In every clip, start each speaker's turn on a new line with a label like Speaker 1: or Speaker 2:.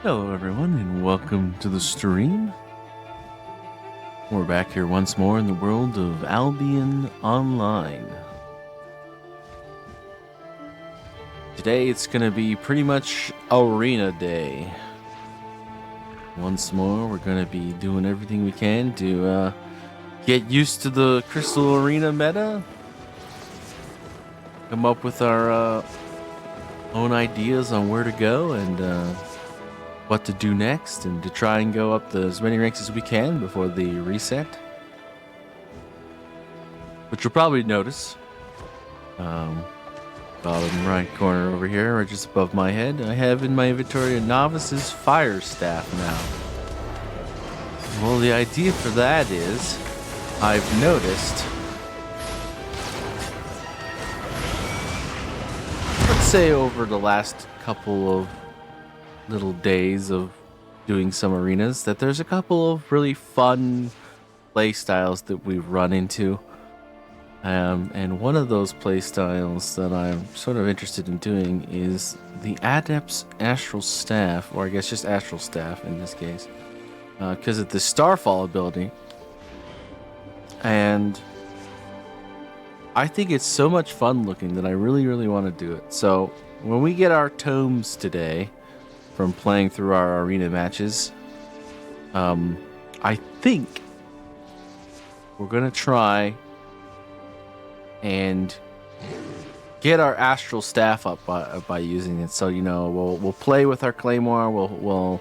Speaker 1: Hello, everyone, and welcome to the stream. We're back here once more in the world of Albion Online. Today, it's going to be pretty much Arena Day. Once more, we're going to be doing everything we can to get used to the Crystal Arena meta. Come up with our own ideas on where to go and what to do next, and to try and go up as many ranks as we can before the reset. Which you'll probably notice, bottom right corner over here, or just above my head, I have in my inventory a Novice's Fire Staff now. Well, the idea for that is, I've noticed, let's say over the last couple of little days of doing some arenas, that there's a couple of really fun play styles that we've run into, and one of those play styles that I'm sort of interested in doing is the Adept's Astral Staff, or I guess just Astral Staff in this case, because of the Starfall ability, and I think it's so much fun looking that I really want to do it. So when we get our tomes today from playing through our arena matches, I think we're gonna try and get our Astral Staff up by using it. So, you know, we'll play with our Claymore, we'll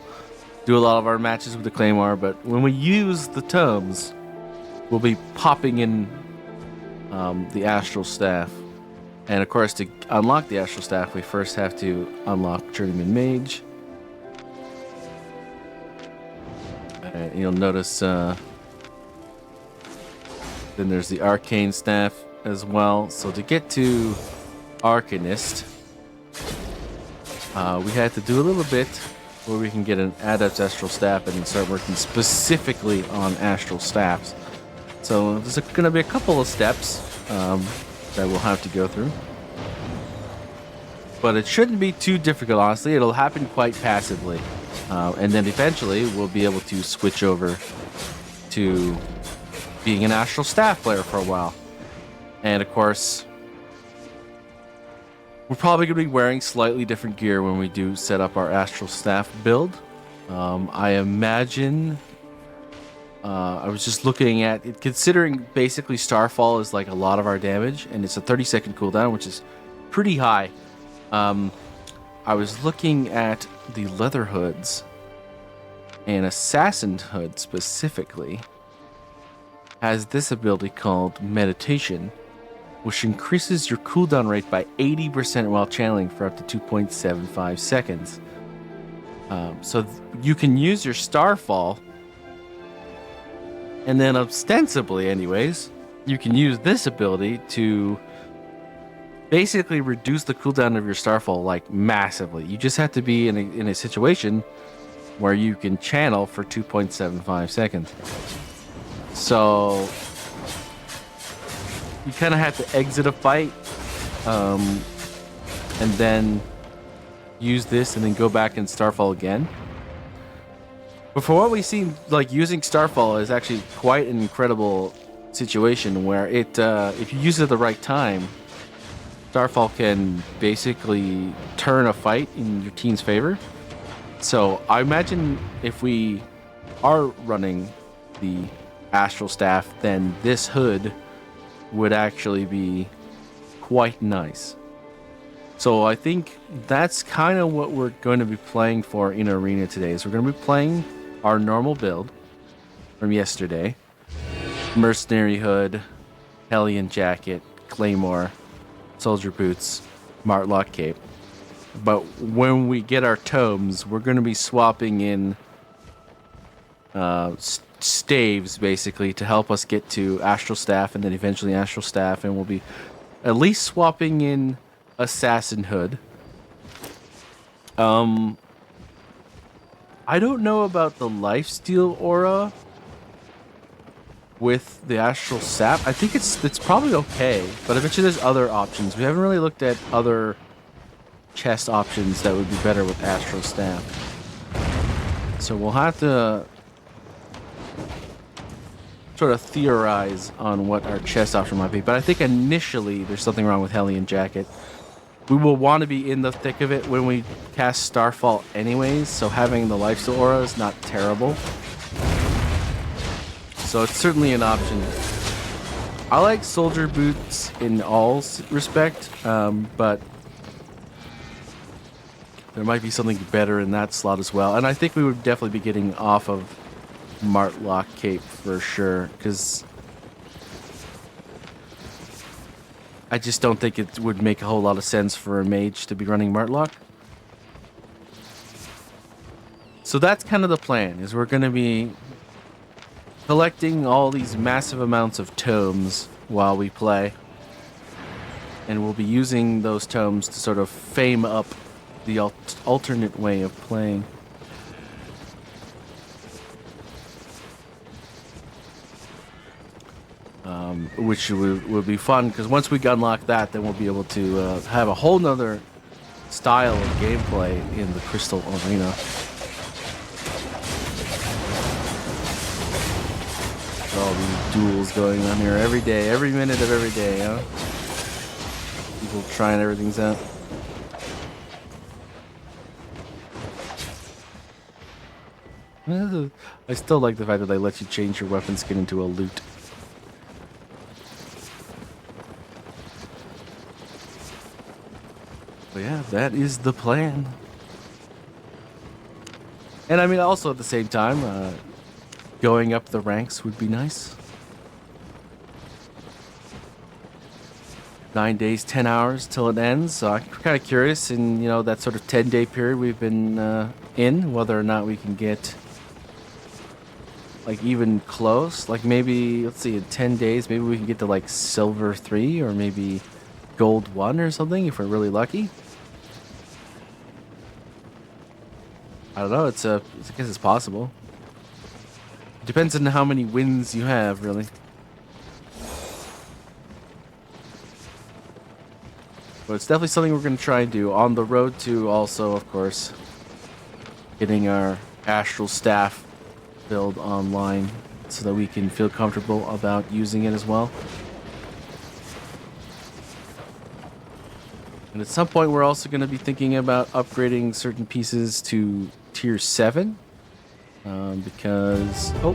Speaker 1: do a lot of our matches with the Claymore, but when we use the tomes, we'll be popping in the Astral Staff. And of course, to unlock the Astral Staff, we first have to unlock Journeyman Mage. You'll notice then there's the Arcane Staff as well. So to get to Arcanist, we had to do a little bit where we can get an Adept's Astral Staff and then start working specifically on Astral Staffs. So there's going to be a couple of steps that we'll have to go through. But it shouldn't be too difficult, honestly. It'll happen quite passively. And then eventually we'll be able to switch over to being an Astral Staff player for a while. And of course, we're probably going to be wearing slightly different gear when we do set up our Astral Staff build. I imagine, I was just looking at it, considering basically Starfall is like a lot of our damage, and it's a 30-second cooldown, which is pretty high. I was looking at the Leather Hoods, and Assassin Hood specifically has this ability called Meditation, which increases your cooldown rate by 80% while channeling for up to 2.75 seconds. So you can use your Starfall, and then ostensibly anyways, you can use this ability to basically reduce the cooldown of your Starfall like massively. You just have to be in a situation where you can channel for 2.75 seconds. So you kind of have to exit a fight and then use this and then go back and Starfall again. But for what we've seen, like, using Starfall is actually quite an incredible situation where it, if you use it at the right time, Starfall can basically turn a fight in your team's favor. So I imagine if we are running the Astral Staff, then this hood would actually be quite nice. So I think that's kind of what we're going to be playing for in Arena today. So we're going to be playing our normal build from yesterday. Mercenary Hood, Hellion Jacket, Claymore, Soldier Boots, Martlock Cape. But when we get our tomes, we're going to be swapping in staves, basically, to help us get to Astral Staff and then eventually Astral Staff. And we'll be at least swapping in Assassin Hood. I don't know about the Lifesteal aura with the Astral Sap. I think it's probably okay, but I bet you there's other options. We haven't really looked at other chest options that would be better with Astral Staff. So we'll have to sort of theorize on what our chest option might be. But I think initially there's something wrong with Hellion Jacket. We will want to be in the thick of it when we cast Starfall anyways, so having the Lifesteal Aura is not terrible. So it's certainly an option. I like Soldier Boots in all respect, but there might be something better in that slot as well. And I think we would definitely be getting off of Martlock Cape for sure, because I just don't think it would make a whole lot of sense for a mage to be running Martlock. So that's kind of the plan, is we're going to be collecting all these massive amounts of tomes while we play. And we'll be using those tomes to sort of fame up the alternate way of playing. Which would be fun, because once we unlock that, then we'll be able to have a whole nother style of gameplay in the Crystal Arena. All these duels going on here every day, every minute of every day, huh? People trying everything's out. I still like the fact that they let you change your weapon skin into a loot. But yeah, that is the plan. And I mean, also at the same time, going up the ranks would be nice. 9 days, 10 hours till it ends. So I'm kind of curious in, you know, that sort of 10-day period we've been in, whether or not we can get like even close. Like maybe, let's see, in 10 days, maybe we can get to like Silver 3 or maybe Gold 1 or something if we're really lucky. I don't know. I guess it's possible. Depends on how many wins you have, really. But it's definitely something we're going to try and do on the road to also, of course, getting our Astral Staff build online so that we can feel comfortable about using it as well. And at some point, we're also going to be thinking about upgrading certain pieces to Tier 7. Because... Oh,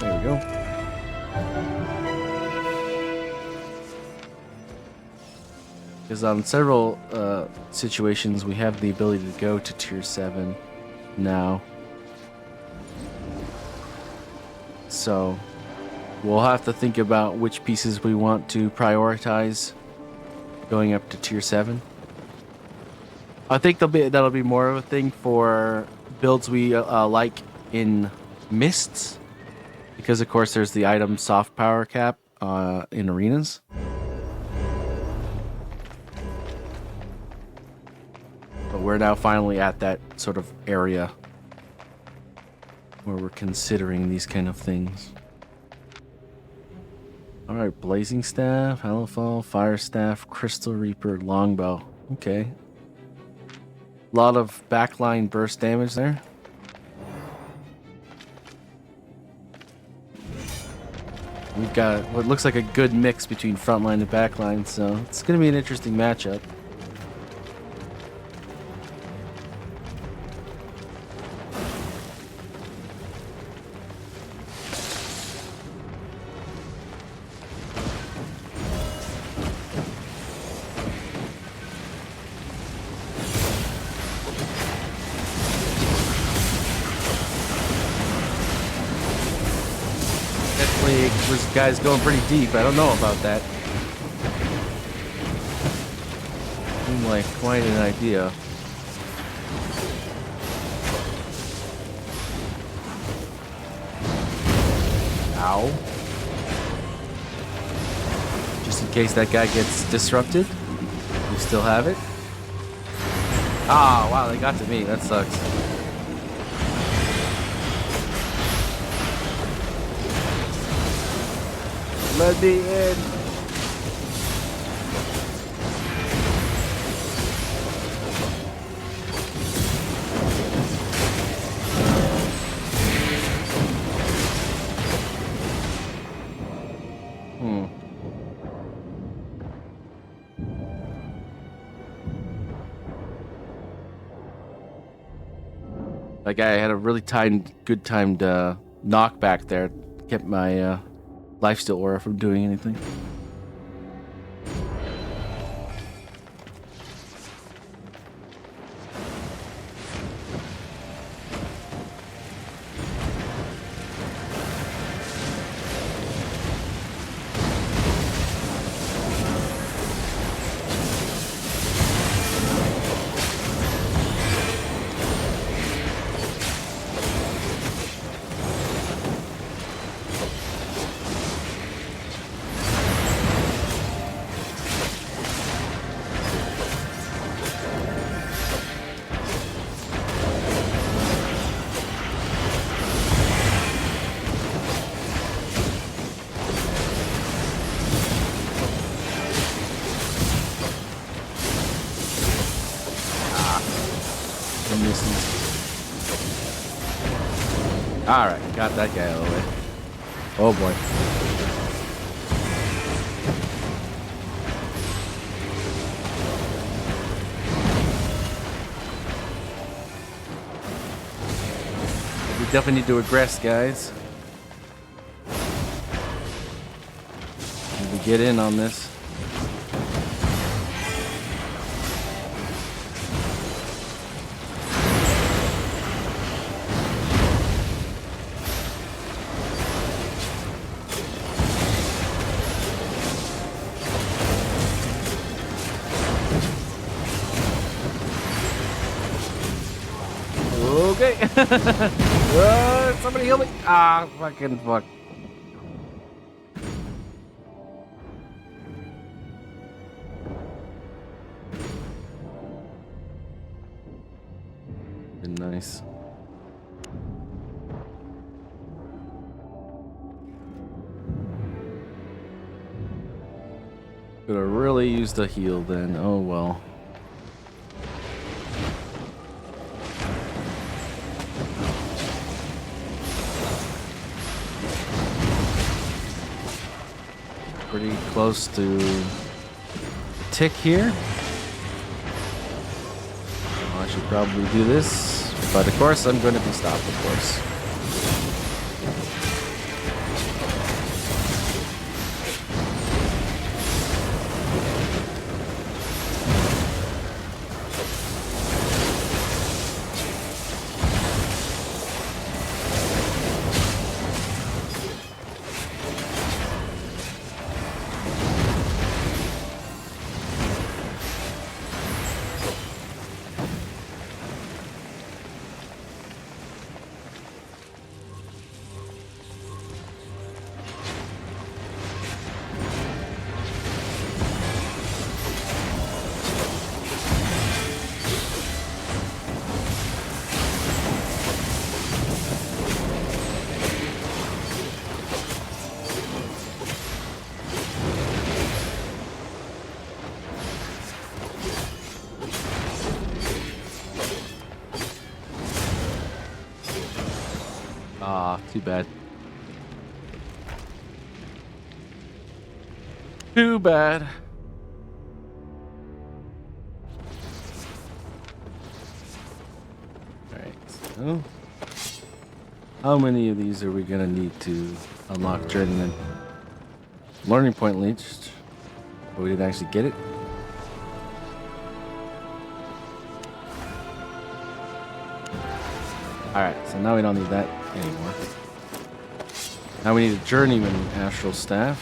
Speaker 1: there we go. Because on several situations, we have the ability to go to Tier 7 now. So, we'll have to think about which pieces we want to prioritize going up to Tier 7. I think that'll be more of a thing for builds we like in Mists, because of course there's the item soft power cap in arenas. But we're now finally at that sort of area where we're considering these kind of things. Alright, Blazing Staff, Hellfall, Fire Staff, Crystal Reaper, Longbow. Okay. A lot of backline burst damage there. We've got what looks like a good mix between frontline and backline, so it's going to be an interesting matchup. This guy's going pretty deep. I don't know about that. Seemed like quite an idea. Ow. Just in case that guy gets disrupted. We still have it. Ah, wow, they got to me. That sucks. Let me in. Hmm. Like I had a really good timed knockback there. Kept my lifesteal aura from doing anything. Alright, got that guy out of the way. Oh boy. We definitely need to aggress, guys. Need to get in on this. Okay. Somebody help me. Ah, fucking fuck. Been nice. Could have really used a heal then. Oh well. Pretty close to the tick here. Well, I should probably do this, but of course I'm going to be stopped, of course. Ah, too bad. Too bad. Alright, so how many of these are we gonna need to unlock Journeyman? Learning point reached, but we didn't actually get it. Alright, so now we don't need that anymore. Now we need a Journeyman Astral Staff.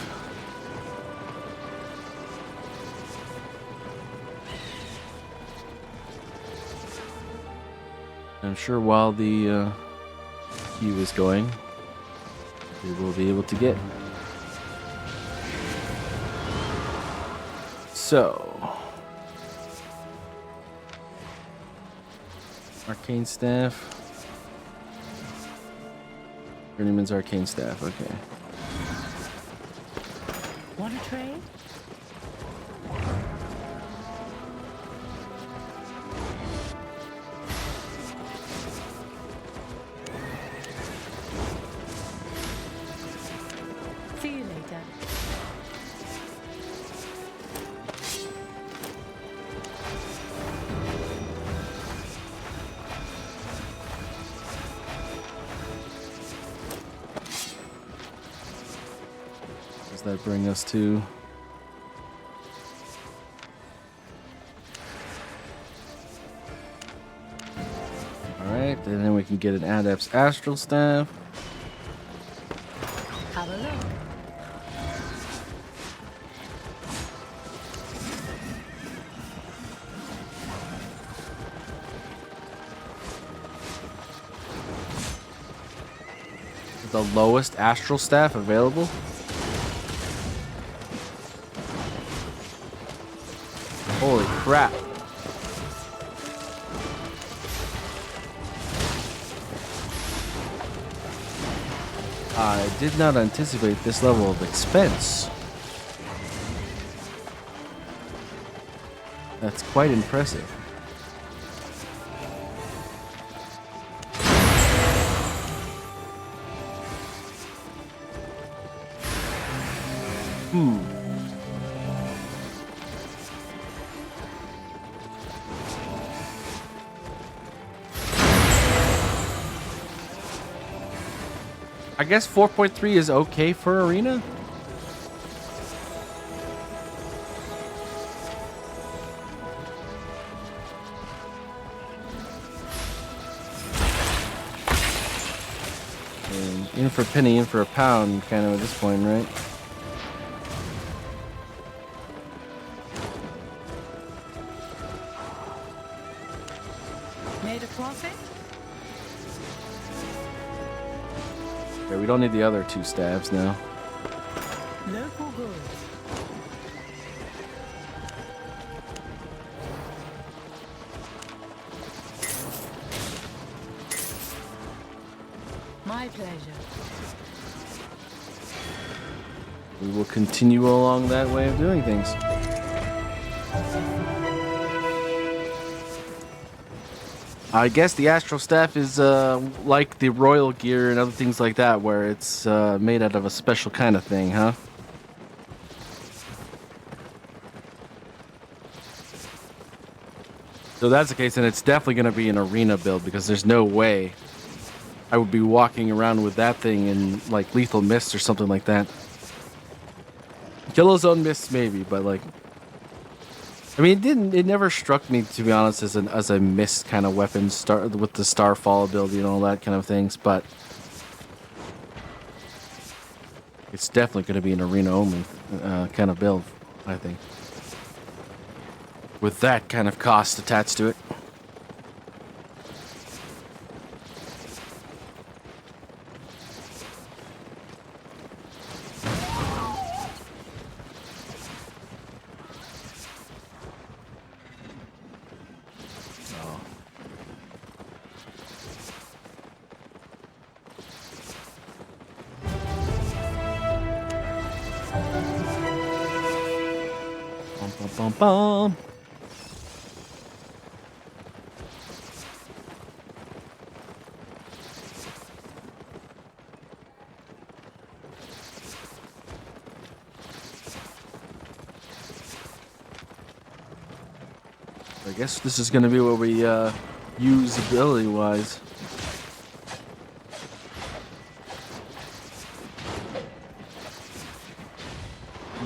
Speaker 1: I'm sure while the queue is going, we will be able to get. So, Arcane Staff. Journeyman's Arcane Staff, okay.
Speaker 2: Want a trade? See you later.
Speaker 1: Does that bring us to? Alright, and then we can get an Adept's Astral Staff.
Speaker 2: Have a look.
Speaker 1: The lowest Astral Staff available. Holy crap. I did not anticipate this level of expense. That's quite impressive. I guess 4.3 is okay for Arena. And in for a penny, in for a pound, kind of at this point, right?
Speaker 2: Made a profit?
Speaker 1: Okay, we don't need the other two stabs now.
Speaker 2: Local goods. My pleasure.
Speaker 1: We will continue along that way of doing things. I guess the Astral Staff is like the Royal Gear and other things like that, where it's made out of a special kind of thing, huh? So that's the case, and it's definitely going to be an Arena build, because there's no way I would be walking around with that thing in, like, Lethal Mist or something like that. Yellow Zone Mist, maybe, but, like... I mean, it never struck me, to be honest, as a mist kind of weapon, with the Starfall ability and all that kind of things, but... It's definitely going to be an Arena-only kind of build, I think. With that kind of cost attached to it. Bum, bum. I guess this is going to be what we use ability-wise.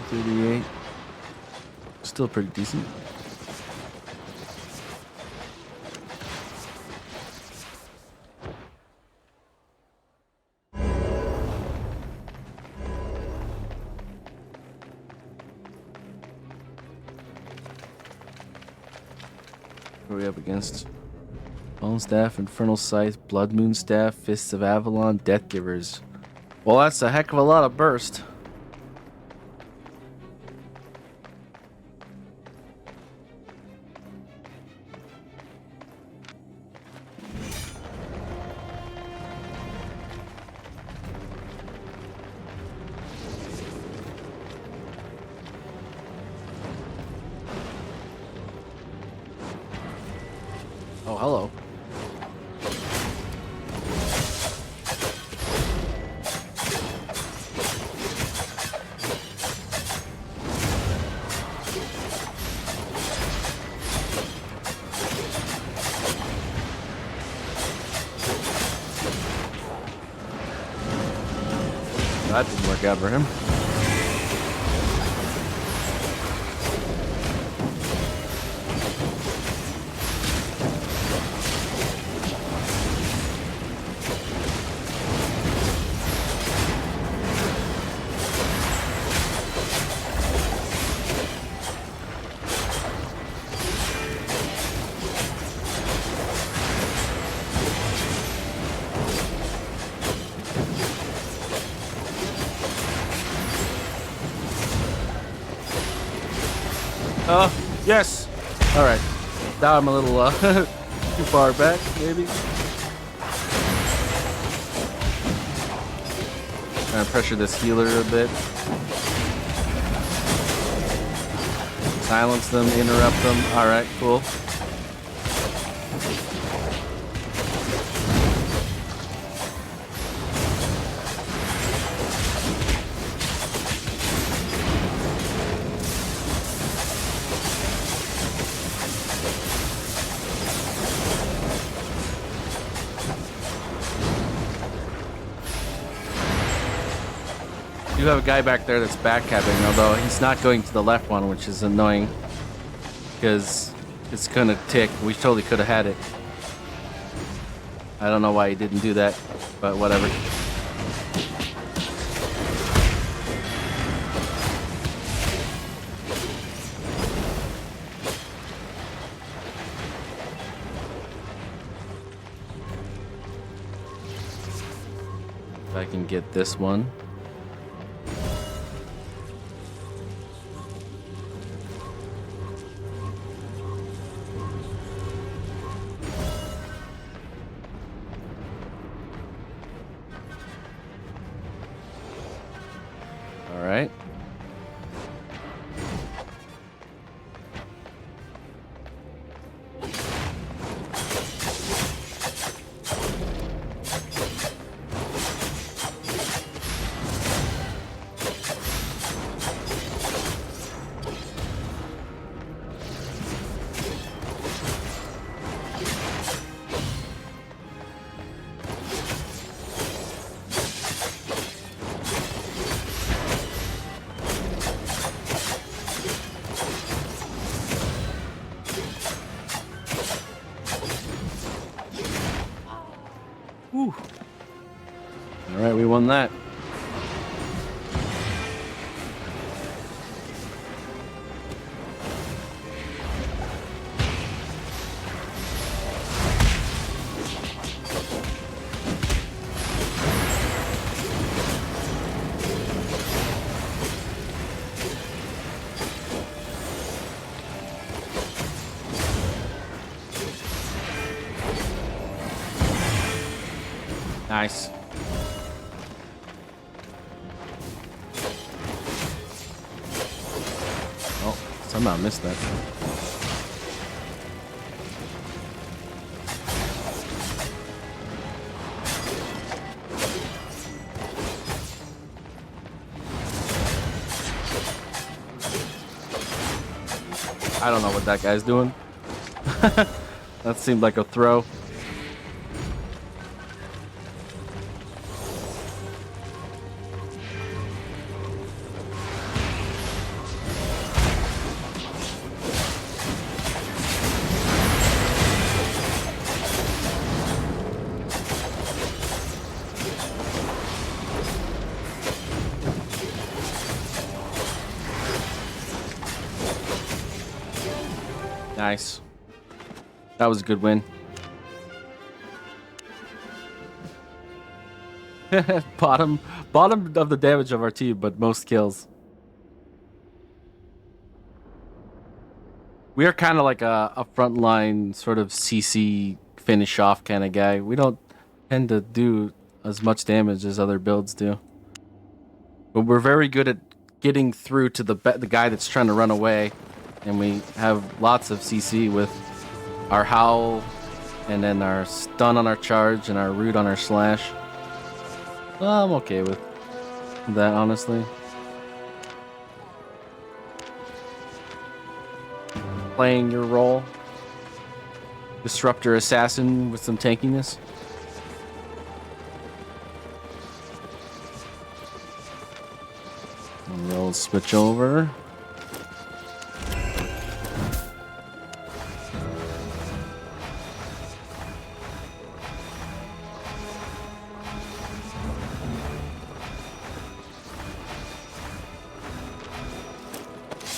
Speaker 1: $38. Still pretty decent. What are we up against? Bone Staff, Infernal Scythe, Blood Moon Staff, Fists of Avalon, Death Givers. Well, that's a heck of a lot of burst. Oh, hello. That didn't work out for him. Yes. All right. Now I'm a little too far back, maybe. Trying to pressure this healer a bit. Silence them, interrupt them. All right, cool. You have a guy back there that's backcapping, although he's not going to the left one, which is annoying because it's gonna tick. We totally could have had it. I don't know why he didn't do that, but whatever. If I can get this one. All right. Whew. All right, we won that. Nice. Oh, somehow missed that. I don't know what that guy's doing. That seemed like a throw. Nice. That was a good win. bottom of the damage of our team, but most kills. We are kind of like a frontline sort of CC finish off kind of guy. We don't tend to do as much damage as other builds do. But we're very good at getting through to the guy that's trying to run away. And we have lots of CC with our howl, and then our stun on our charge, and our root on our slash. Well, I'm okay with that, honestly. Playing your role. Disruptor assassin with some tankiness. And we'll switch over.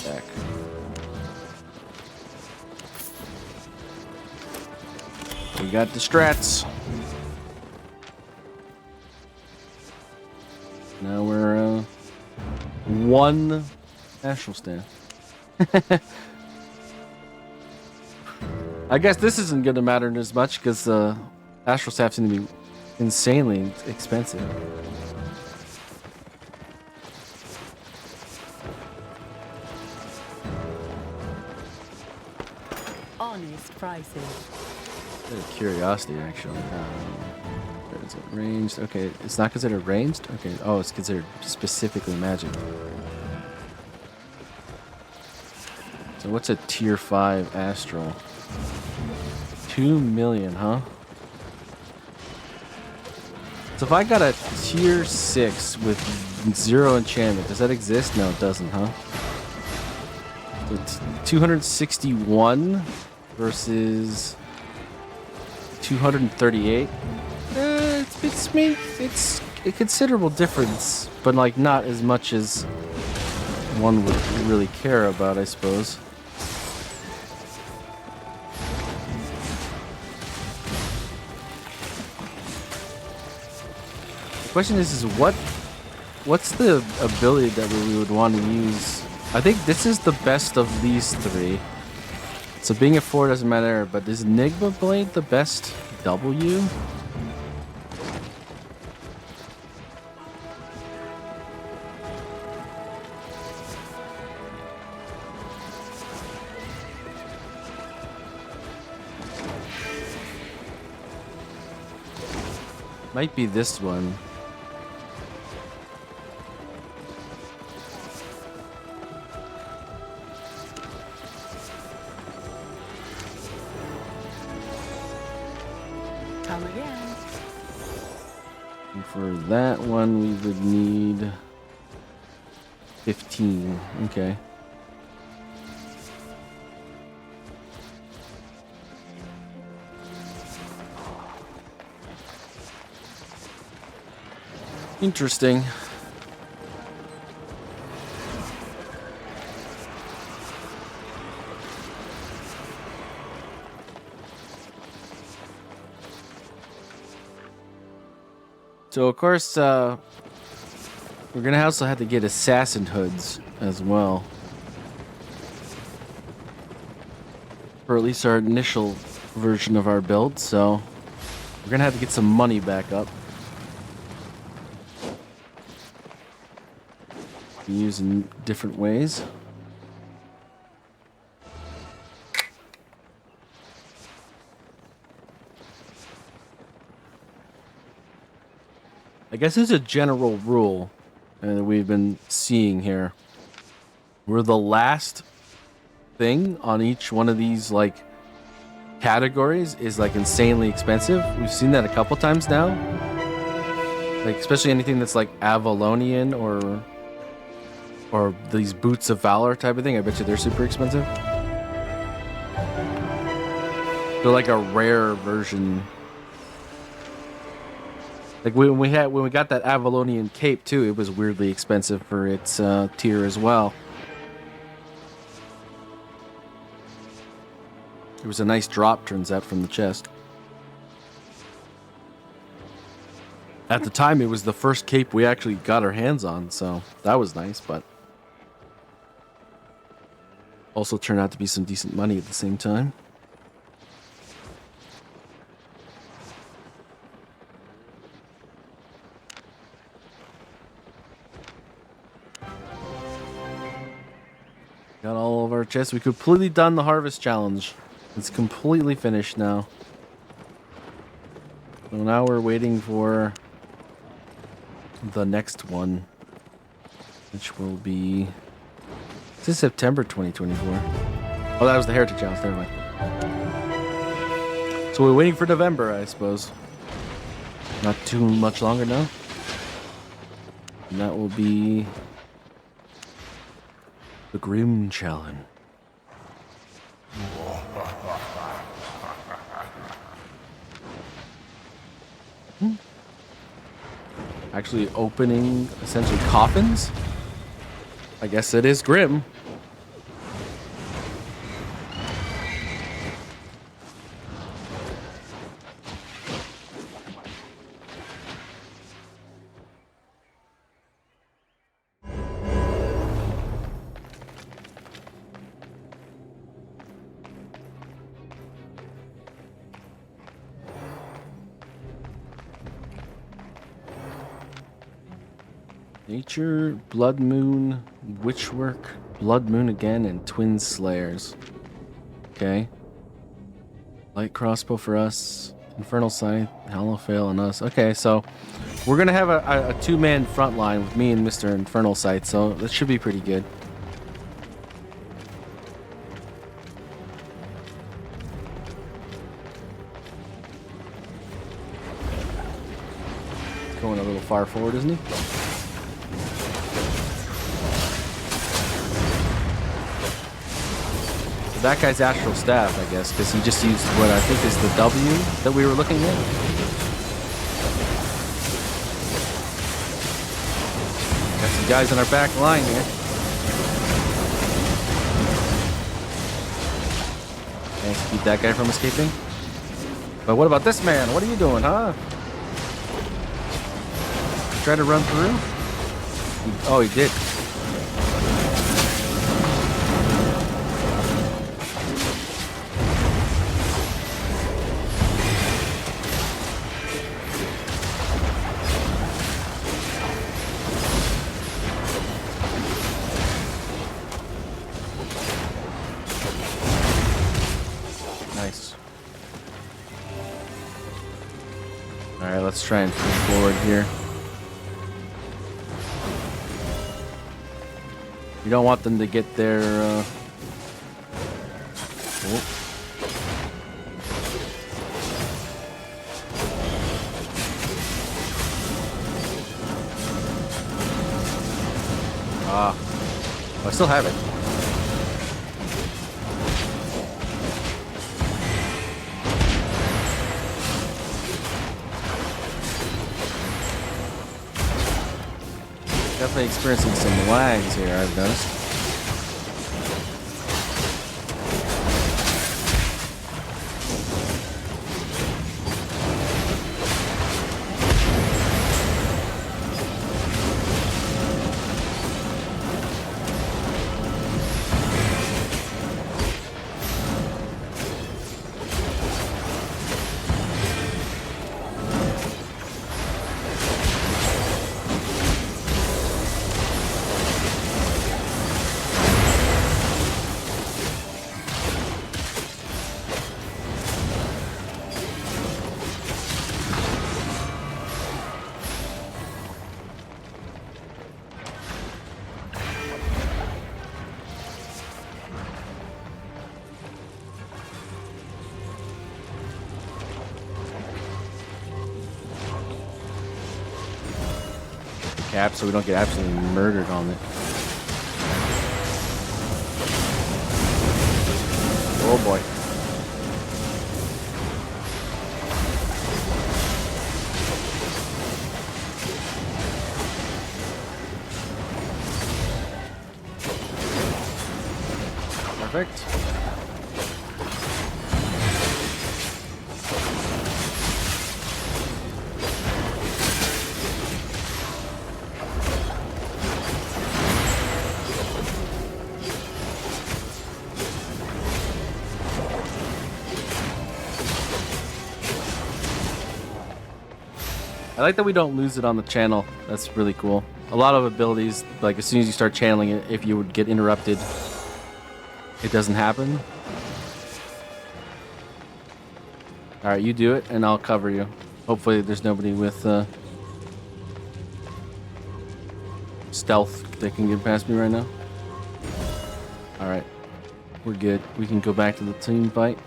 Speaker 1: Back. We got the strats. Now we're one national stand. I guess this isn't going to matter as much because Astral Staff seem to be insanely expensive.
Speaker 2: Honest prices.
Speaker 1: Bit of curiosity, actually. Where is it ranged? Okay, it's not considered ranged? Okay, oh, it's considered specifically magic. So what's a tier 5 astral? 2 million, huh? So if I got a tier 6 with 0 enchantment, does that exist? No, it doesn't, huh? So it's 261 versus 238. It's a considerable difference, but like not as much as one would really care about, I suppose. The question is what's the ability that we would want to use? I think this is the best of these three. So being a 4 doesn't matter, but is Enigma Blade the best W? Might be this one.
Speaker 2: Come again.
Speaker 1: And for that one, we would need 15. Okay. Interesting. So of course, we're gonna also have to get assassin hoods as well, for at least our initial version of our build. So we're gonna have to get some money back up. Use in different ways. I guess there's a general rule that we've been seeing here. We're the last thing on each one of these like categories is like insanely expensive. We've seen that a couple times now. Like especially anything that's like Avalonian or these Boots of Valor type of thing. I bet you they're super expensive. They're like a rare version. Like when we got that Avalonian cape too, it was weirdly expensive for its tier as well. It was a nice drop, turns out, from the chest. At the time, it was the first cape we actually got our hands on, so that was nice, but also turned out to be some decent money at the same time. Got all of our chests. We completely done the harvest challenge. It's completely finished now. So now we're waiting for the next one, which will be... This is September 2024. Oh, that was the Heritage Challenge. Never mind. So we're waiting for November, I suppose. Not too much longer now. And that will be the Grim Challenge. Actually opening essentially coffins? I guess it is grim. Nature, Blood Moon, Witchwork, Blood Moon again, and Twin Slayers. Okay. Light crossbow for us. Infernal Scythe, Hollow Fail, and us. Okay, so we're gonna have a two-man front line with me and Mr. Infernal Scythe, so that should be pretty good. Going a little far forward, isn't he? So that guy's Astral Staff, I guess, because he just used what I think is the W that we were looking at. Got some guys in our back line here. Thanks to keep that guy from escaping. But what about this man? What are you doing, huh? Try to run through? Oh, he did. Nice. All right, let's try and push forward here. You don't want them to get their, oh. Ah. Oh, I still have it. Definitely experiencing some lags here, I've noticed. Cap so we don't get absolutely murdered on it. Oh boy. Perfect. I like that we don't lose it on the channel. That's really cool. A lot of abilities, like as soon as you start channeling it, if you would get interrupted, it doesn't happen. Alright, you do it, and I'll cover you. Hopefully there's nobody with stealth that can get past me right now. Alright, we're good. We can go back to the team fight.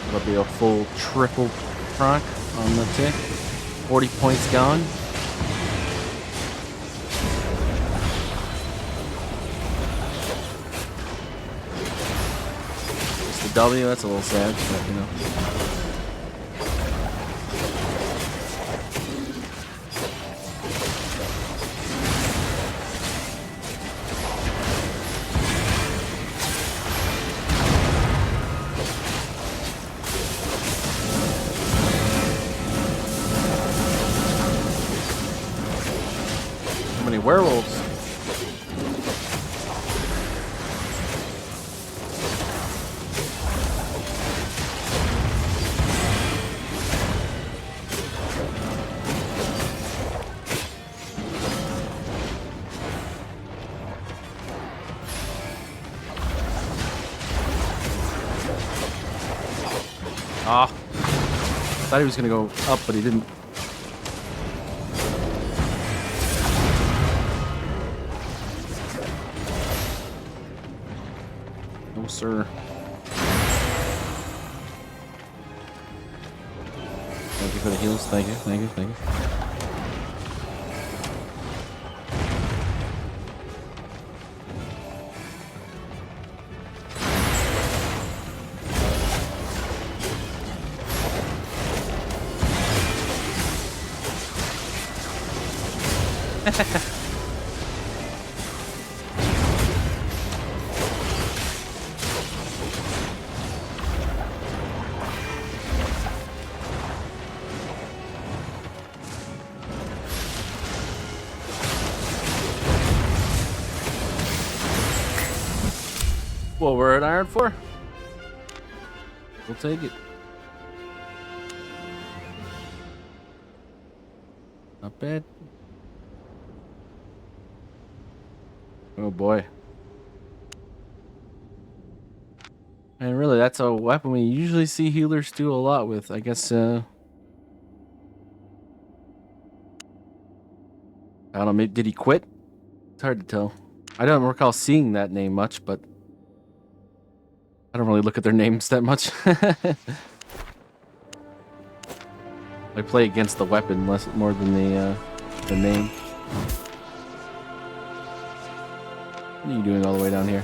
Speaker 1: That'll be a full triple proc on the tick. 40 points gone. It's the W, that's a little sad, but you know. Many werewolves. Ah. Thought he was gonna go up, but he didn't. No, sir. Thank you for the heals. Thank you, thank you, thank you. Well, we're at Iron 4. We'll take it. Not bad. Oh boy. And really, that's a weapon we usually see healers do a lot with. I guess, I don't know, did he quit? It's hard to tell. I don't recall seeing that name much, but I don't really look at their names that much. I play against the weapon more than the name. What are you doing all the way down here?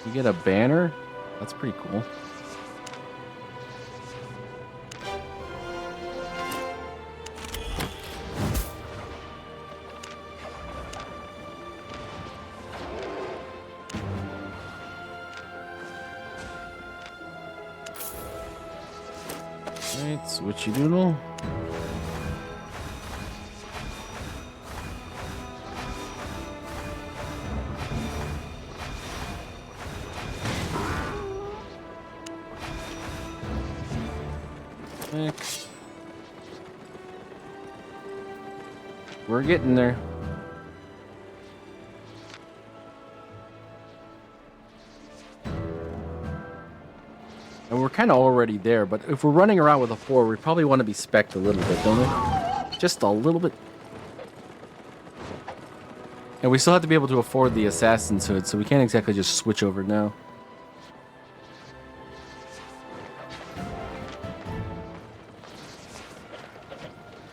Speaker 1: You get a banner? That's pretty cool. Alright, switchy doodle. Next. We're getting there. And we're kind of already there, but if we're running around with a 4, we probably want to be spec'd a little bit, don't we? Just a little bit. And we still have to be able to afford the Assassin's Hood, so we can't exactly just switch over now.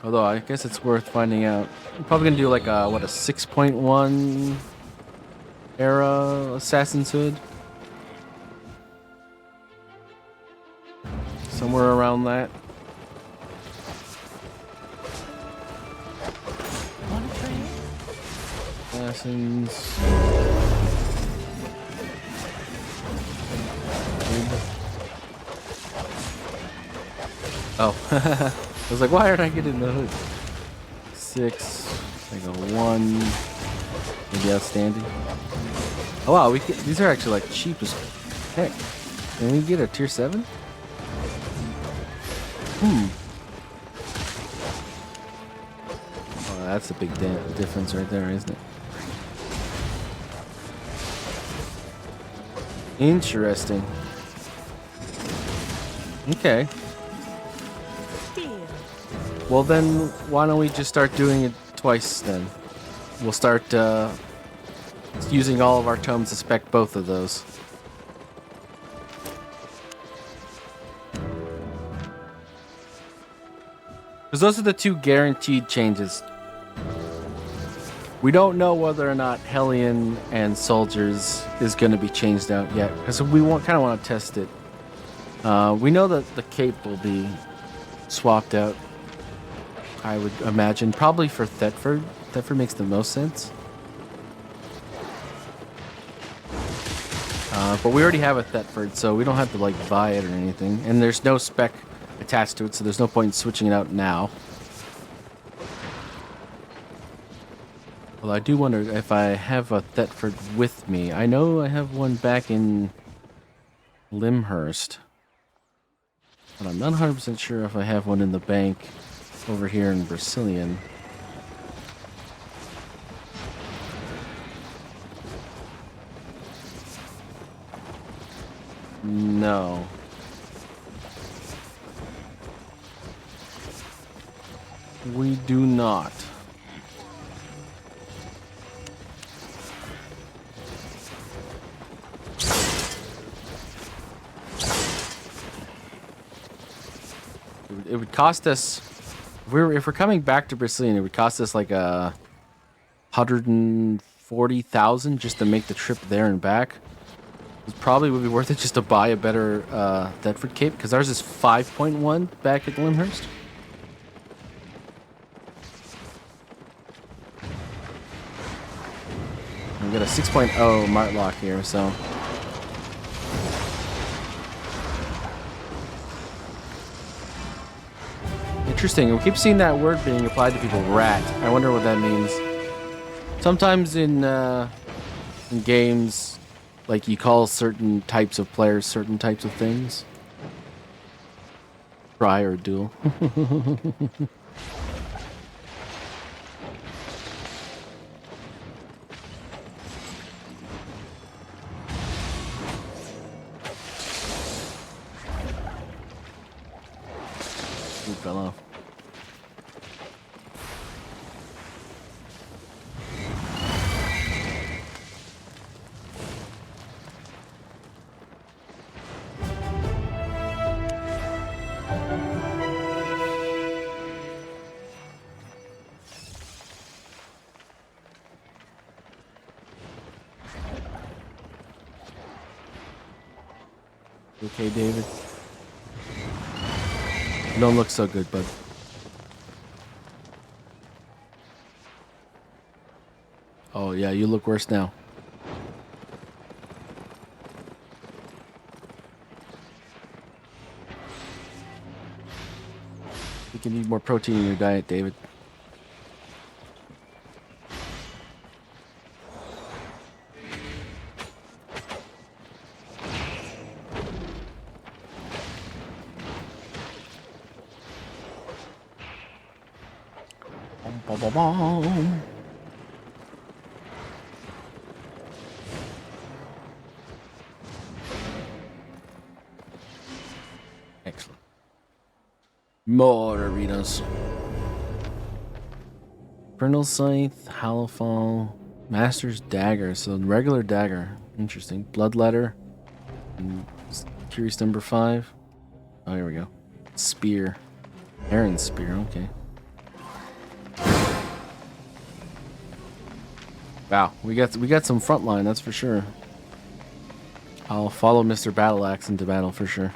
Speaker 1: Although, I guess it's worth finding out. I'm probably going to do like a, what, a 6.1 era Assassin's Hood? Somewhere around that.
Speaker 2: Want a trade?
Speaker 1: Assassins. Oh. I was like, why aren't I getting the hood? 6. I go 1. Maybe outstanding. Oh wow, these are actually like cheap as heck. Can we get a tier 7? Oh, that's a big difference right there, isn't it? Interesting. Okay.
Speaker 2: Deal.
Speaker 1: Well then, why don't we just start doing it twice then? We'll start using all of our tomes to spec both of those. Because those are the 2 guaranteed changes. We don't know whether or not Hellion and Soldiers is going to be changed out yet. Because we kind of want to test it. We know that the cape will be swapped out, I would imagine. Probably for Thetford. Thetford makes the most sense. But we already have a Thetford, so we don't have to like buy it or anything. And there's no spec attached to it, so there's no point in switching it out now. Well, I do wonder if I have a Thetford with me. I know I have one back in Limhurst, but I'm not 100% sure if I have one in the bank over here in Brazilian. No. We do not. It would cost us if we're coming back to Brazilian, it would cost us like 140,000 just to make the trip there and back. It probably would be worth it just to buy a better Thetford cape because ours is 5.1 back at Limhurst. We got a 6.0 Martlock here, so. Interesting. We keep seeing that word being applied to people, rat. I wonder what that means. Sometimes in games, like you call certain types of players certain types of things. Try or duel. He fell off. Okay, David. You don't look so good, bud. Oh, yeah, you look worse now. You can eat more protein in your diet, David. Bom, bom, bom, bom. Excellent. More arenas. Brindle Scythe, Hallowfall, Master's Dagger. So regular dagger. Interesting. Bloodletter. And Curious number 5. Oh, here we go. Spear. Aaron's Spear. Okay. Wow, we got some front line, that's for sure. I'll follow Mr. Battleaxe into battle for sure.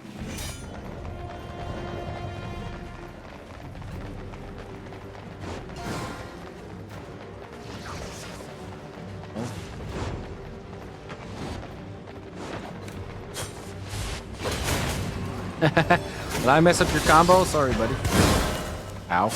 Speaker 1: Did I mess up your combo? Sorry, buddy. Ow.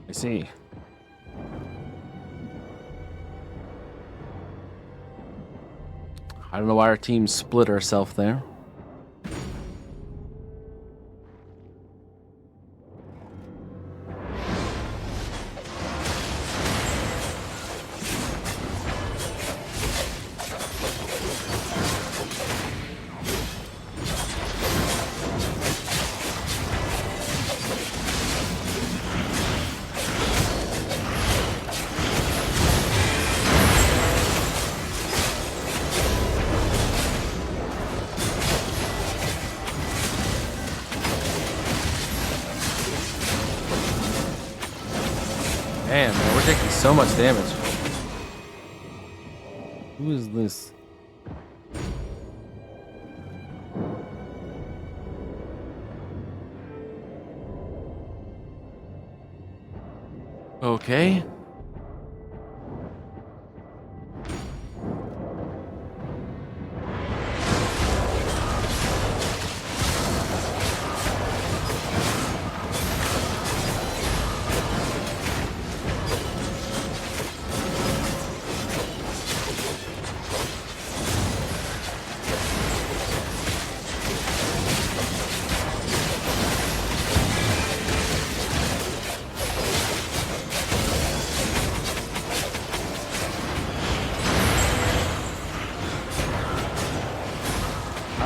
Speaker 1: I see. I don't know why our team split ourselves there. Man, we're taking so much damage. Who is this? Okay.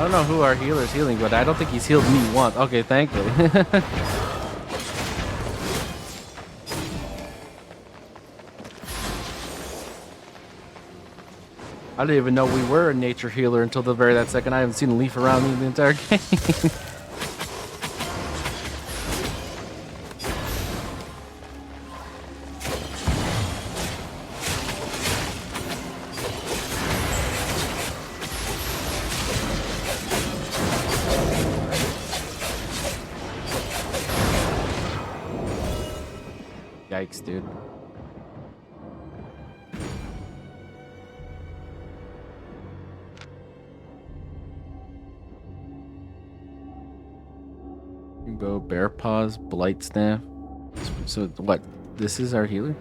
Speaker 1: don't know who our healer's healing, but I don't think he's healed me once. Okay, thank you. I didn't even know we were a nature healer until the very that second. I haven't seen a leaf around me the entire game. Yikes, dude. Rainbow, bear paws, blight staff. So what? This is our healer?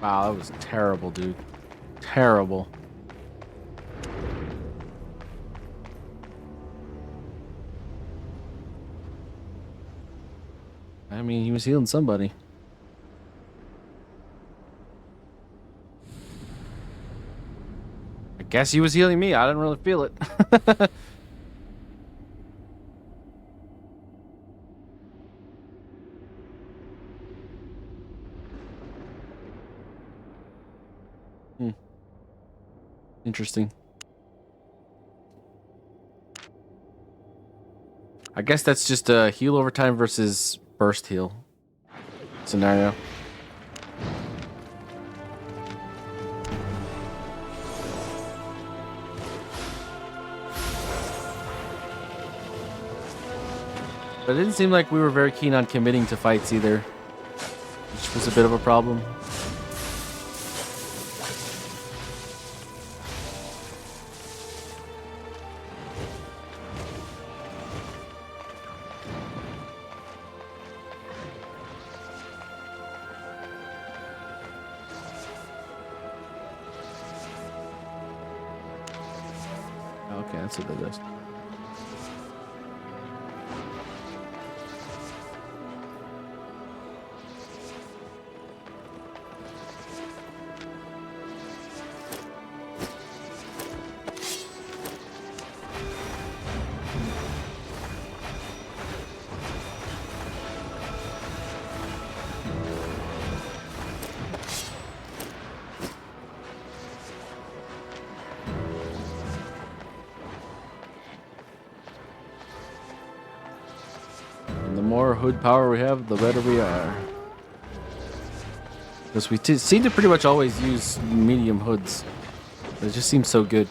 Speaker 1: Wow, that was terrible, dude. Terrible. I mean, he was healing somebody. I guess he was healing me. I didn't really feel it. Interesting. I guess that's just a heal over time versus burst heal scenario. But it didn't seem like we were very keen on committing to fights either, which was a bit of a problem. Okay, that's what that does. The more hood power we have, the better we are. Because we seem to pretty much always use medium hoods. It just seems so good.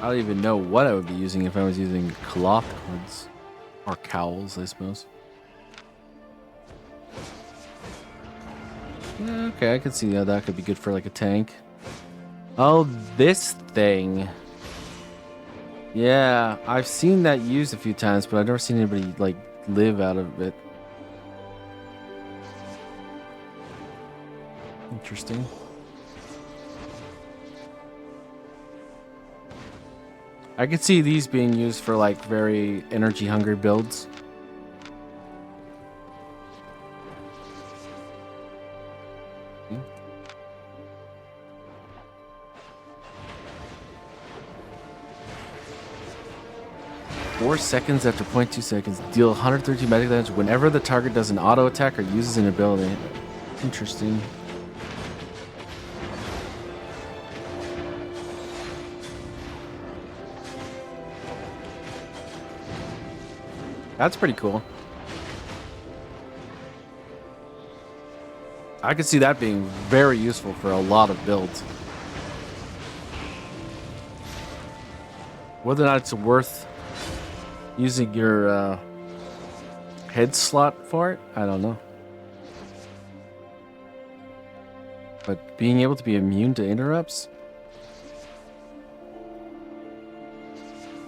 Speaker 1: I don't even know what I would be using if I was using cloth hoods. Or cowls, I suppose. Yeah, okay, I can see how that could be good for like a tank. Oh, this thing. Yeah, I've seen that used a few times, but I've never seen anybody like live out of it. Interesting. I could see these being used for like very energy hungry builds. Hmm. 4 seconds after 0.2 seconds, deal 113 magic damage whenever the target does an auto attack or uses an ability. Interesting. That's pretty cool. I could see that being very useful for a lot of builds. Whether or not it's worth using your head slot for it. I don't know. But being able to be immune to interrupts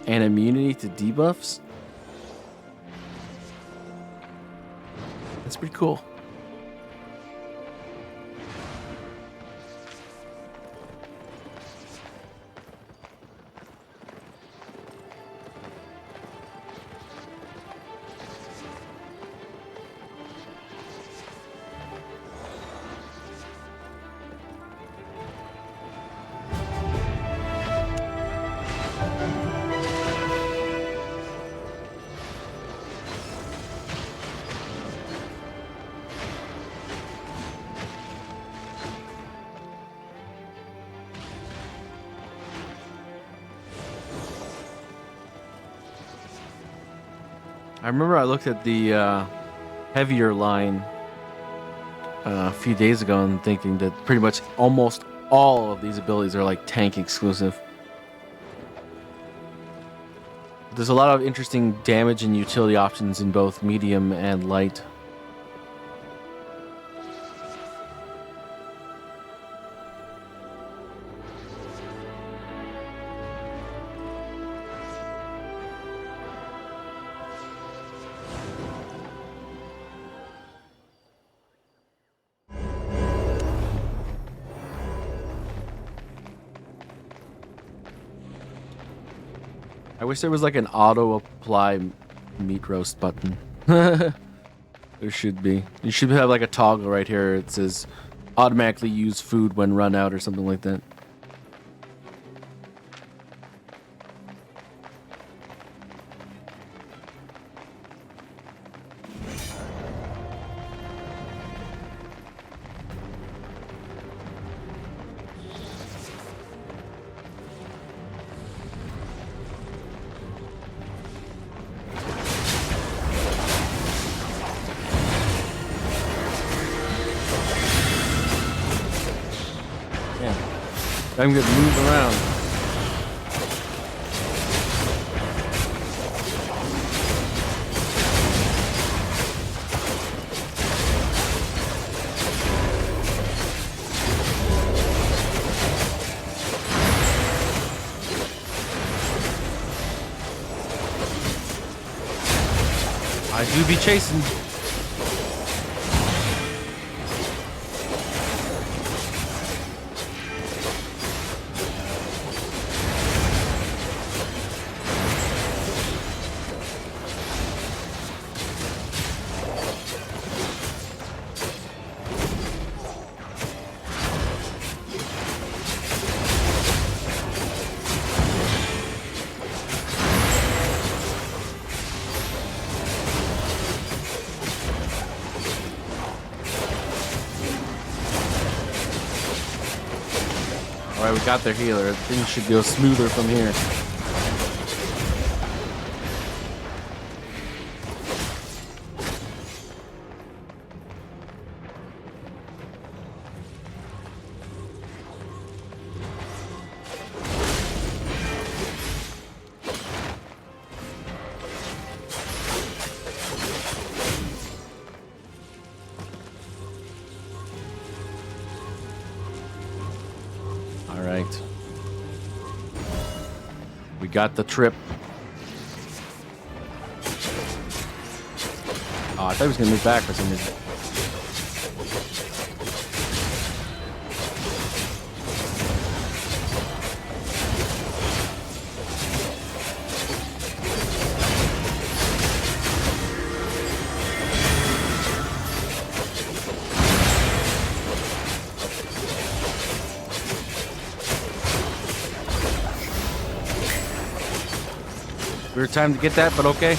Speaker 1: and immunity to debuffs, that's pretty cool. I remember I looked at the heavier line a few days ago and thinking that pretty much almost all of these abilities are like tank exclusive. There's a lot of interesting damage and utility options in both medium and light. I wish there was like an auto apply meat roast button. There should be. You should have like a toggle right here. It says automatically use food when run out or something like that. I'm gonna move around. I do be chasing. Alright, we got their healer. Things should go smoother from here. Alright. We got the trip. Oh, I thought he was going to move back for some reason. Weird time to get that, but okay.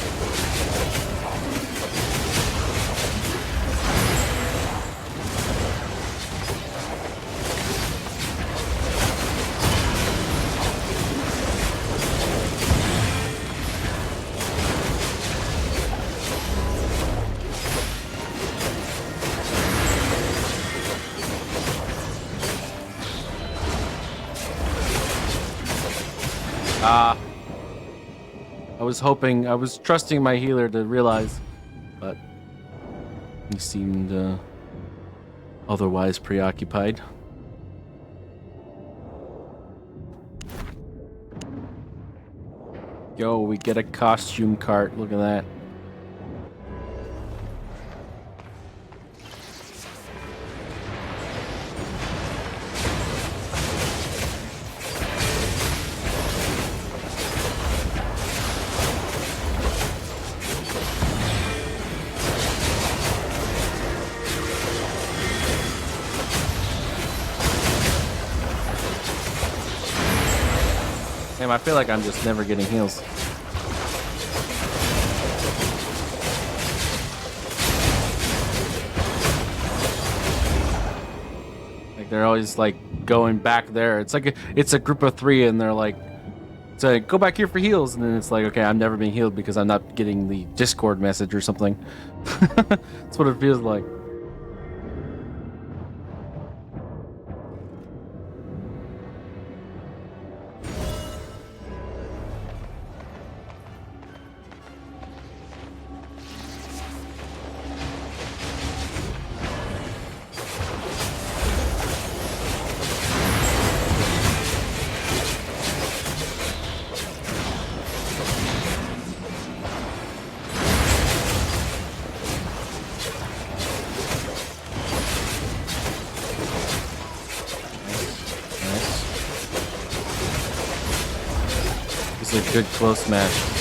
Speaker 1: I was hoping, I was trusting my healer to realize, but he seemed otherwise preoccupied. Yo, we get a costume cart. Look at that. Damn, I feel like I'm just never getting heals. Like they're always like going back there. It's like it's a group of 3 and they're like, so go back here for heals, and then it's like, okay, I'm never being healed because I'm not getting the Discord message or something. That's what it feels like. It's a good close match.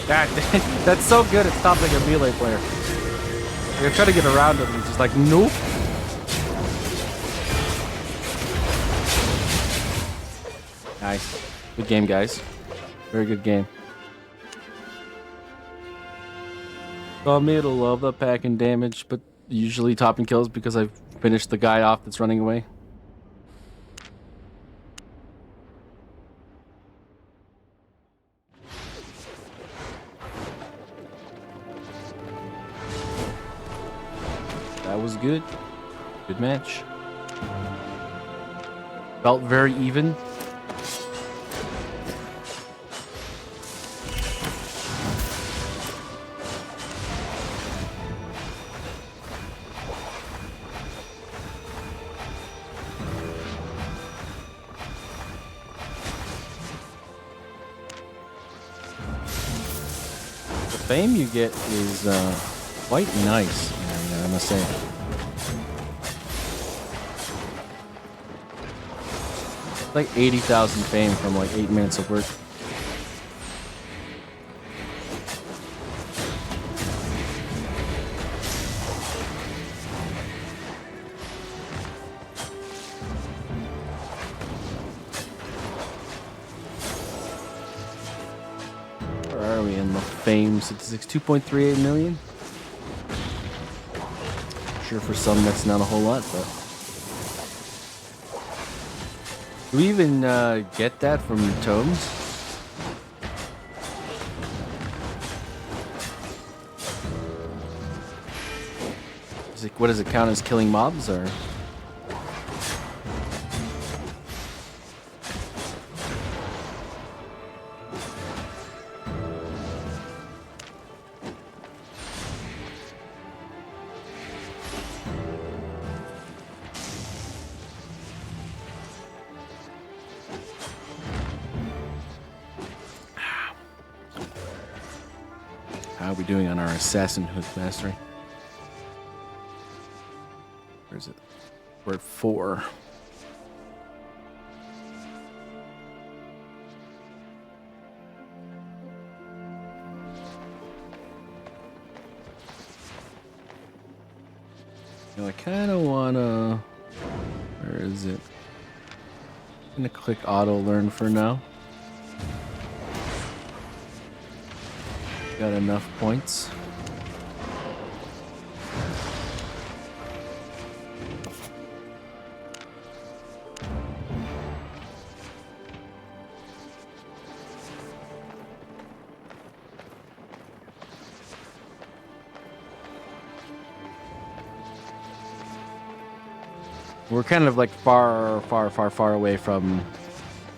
Speaker 1: God, that's so good at stopping a melee player. You're trying to get around him, he's just like, nope. Nice. Good game, guys. Very good game. The middle of the pack in damage, but usually topping kills because I've finished the guy off that's running away. That was good. Good match. Felt very even. The fame you get is quite nice, I must say. Like 80,000 fame from like 8 minutes of work. Where are we in the fame statistics? 2.38 million? Sure, for some that's not a whole lot, but do we even get that from tomes? Is it, what does it count as, killing mobs or? How are we doing on our assassinhood mastery? Where is it? We're at 4. I kind of wanna. Where is it? I'm gonna click auto learn for now. Got enough points. We're kind of like far away from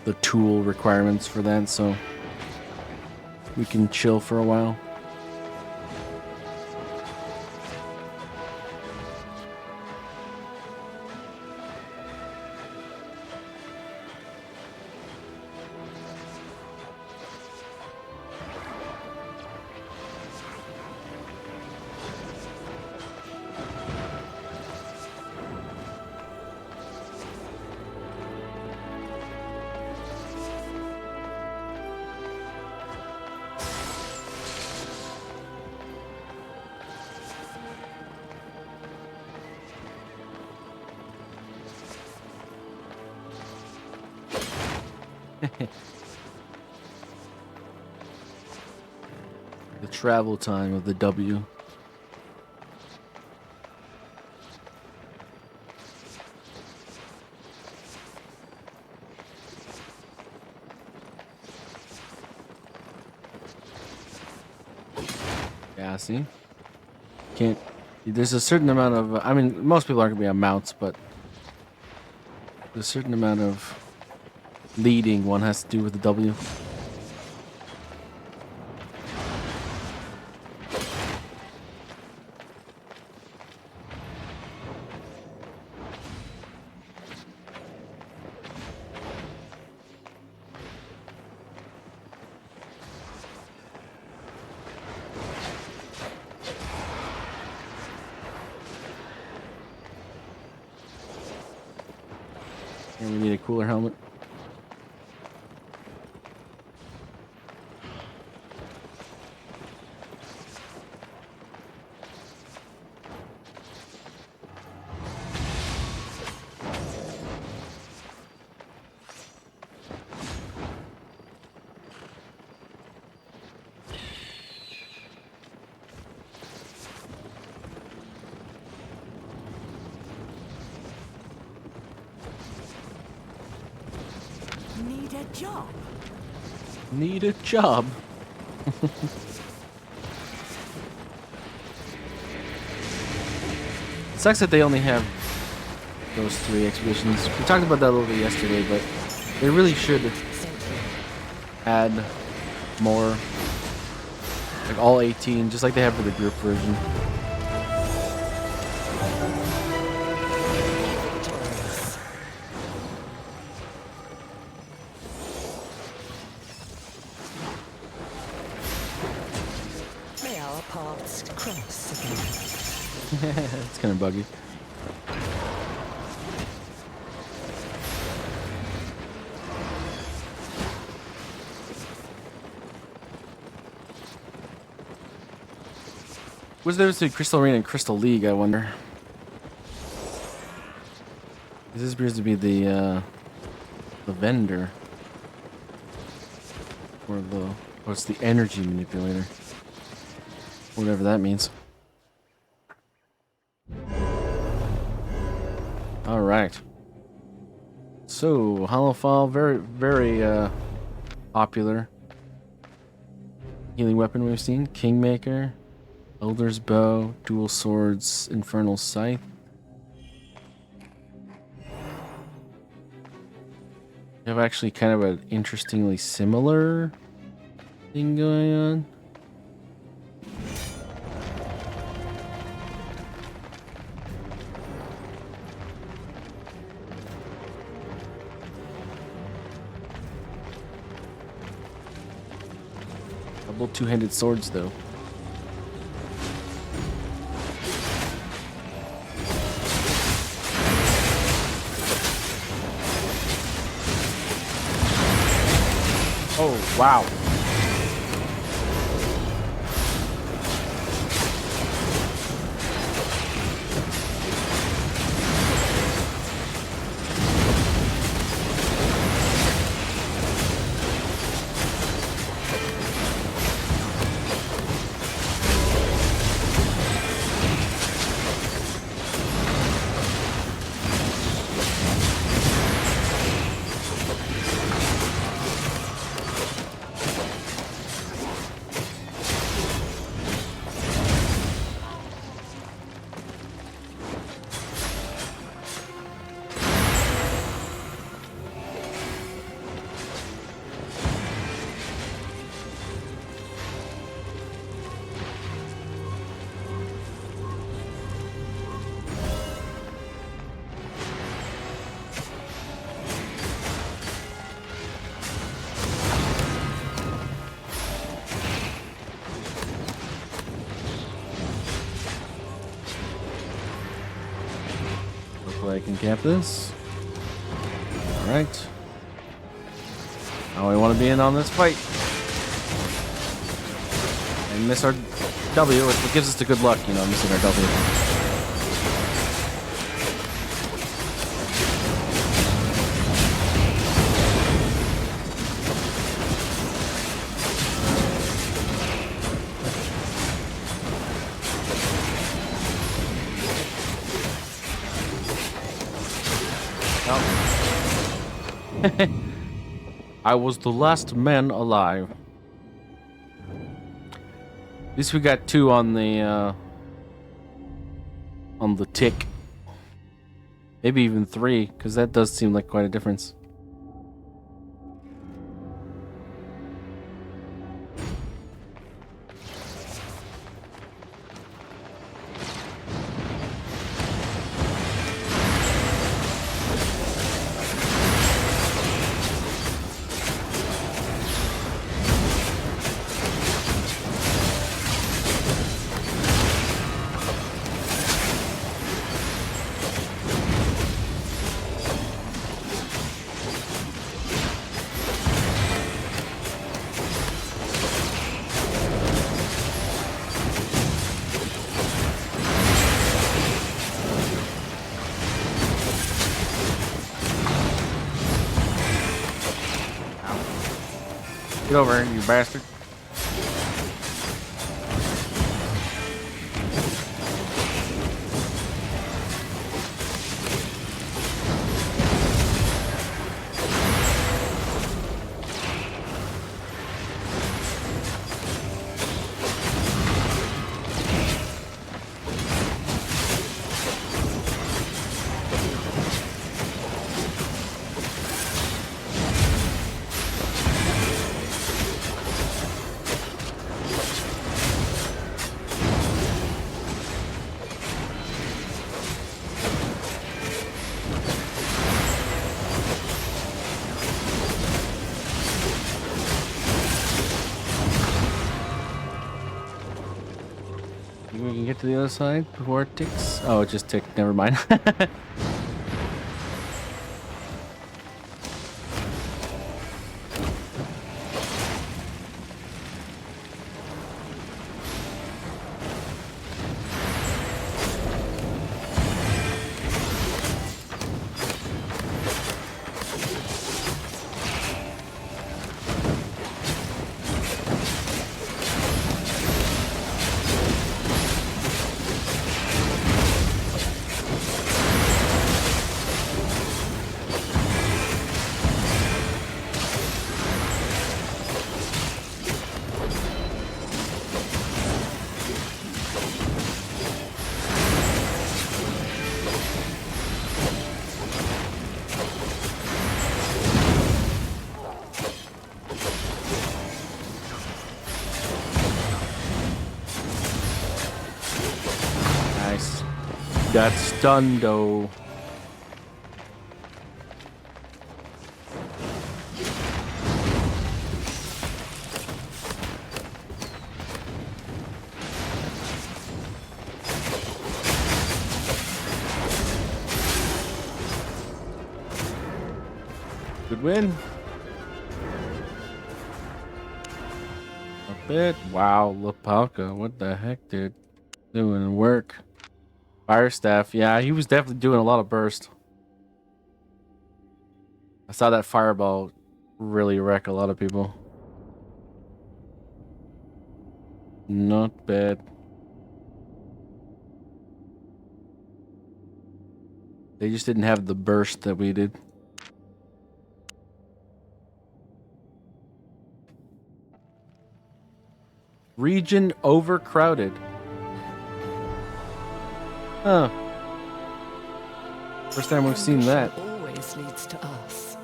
Speaker 1: the tool requirements for that, so we can chill for a while. The travel time of the W. Yeah, see? Can't. There's a certain amount of. I mean, most people aren't going to be on mounts, but there's a certain amount of leading one has to do with the W. And we need a cooler helmet.
Speaker 2: Need a job.
Speaker 1: Need a job. Sucks that they only have those 3 expeditions. We talked about that a little bit yesterday, but they really should add more. Like all 18, just like they have for the group version.
Speaker 2: May our paths cross again.
Speaker 1: It's kind of buggy. What's the difference between Crystal Arena and Crystal League, I wonder? This appears to be the vendor. Or the... What's the energy manipulator? Whatever that means. Alright. So, Hollow Fall, very popular. Healing weapon we've seen. Kingmaker. Elder's Bow, Dual Swords, Infernal Scythe. You have actually kind of an interestingly similar thing going on. Double two-handed swords, though. Oh, wow. Hopefully I can camp this. Alright. Now we want to be in on this fight. And miss our W, which gives us the good luck, you know, missing our W. I was the last man alive. At least we got 2 on the tick. Maybe even 3, because that does seem like quite a difference. Get over here, you bastard. We can get to the other side before it ticks. Oh, it just ticked. Never mind. Nice. Got stunned, though. Good win. A bit. Wow, Lapalka. What the heck, dude? Doing work. Fire staff. Yeah, he was definitely doing a lot of burst. I saw that fireball really wreck a lot of people. Not bad. They just didn't have the burst that we did. Region overcrowded. Huh. First time we've seen that.
Speaker 2: Always leads to us.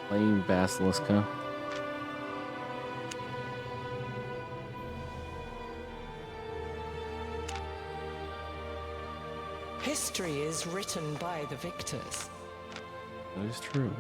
Speaker 1: Plain basilisk, huh?
Speaker 2: History is written by the victors.
Speaker 1: That is true.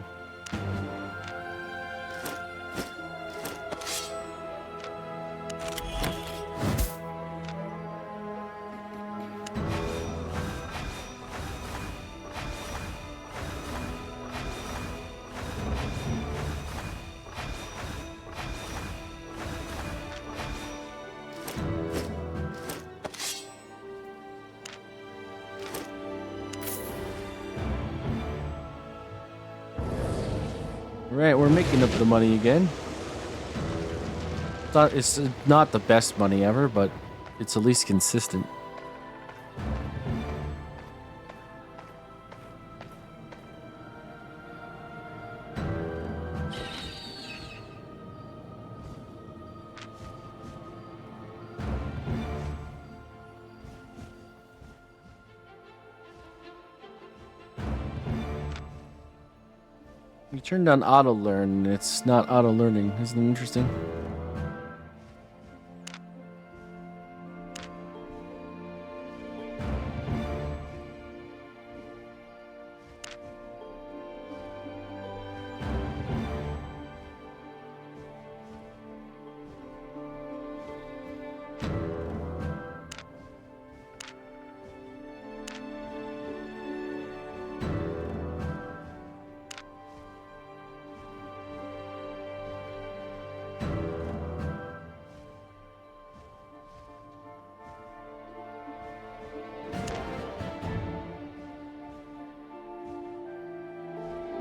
Speaker 1: Right, we're making up the money again. It's not the best money ever, but it's at least consistent. You turned on auto learn, it's not auto learning. Isn't it interesting?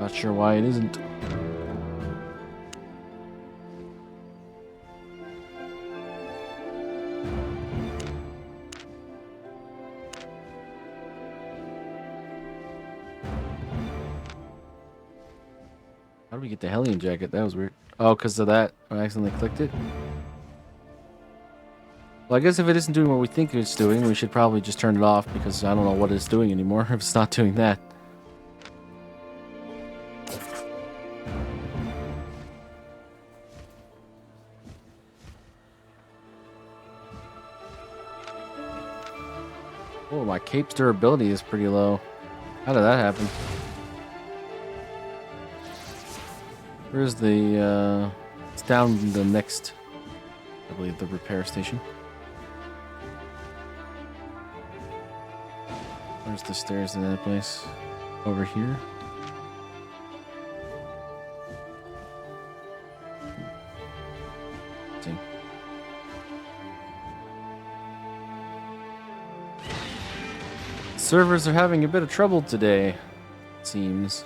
Speaker 1: Not sure why it isn't. How do we get the Hellion jacket? That was weird. Oh, because of that. I accidentally clicked it. Well, I guess if it isn't doing what we think it's doing, we should probably just turn it off because I don't know what it's doing anymore if it's not doing that. Oh, my cape's durability is pretty low. How did that happen? Where's the, it's down the next, I believe, the repair station. Where's the stairs to that place? Over here? Let's see. Servers are having a bit of trouble today, it seems.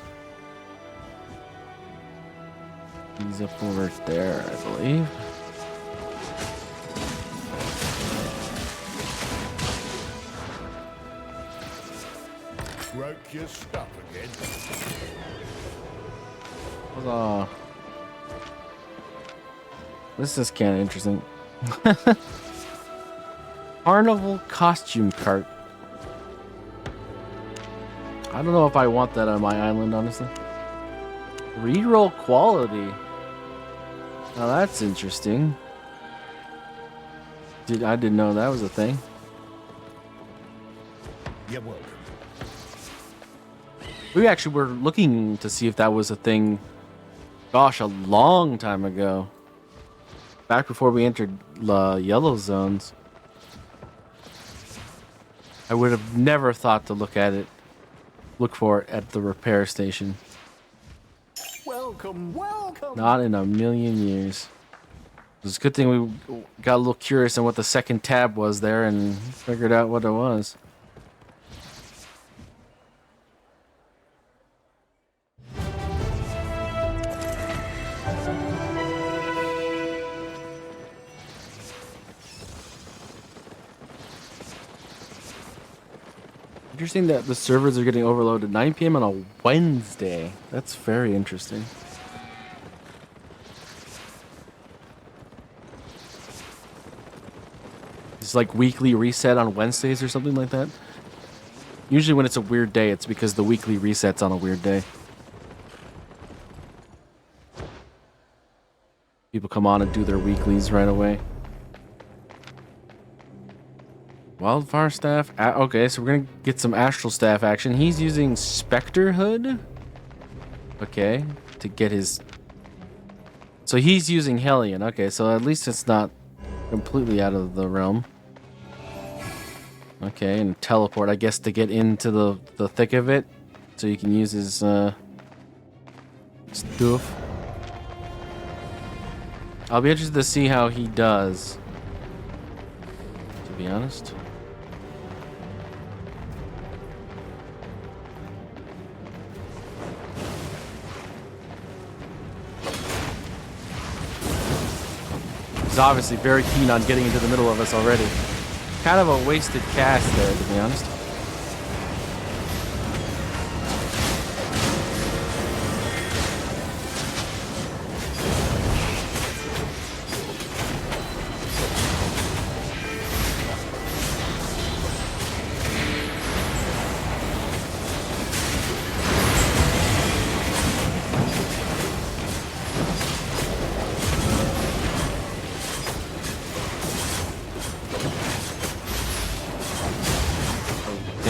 Speaker 1: He's up over there, I believe.
Speaker 3: Broke your stuff again.
Speaker 1: Huzzah. This is kind of interesting. Carnival costume cart. I don't know if I want that on my island, honestly. Reroll quality. Now that's interesting. I didn't know that was a thing.
Speaker 3: You're welcome.
Speaker 1: We actually were looking to see if that was a thing, gosh, a long time ago. Back before we entered the yellow zones. I would have never thought to look for it at the repair station.
Speaker 3: Welcome, welcome.
Speaker 1: Not in a million years. It's a good thing we got a little curious on what the second tab was there and figured out what it was. Interesting that the servers are getting overloaded at 9 p.m. on a Wednesday. That's very interesting. It's like weekly reset on Wednesdays or something like that. Usually when it's a weird day, it's because the weekly reset's on a weird day. People come on and do their weeklies right away. Wildfire staff. Okay, so we're gonna get some astral staff action. He's using Spectre Hood. Okay, to get his. So he's using Hellion. Okay, so at least it's not completely out of the realm. Okay, and teleport, I guess, to get into the thick of it, so you can use his stuff. I'll be interested to see how he does. To be honest. obviously very keen on getting into the middle of us already. Kind of a wasted cast there, to be honest.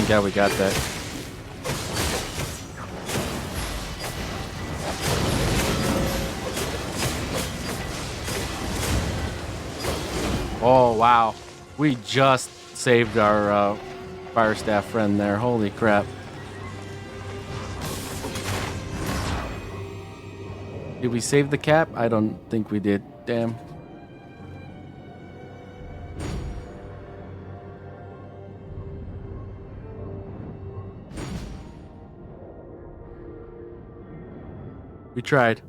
Speaker 1: Yeah, we got that. Oh, wow. We just saved our fire staff friend there. Holy crap. Did we save the cap? I don't think we did. Damn. We tried.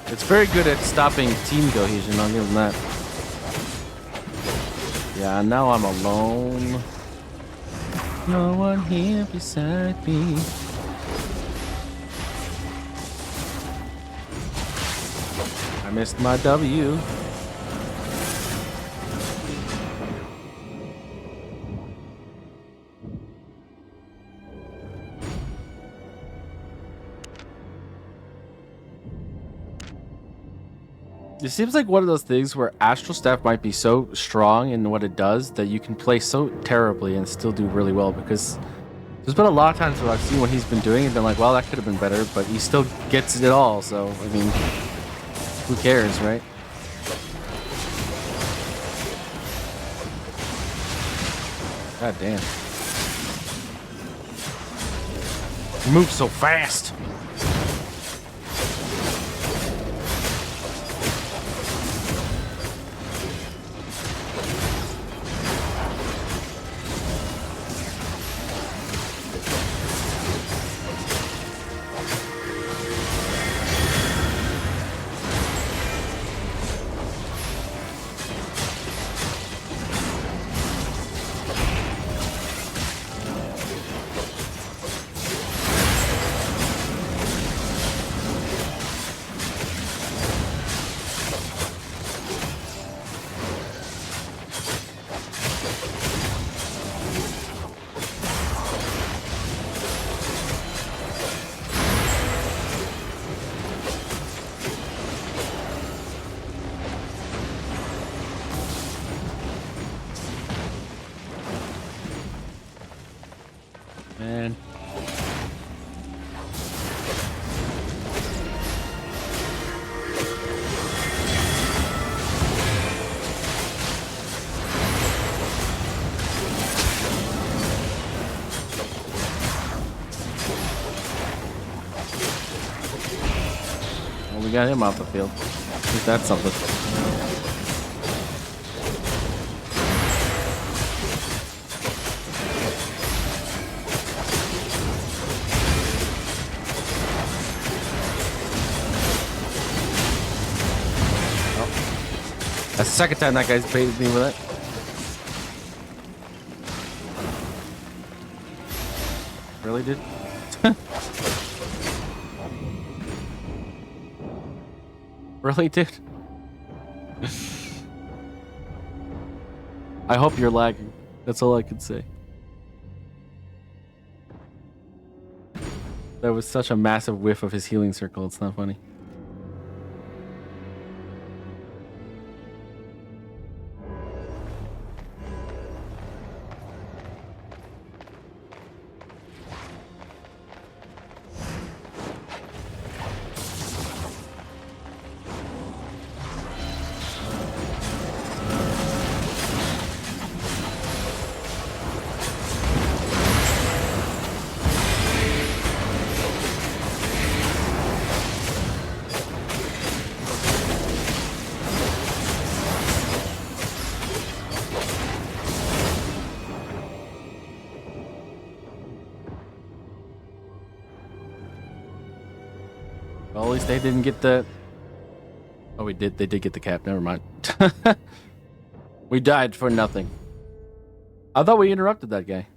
Speaker 1: It's very good at stopping team cohesion, I'll give them that. Yeah, now I'm alone. No one here beside me. I missed my W. It seems like one of those things where Astral Staff might be so strong in what it does that you can play so terribly and still do really well, because there's been a lot of times where I've seen what he's been doing and been like, well, that could have been better, but he still gets it all, so, I mean, who cares, right? God damn. You move so fast! Man. Well, we got him off the field. At least that's something. That's the second time that guy's baited me with it. Really, dude? Really, dude? I hope you're lagging. That's all I can say. That was such a massive whiff of his healing circle. It's not funny. Well, at least they didn't get the... Oh, we did. They did get the cap. Never mind. We died for nothing. I thought we interrupted that guy.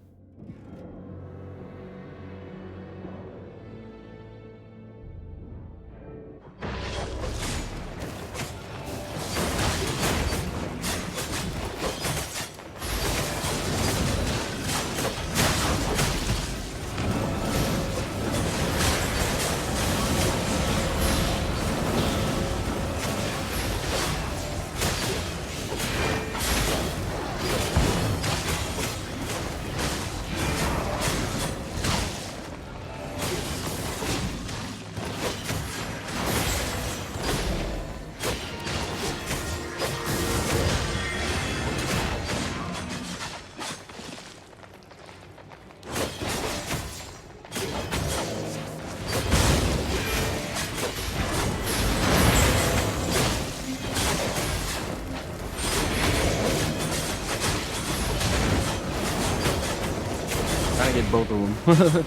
Speaker 1: Trying to get both of them.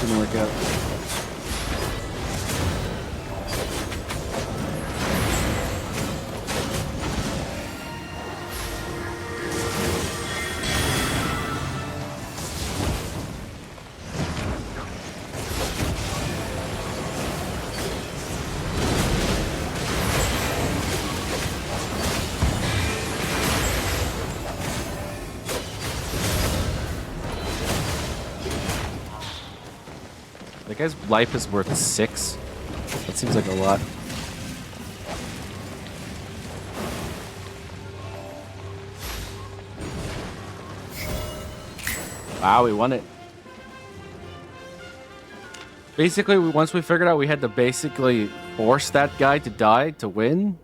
Speaker 1: Didn't work out. That guy's life is worth 6. That seems like a lot. Wow, we won it. Basically, once we figured out we had to basically force that guy to die to win,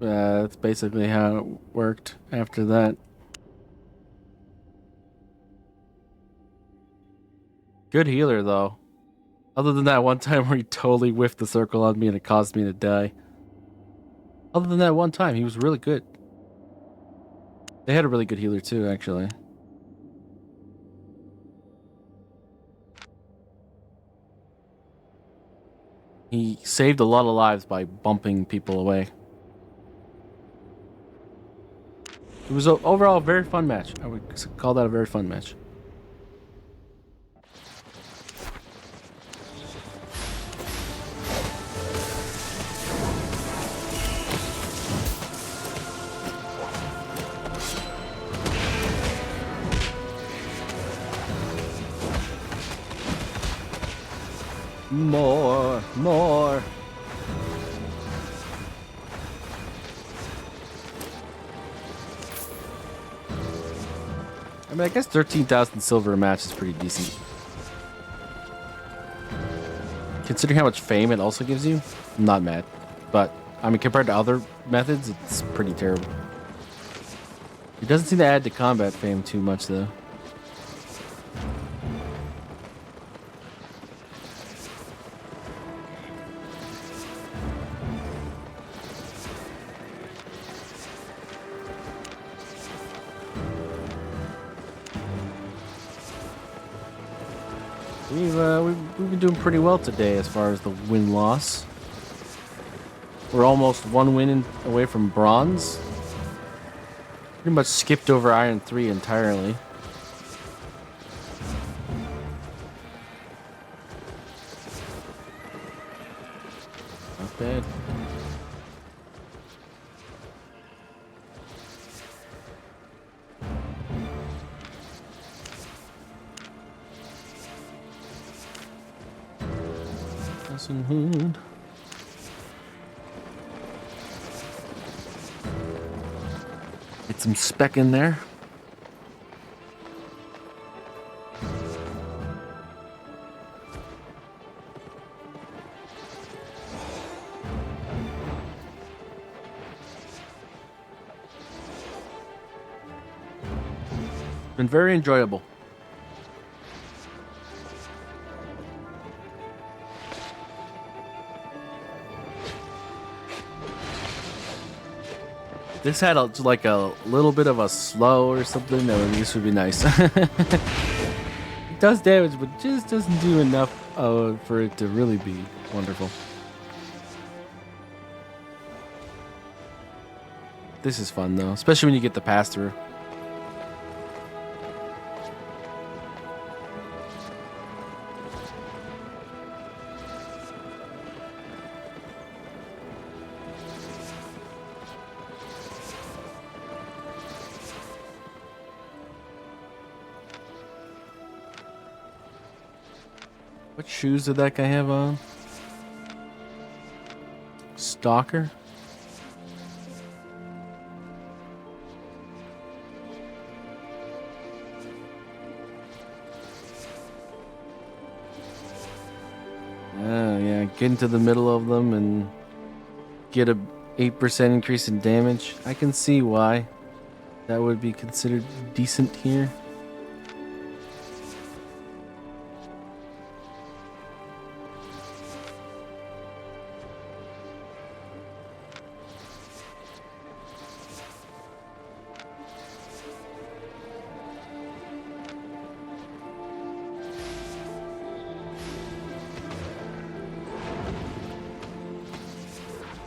Speaker 1: that's basically how it worked after that. Good healer, though. Other than that one time where he totally whiffed the circle on me and it caused me to die. Other than that one time, he was really good. They had a really good healer too, actually. He saved a lot of lives by bumping people away. It was overall a very fun match. I would call that a very fun match. More. I mean, I guess 13,000 silver a match is pretty decent. Considering how much fame it also gives you, I'm not mad. But, I mean, compared to other methods, it's pretty terrible. It doesn't seem to add to combat fame too much, though. We've been doing pretty well today as far as the win-loss. We're almost one win away from bronze. Pretty much skipped over Iron 3 entirely. Not bad. Hood. Get some spec in there. Been very enjoyable. This had like a little bit of a slow or something. This would be nice. It does damage, but just doesn't do enough for it to really be wonderful. This is fun though, especially when you get the pass through. What shoes did that guy have on? Stalker? Yeah, get into the middle of them and get a 8% increase in damage. I can see why that would be considered decent here.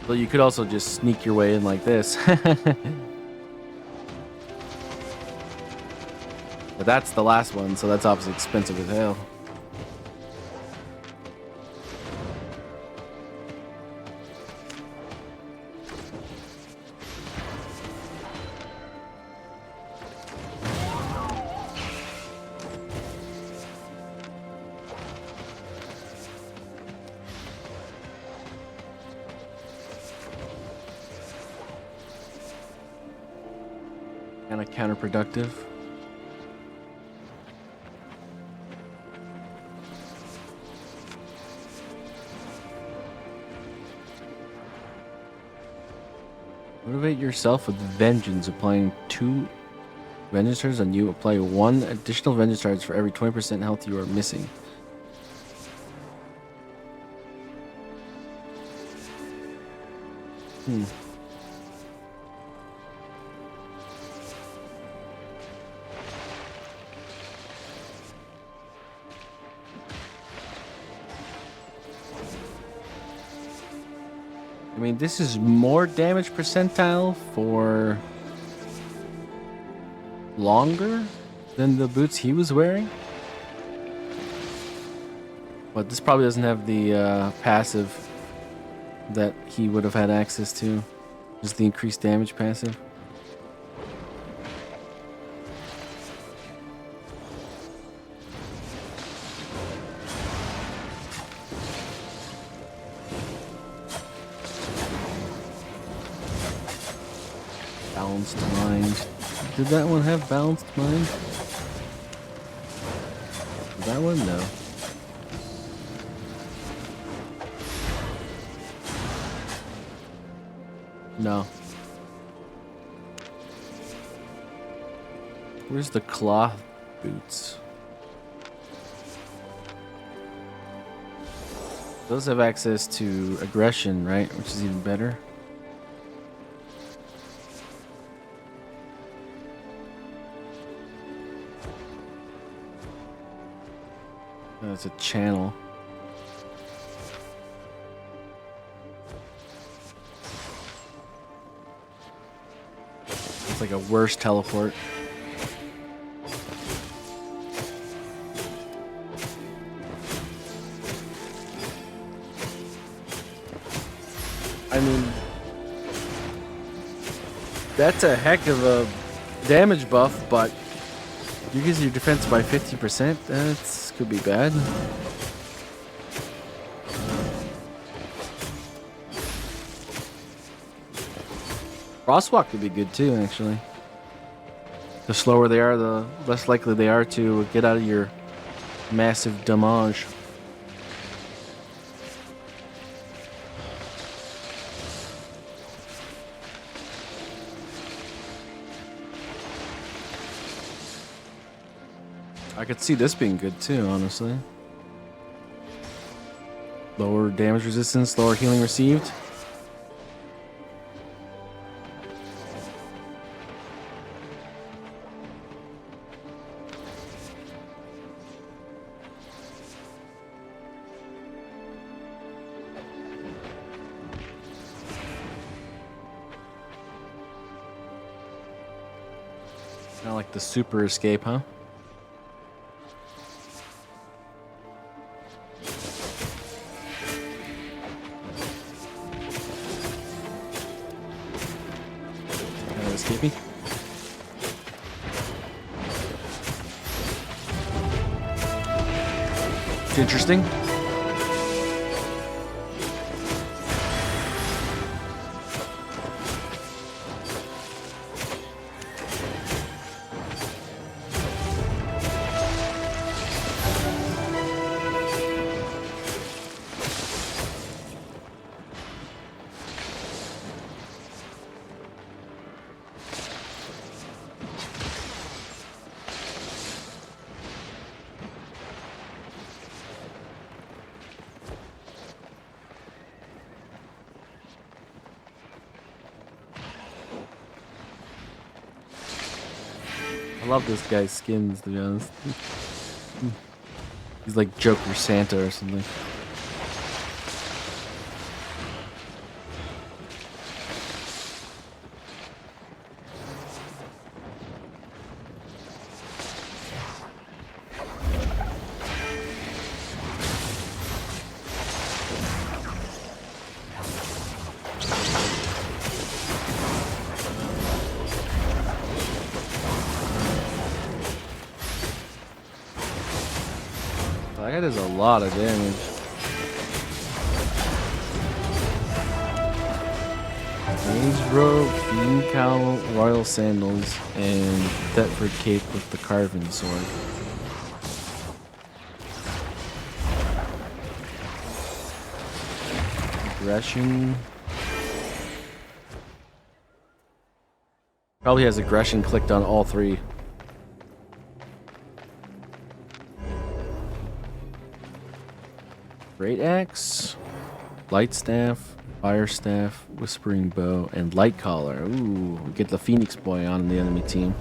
Speaker 1: Well, you could also just sneak your way in like this. But that's the last one, so that's obviously expensive as hell. Kind of counterproductive. Motivate yourself with vengeance. Applying 2 vengeance charges on you. Apply 1 additional vengeance charge for every 20% health you are missing. I mean, this is more damage percentile for longer than the boots he was wearing. But this probably doesn't have the passive that he would have had access to. Just the increased damage passive. Balanced mind. Did that one have balanced mind? That one? No. No. Where's the cloth boots? Those have access to aggression, right? Which is even better. That's a channel. It's like a worse teleport. I mean, that's a heck of a damage buff, but you increase your defense by 50%. That's could be bad. Crosswalk could be good too, actually. The slower they are, the less likely they are to get out of your massive damage. I could see this being good too, honestly. Lower damage resistance, lower healing received. Kind of like the super escape, huh? Kind of escaping. It's interesting. I love this guy's skins, to be honest. He's like Joker Santa or something. That guy does a lot of damage. Mage robe, bean cowl, royal sandals, and Thetford cape with the carven sword. Aggression. Probably has aggression clicked on all three. Great Axe, Light Staff, Fire Staff, Whispering Bow, and Light Collar. Ooh, we get the Phoenix Boy on the enemy team.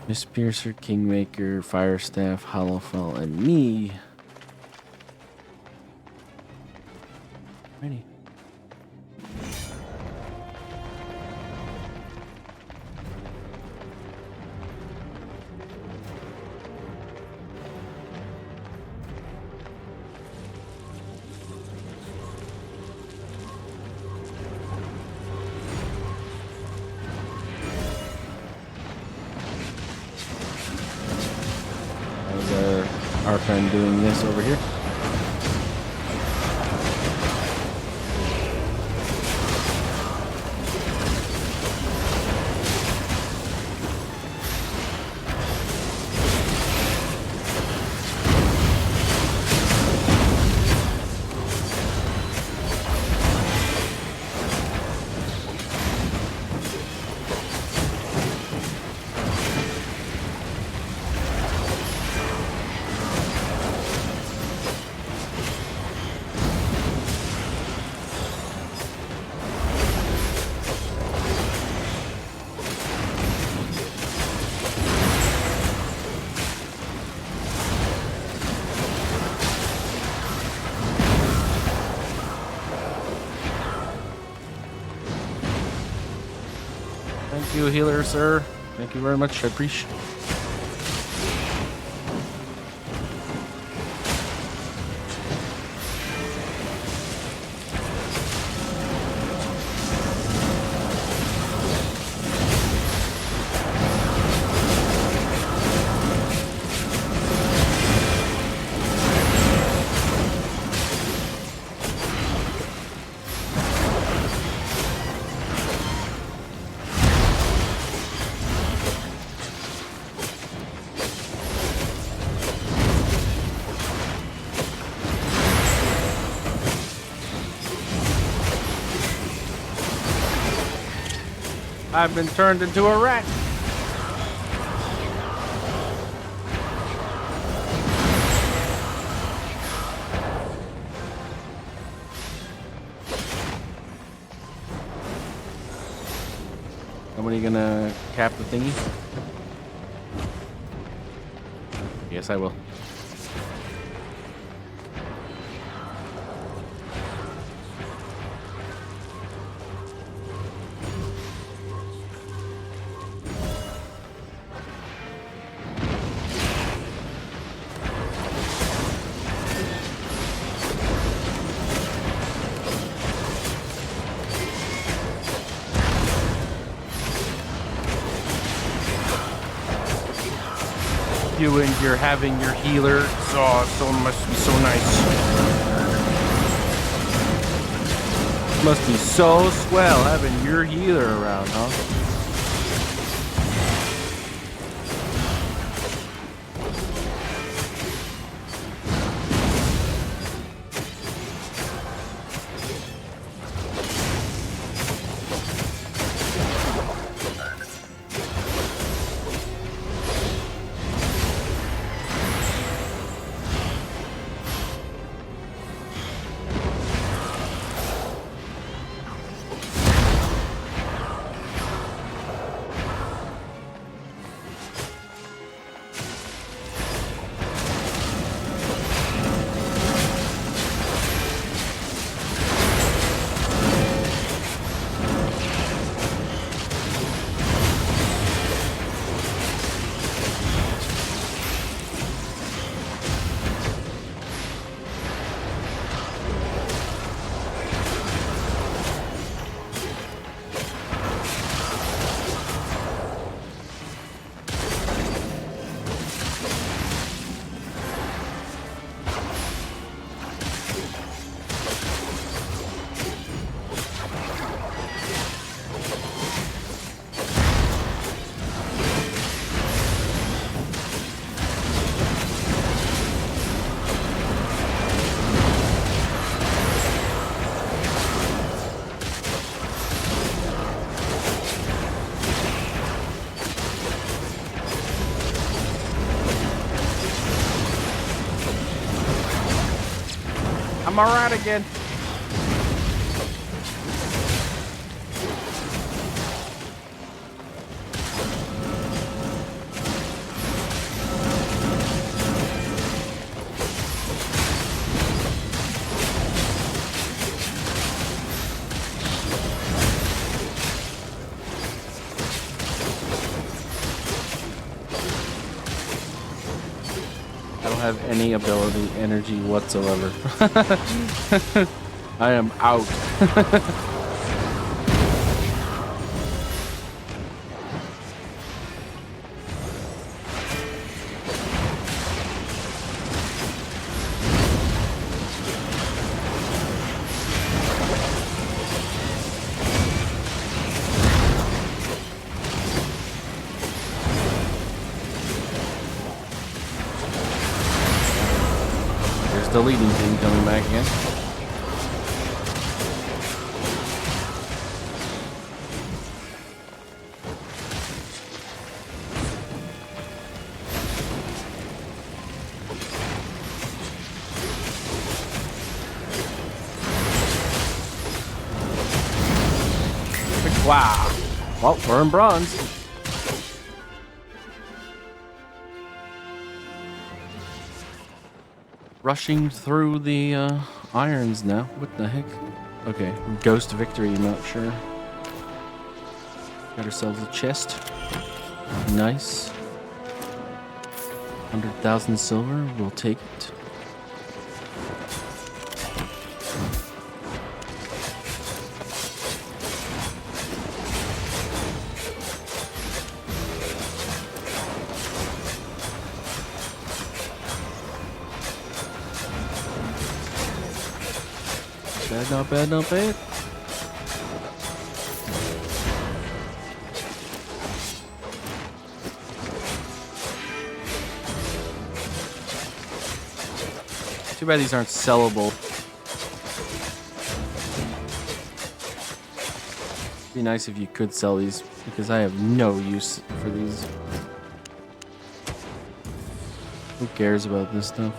Speaker 1: Miss Piercer, Kingmaker, Fire Staff, Hollowfell, and me. Ready. Our friend doing this over here. Thank you, healer, sir. Thank you very much. I appreciate it. I've been turned into a rat. Somebody gonna cap the thingy? Yes, I will. doing? You're having your healer. So must be so nice. Must be so swell having your healer around, huh? I'm alright again. I don't have any ability, energy whatsoever. I am out. There's the leading thing coming back again. Wow. Well, we're in bronze. Rushing through the irons now. What the heck? Okay, ghost victory, not sure. Got ourselves a chest. Nice. 100,000 silver, we'll take it. Bad, not bad, not bad. Too bad these aren't sellable. It'd be nice if you could sell these, because I have no use for these. Who cares about this stuff?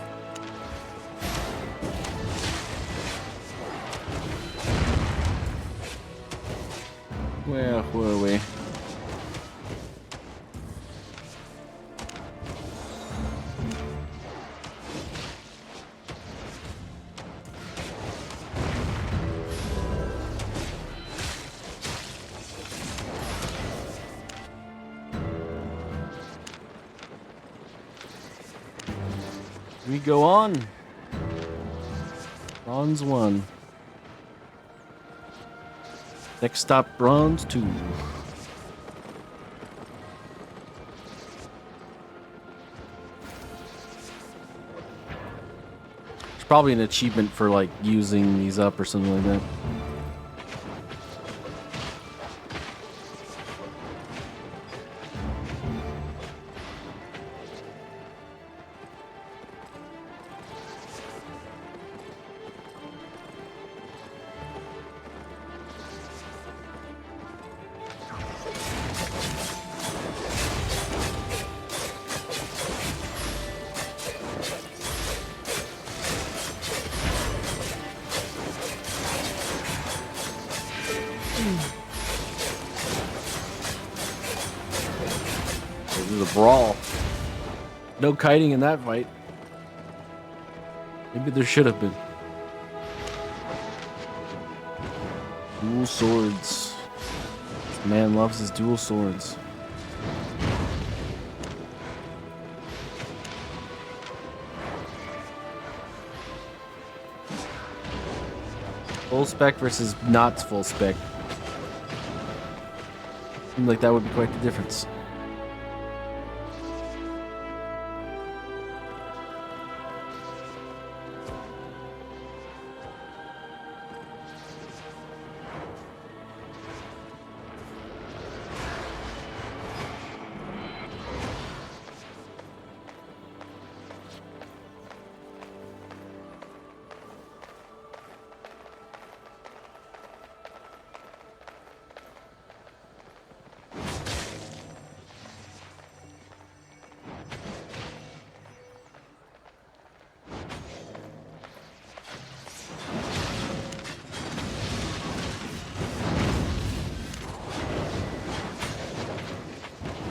Speaker 1: Where were we? We go on. Bronze 1. Next stop, bronze 2. Probably an achievement for like using these up or something like that. This is a brawl. No kiting in that fight. Maybe there should have been. Dual swords. This man loves his dual swords. Full spec versus not full spec. Seems like that would be quite the difference.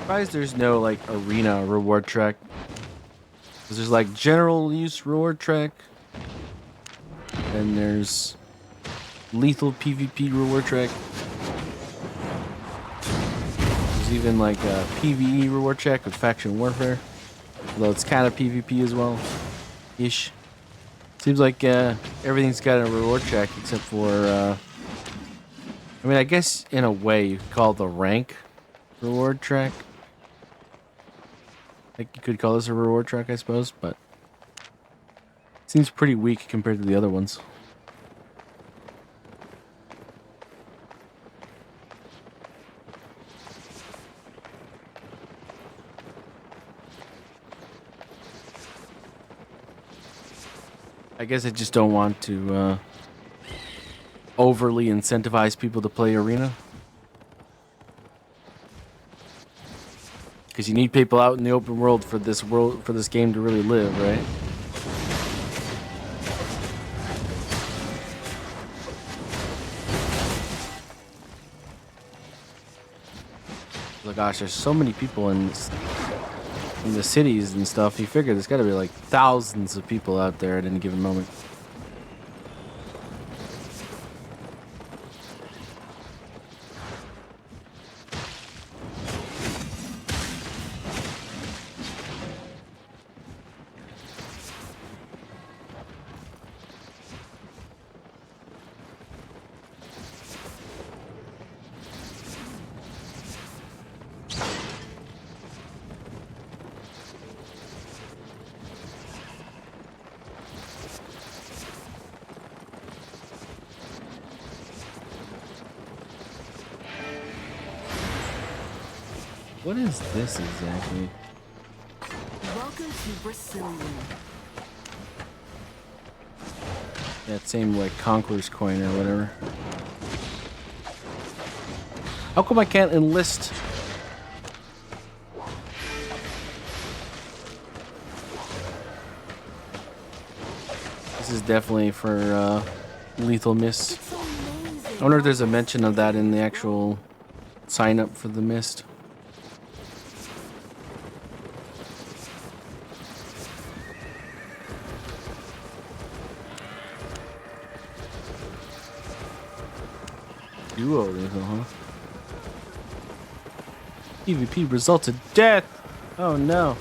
Speaker 1: Surprised there's no like arena reward track. 'Cause there's like general use reward track. Then there's lethal PvP reward track. There's even like a PvE reward track with faction warfare. Although it's kind of PvP as well. Ish. Seems like everything's got a reward track except for I mean I guess in a way you could call the rank reward track. Like you could call this a reward track, I suppose, but seems pretty weak compared to the other ones. I guess I just don't want to overly incentivize people to play arena. Because you need people out in the open world for this game to really live, right? Oh gosh, there's so many people in the cities and stuff. You figure there's got to be like thousands of people out there at any given moment. What is this exactly?
Speaker 4: Welcome to Brazilian.
Speaker 1: That same like Conqueror's coin or whatever. How come I can't enlist? This is definitely for lethal mist.
Speaker 4: It's amazing.
Speaker 1: I wonder if there's a mention of that in the actual sign up for the mist. Duo lethal, huh? PvP resulted death! Oh no.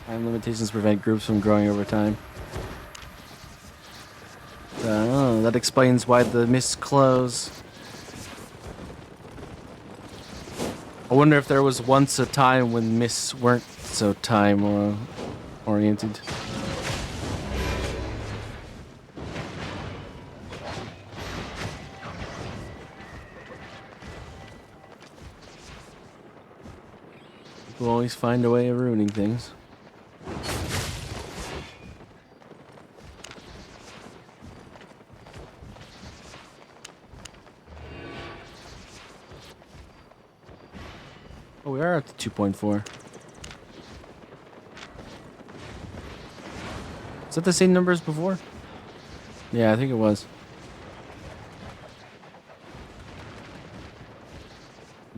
Speaker 1: Time limitations prevent groups from growing over time. Oh, that explains why the mists close. I wonder if there was once a time when mists weren't so time oriented. People always find a way of ruining things. Oh, we are up to 2.4. Is that the same number as before? Yeah, I think it was.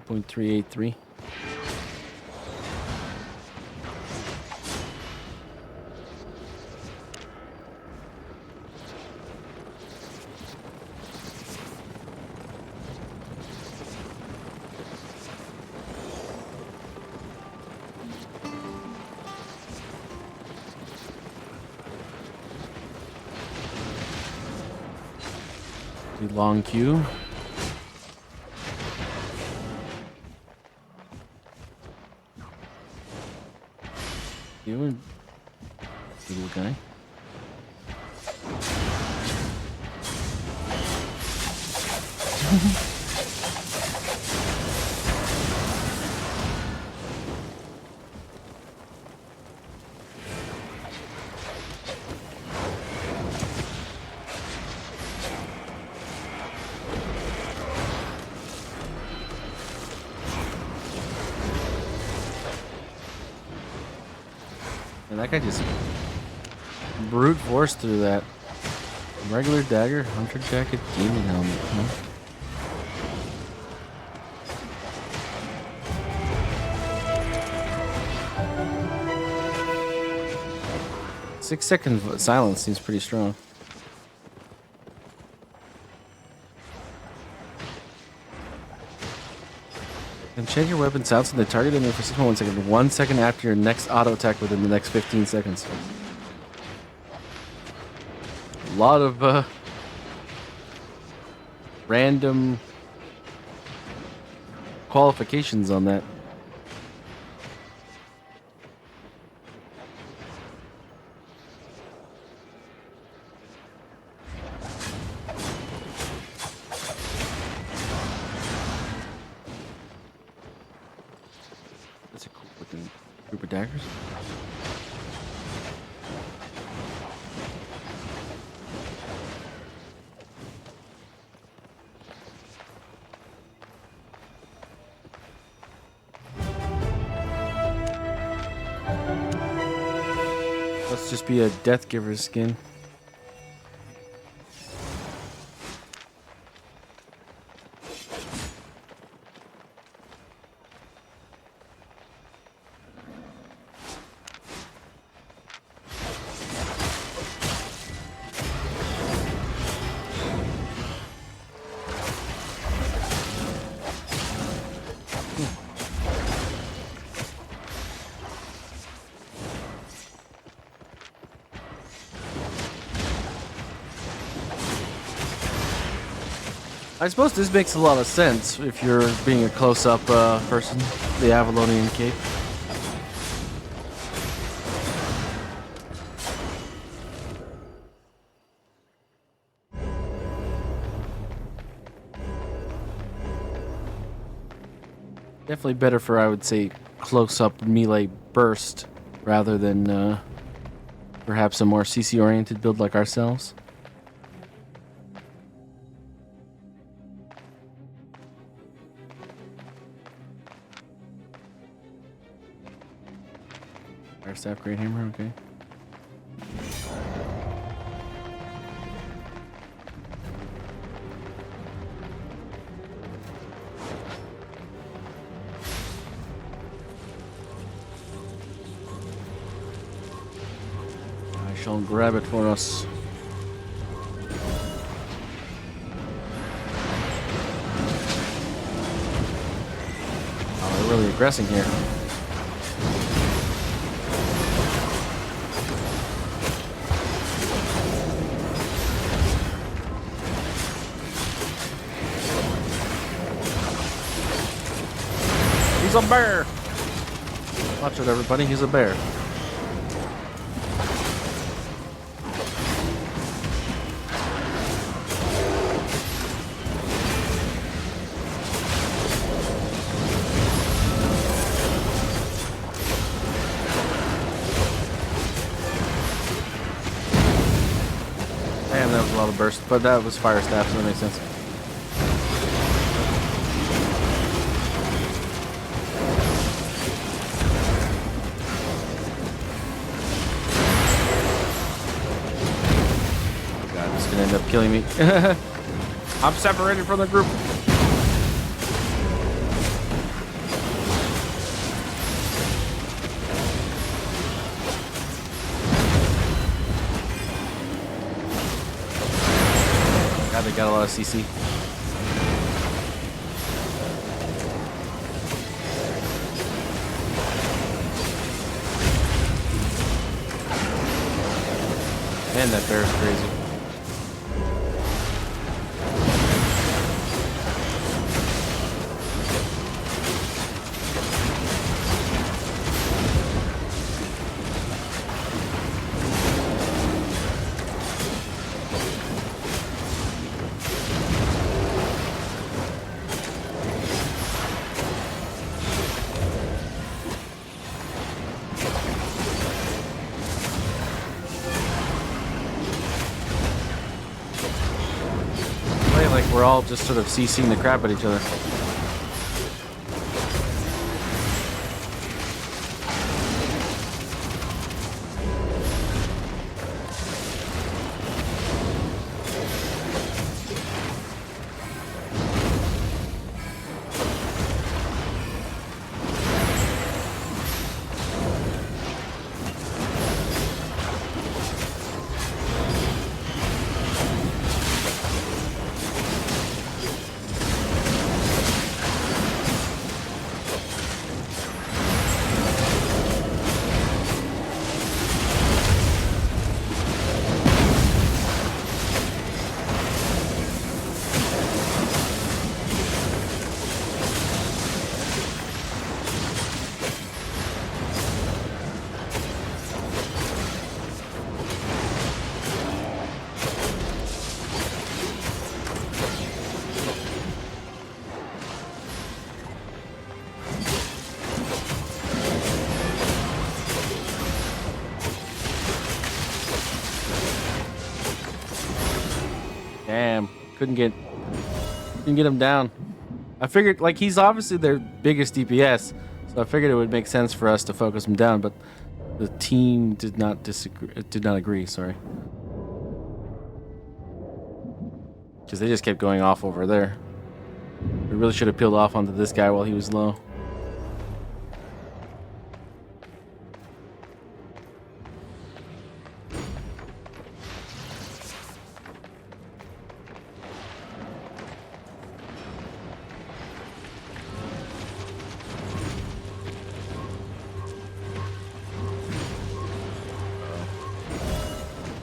Speaker 1: 2.383. Long queue. You and little guy. And that guy just brute force through that. Regular dagger, hunter jacket, gaming helmet. Huh? Six-second silence seems pretty strong. And check your weapon sounds in the target enemy for 6.1 seconds. 1 second after your next auto attack within the next 15 seconds. A lot of random qualifications on that. That's a cool looking group of daggers. Let's just be a Death Giver skin. I suppose this makes a lot of sense if you're being a close-up person, the Avalonian cape. Definitely better for, I would say, close-up melee burst rather than perhaps a more CC-oriented build like ourselves. Fire staff, great hammer, okay. I shall grab it for us. Oh, they're really aggressing here. He's a bear. Watch it, everybody. He's a bear. Damn, that was a lot of burst, but that was fire staff, so that makes sense. Oh god, this is gonna end up killing me. I'm separated from the group. God, they got a lot of CC. Man, that bear's crazy. Like we're all just sort of CCing the crap at each other. Damn, couldn't get him down. I figured, like, he's obviously their biggest DPS, so I figured it would make sense for us to focus him down, but the team did not agree, sorry. Because they just kept going off over there. We really should have peeled off onto this guy while he was low.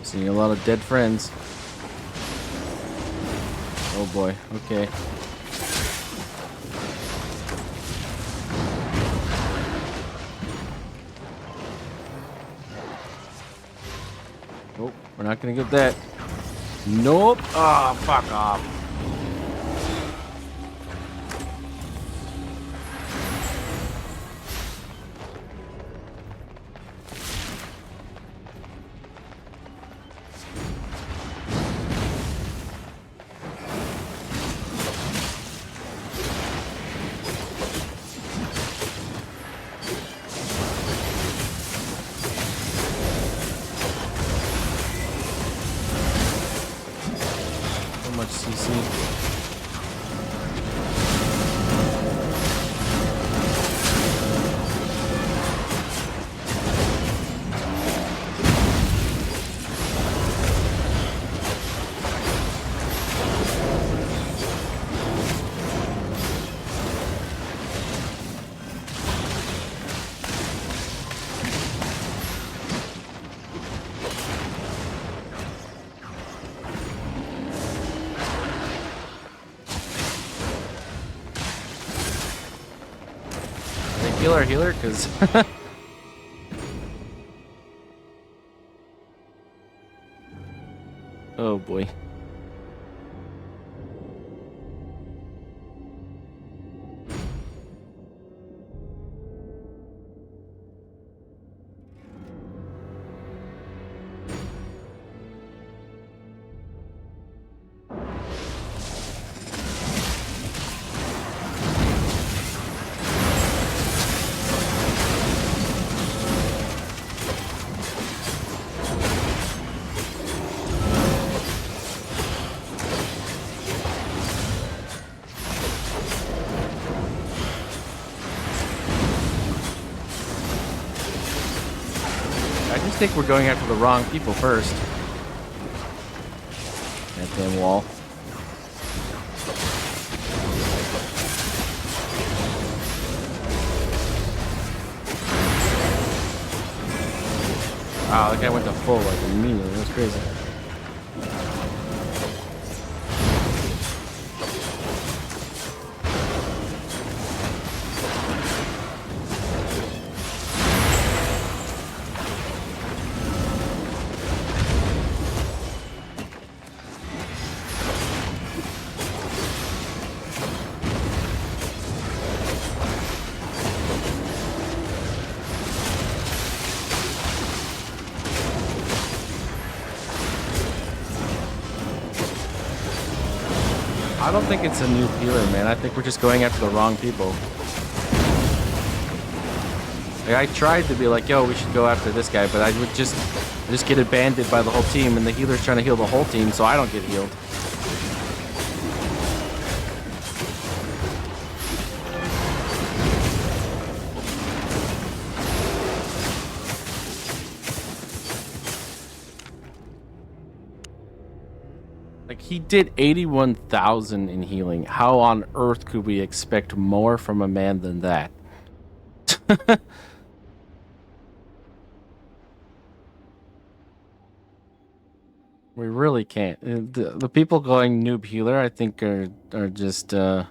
Speaker 1: Seeing a lot of dead friends. Oh boy, okay. Oh, we're not gonna get that. Nope. Ah, oh, fuck off. Much CC. heal our healer? Because... oh boy. I just think we're going after the wrong people first. That damn wall. Wow, that guy went to full like immediately. That's crazy. I don't think it's a new healer, man. I think we're just going after the wrong people. Like, I tried to be like, yo, we should go after this guy, but I would just get abandoned by the whole team, and the healer's trying to heal the whole team, so I don't get healed. Like, he did 81,000 in healing. How on earth could we expect more from a man than that? We really can't. The people going noob healer, I think, are just didn't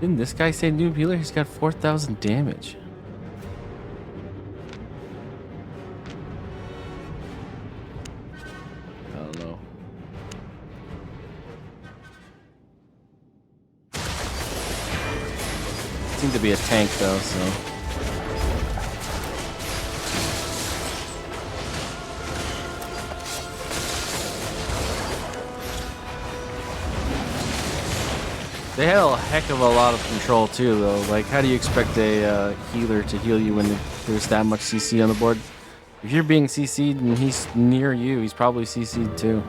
Speaker 1: this guy say noob healer? He's got 4,000 damage. I don't know. Seems to be a tank though, so. They had a heck of a lot of control too, though. Like, how do you expect a healer to heal you when there's that much CC on the board? If you're being CC'd and he's near you, he's probably CC'd too.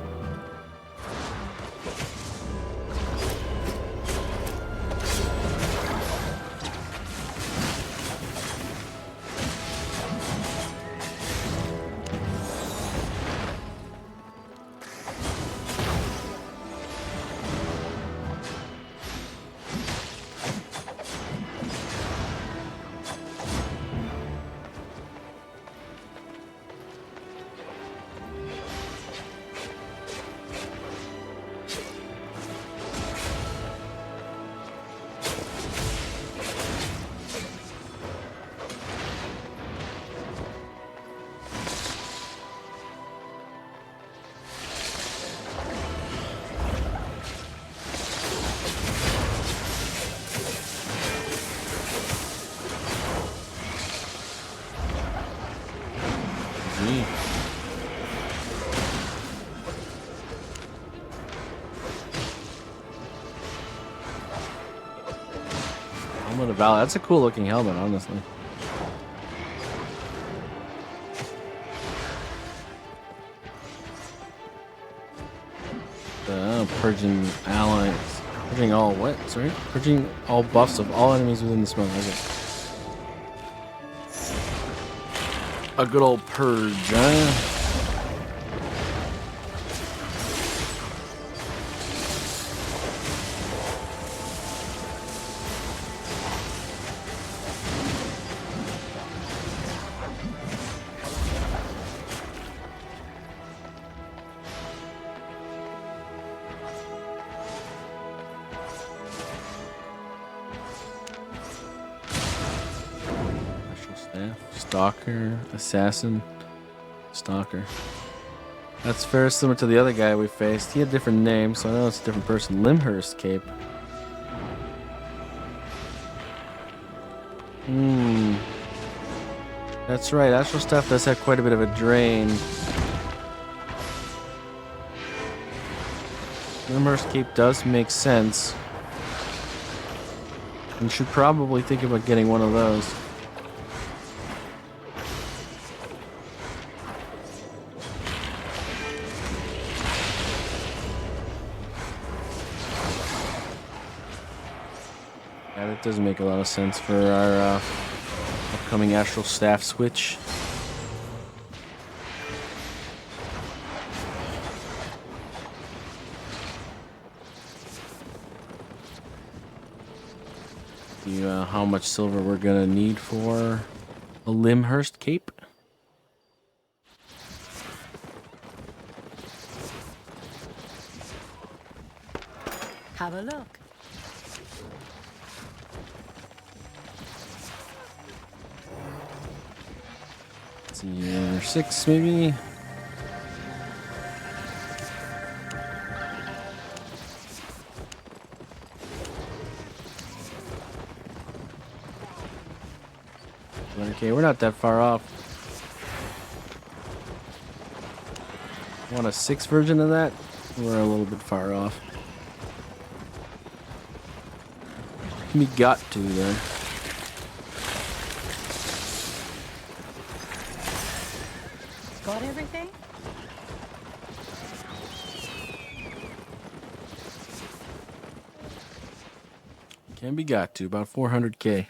Speaker 1: Helmet of Valor. That's a cool looking helmet, honestly. Purging allies. Purging all what? Sorry? Purging all buffs of all enemies within the smoke. Okay. A good old purge, huh? Stalker, Assassin, Stalker. That's very similar to the other guy we faced. He had a different name, so I know it's a different person. Limhurst Cape. That's right, Astral Staff does have quite a bit of a drain. Limhurst Cape does make sense. And should probably think about getting one of those. Yeah, that does make a lot of sense for our upcoming Astral Staff switch. See how much silver we're gonna need for a Limhurst Cape.
Speaker 4: Have a look.
Speaker 1: Let's see, 6 maybe. Okay, we're not that far off. Want a 6 version of that? We're a little bit far off. We got to then.
Speaker 4: Got everything?
Speaker 1: Can be got to about 400k.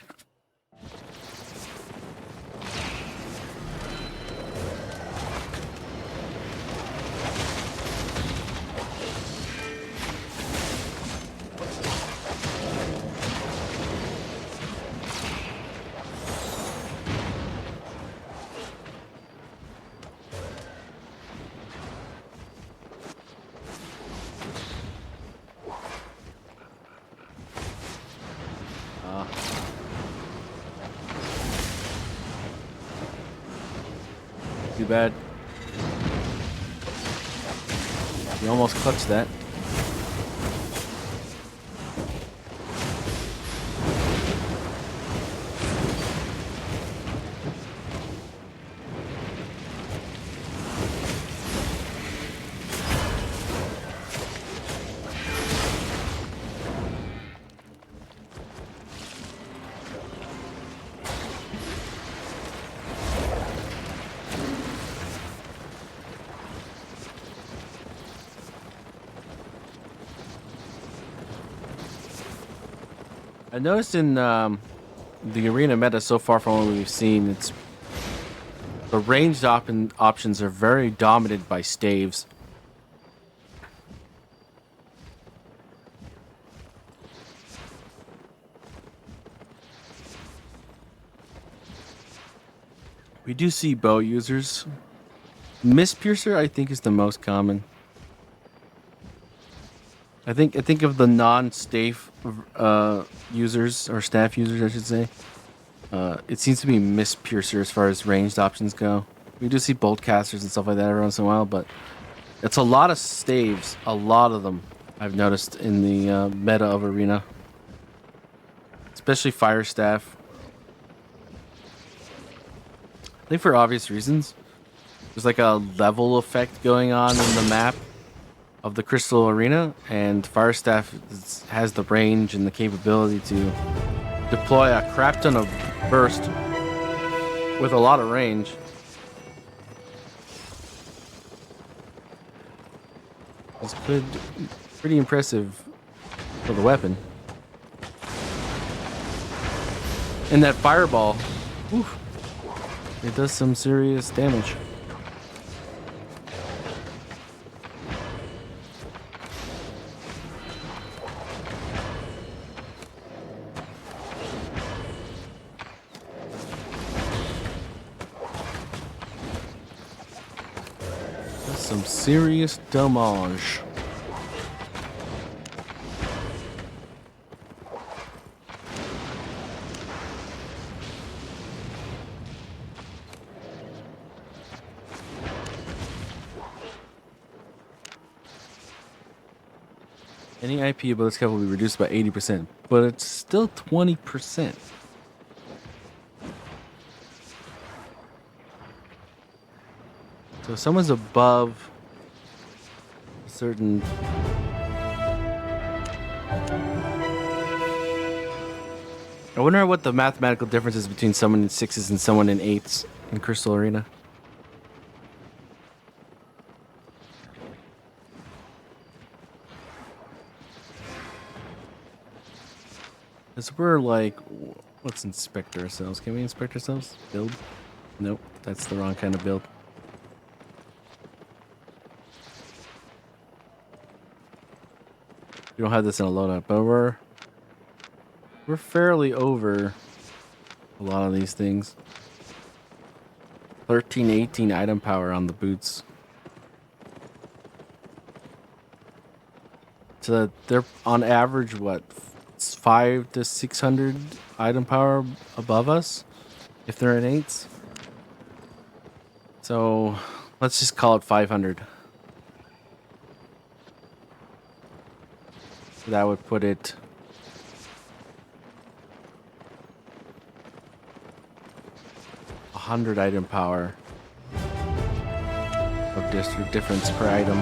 Speaker 1: Too bad. You almost clutched that. I noticed in the arena meta so far from what we've seen, it's the ranged options are very dominated by staves. We do see bow users. Mist Piercer, I think, is the most common. I think of the non-stave users, or staff users, I should say. It seems to be Mist Piercer as far as ranged options go. We do see bolt casters and stuff like that every once in a while, but it's a lot of staves, a lot of them. I've noticed in the meta of arena, especially fire staff. I think for obvious reasons. There's like a level effect going on in the map of the Crystal Arena, and Fire Staff has the range and the capability to deploy a crap ton of burst with a lot of range. It's pretty impressive for the weapon. And that fireball, oof, it does some serious damage. Some serious damage. Any IP above this cap will be reduced by 80%, but it's still 20%. So if someone's above a certain... I wonder what the mathematical difference is between someone in 6s and someone in 8s in Crystal Arena. Because we're like, let's inspect ourselves. Can we inspect ourselves? Build? Nope, that's the wrong kind of build. We don't have this in a loadout, but we're fairly over a lot of these things. 13, 18 item power on the boots. So they're on average, what, 500 to 600 item power above us if they're in 8s. So let's just call it 500. That would put it a 100 item power of difference per item.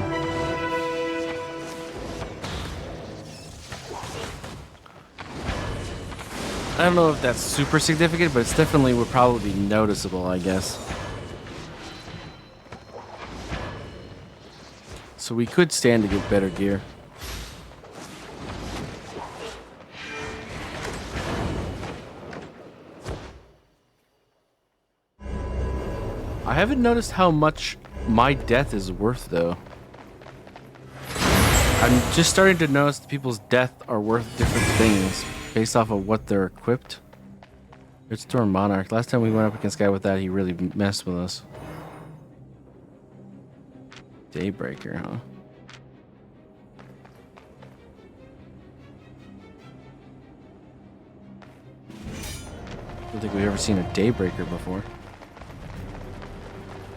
Speaker 1: I don't know if that's super significant, but it's definitely would probably be noticeable, I guess. So we could stand to get better gear. I haven't noticed how much my death is worth, though. I'm just starting to notice that people's death are worth different things based off of what they're equipped. It's Storm Monarch. Last time we went up against a guy with that, he really messed with us. Daybreaker, huh? I don't think we've ever seen a Daybreaker before.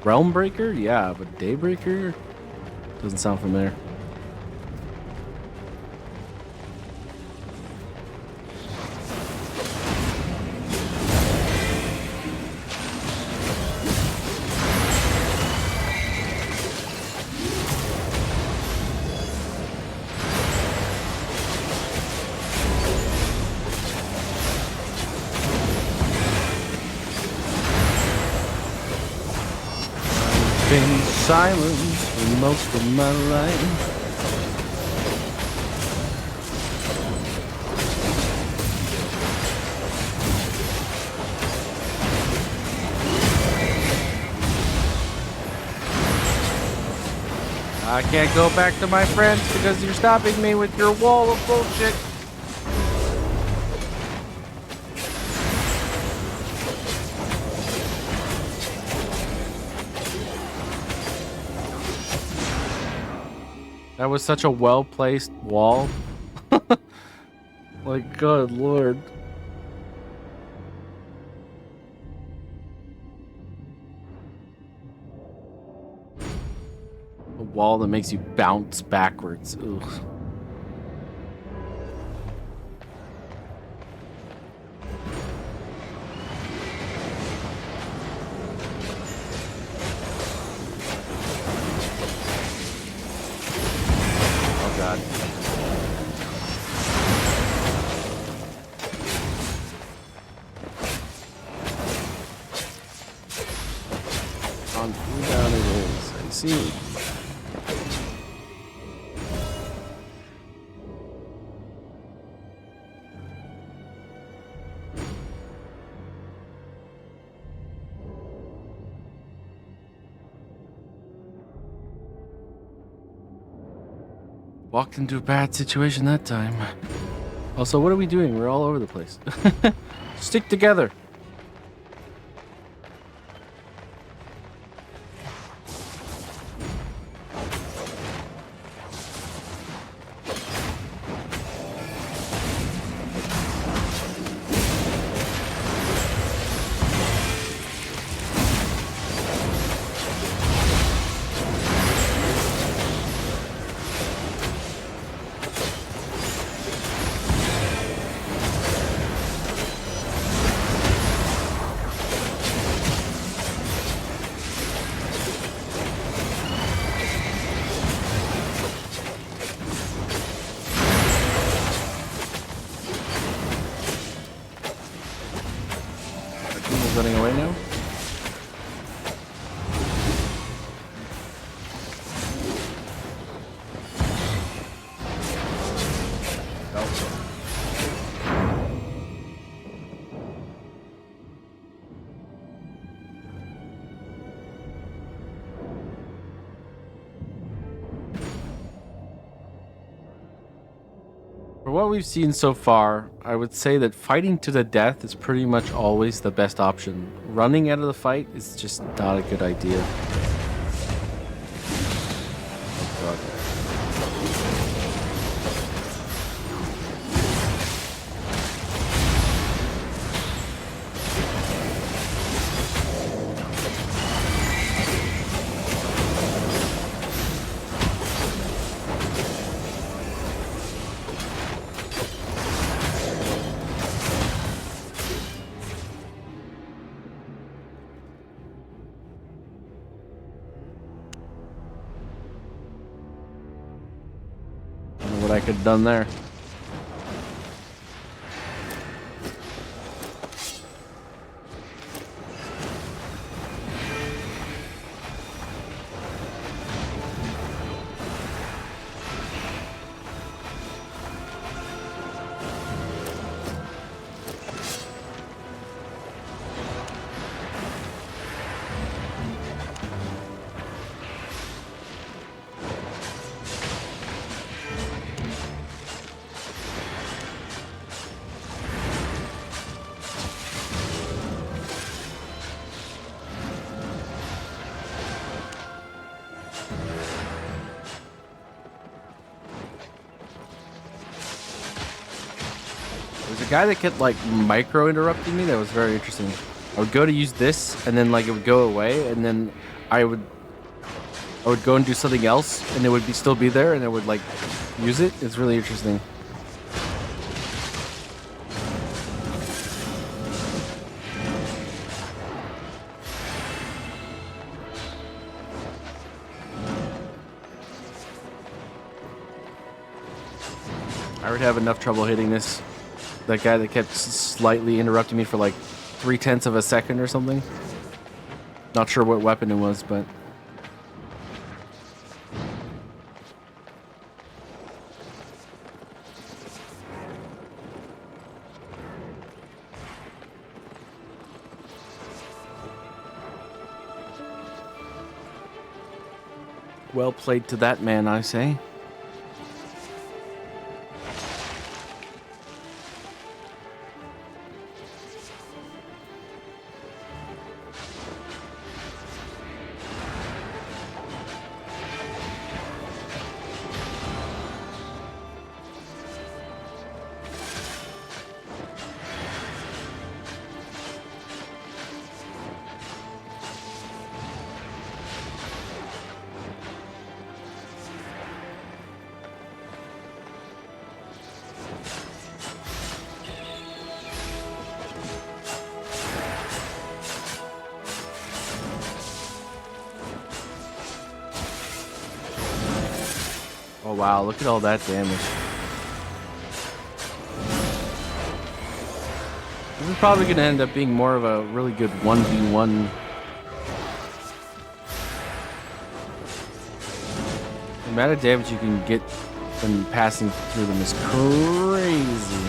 Speaker 1: Realm Breaker? Yeah, but Daybreaker? Doesn't sound familiar. Been silent for most of my life. I can't go back to my friends because you're stopping me with your wall of bullshit. That was such a well-placed wall. Like, good lord. A wall that makes you bounce backwards. Ugh. On cooldown it is. I see. Walked into a bad situation that time. Also, what are we doing? We're all over the place. Stick together. running away now. For what we've seen so far, I would say that fighting to the death is pretty much always the best option. Running out of the fight is just not a good idea. Oh god. What I could have done there. There's a guy that kept like micro interrupting me. That was very interesting. I would go to use this, and then like it would go away, and then I would go and do something else, and it would still be there, and I would like use it. It's really interesting. I would have enough trouble hitting this. That guy that kept slightly interrupting me for like 0.3 of a second or something. Not sure what weapon it was, but... Well played to that man, I say. Oh wow, look at all that damage. This is probably going to end up being more of a really good 1v1. The amount of damage you can get from passing through them is crazy.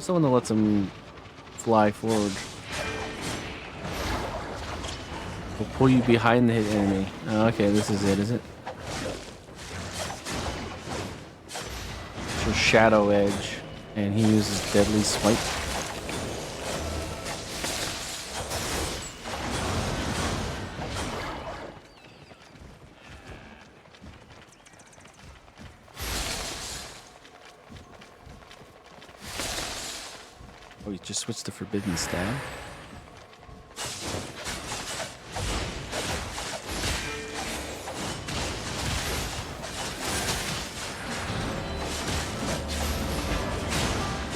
Speaker 1: Someone that lets him fly forward. Will pull you behind the hit enemy. Oh, okay, this is it, is it? So Shadow Edge, and he uses Deadly Smite. Oh, he just switched to Forbidden Stab.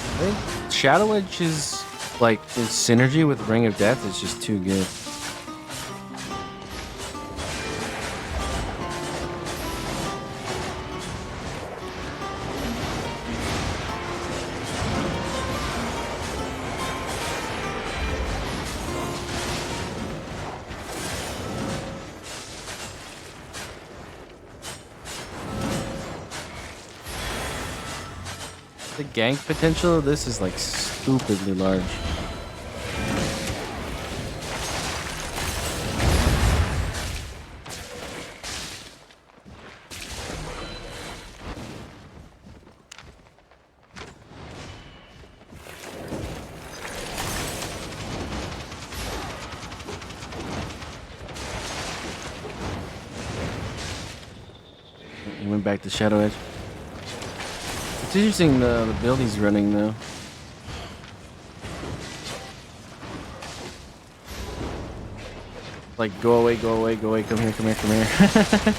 Speaker 1: I think Shadow Edge is like in synergy with Ring of Death is just too good. The gank potential of this is like stupidly large. He went back to Shadow Edge. It's interesting the build he's running though. Like go away, go away, go away, come here, come here, come here.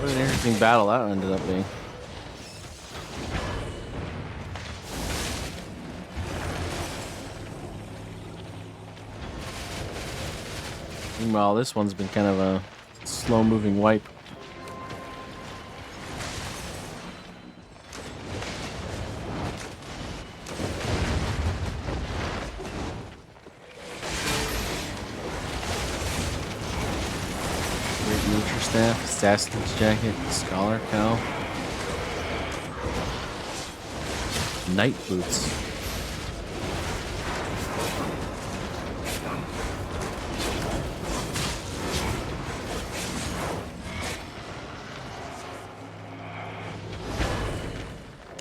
Speaker 1: What an interesting battle that ended up being. Meanwhile, this one's been kind of a slow-moving wipe. Great Nature Staff, Assassin's Jacket, Scholar Cow, Night Boots.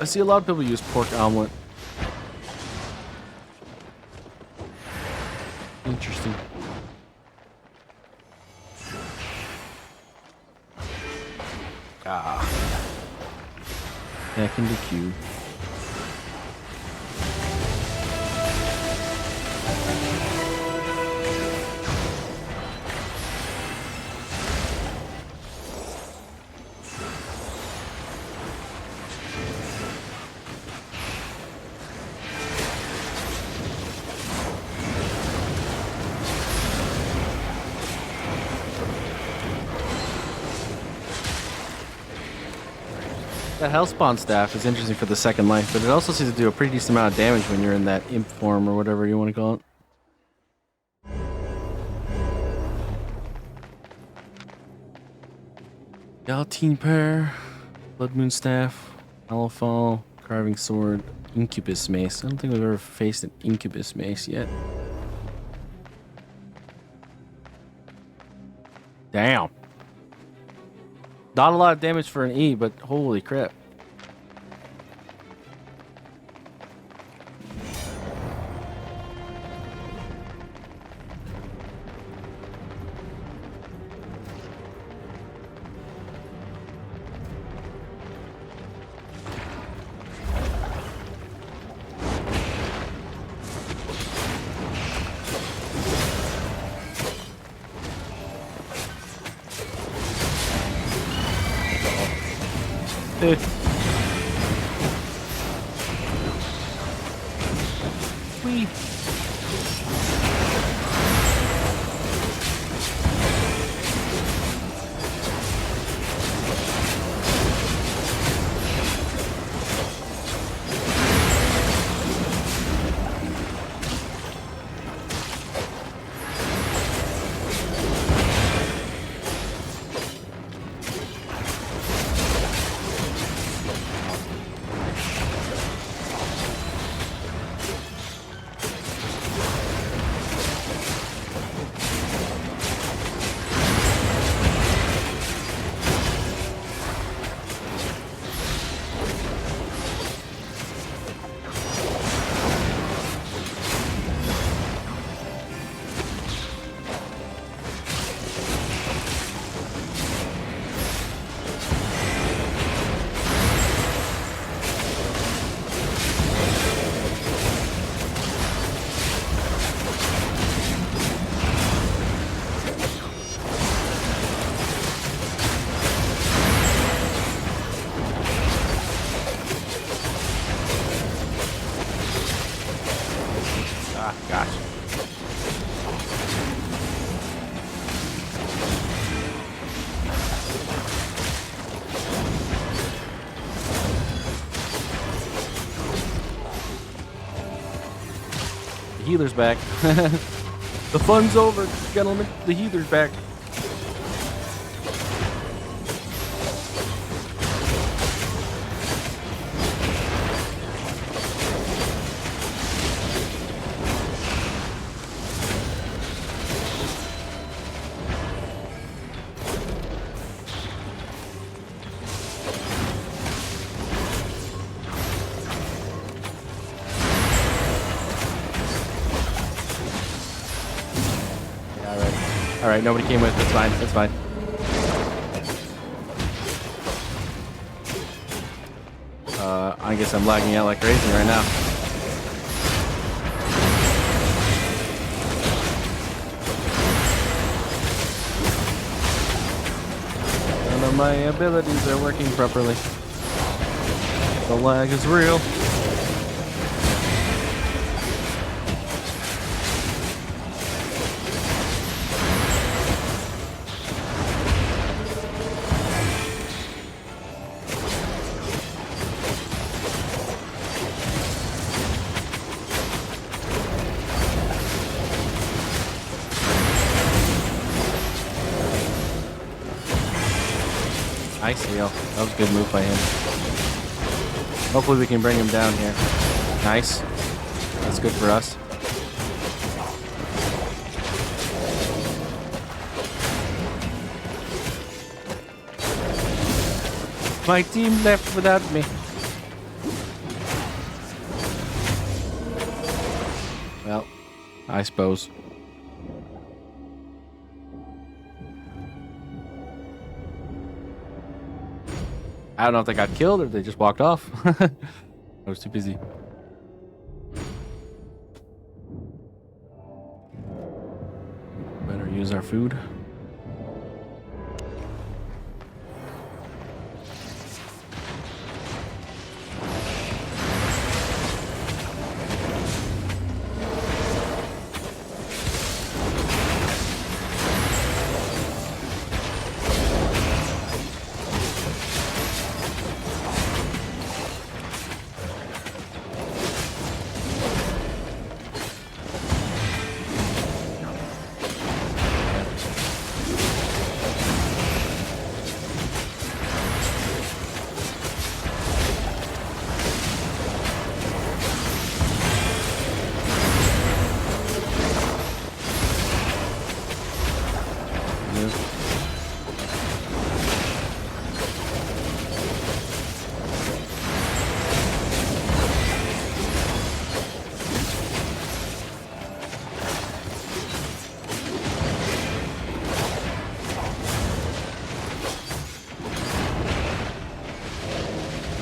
Speaker 1: I see a lot of people use pork omelet. Interesting. Ah. Back into queue. That Hellspawn staff is interesting for the second life, but it also seems to do a pretty decent amount of damage when you're in that imp form or whatever you want to call it. Galatine Pair, Blood Moon Staff, Alafal, Carving Sword, Incubus Mace. I don't think we've ever faced an Incubus Mace yet. Damn. Not a lot of damage for an E, but holy crap. Sweet. Ah, gotcha. The healer's back. The fun's over, gentlemen. The healer's back. All right, nobody came with. That's fine. That's fine. I guess I'm lagging out like crazy right now. None of my abilities are working properly. The lag is real. Nice heal. That was a good move by him. Hopefully we can bring him down here. Nice. That's good for us. My team left without me. Well, I suppose. I don't know if they got killed or they just walked off. I was too busy. Better use our food.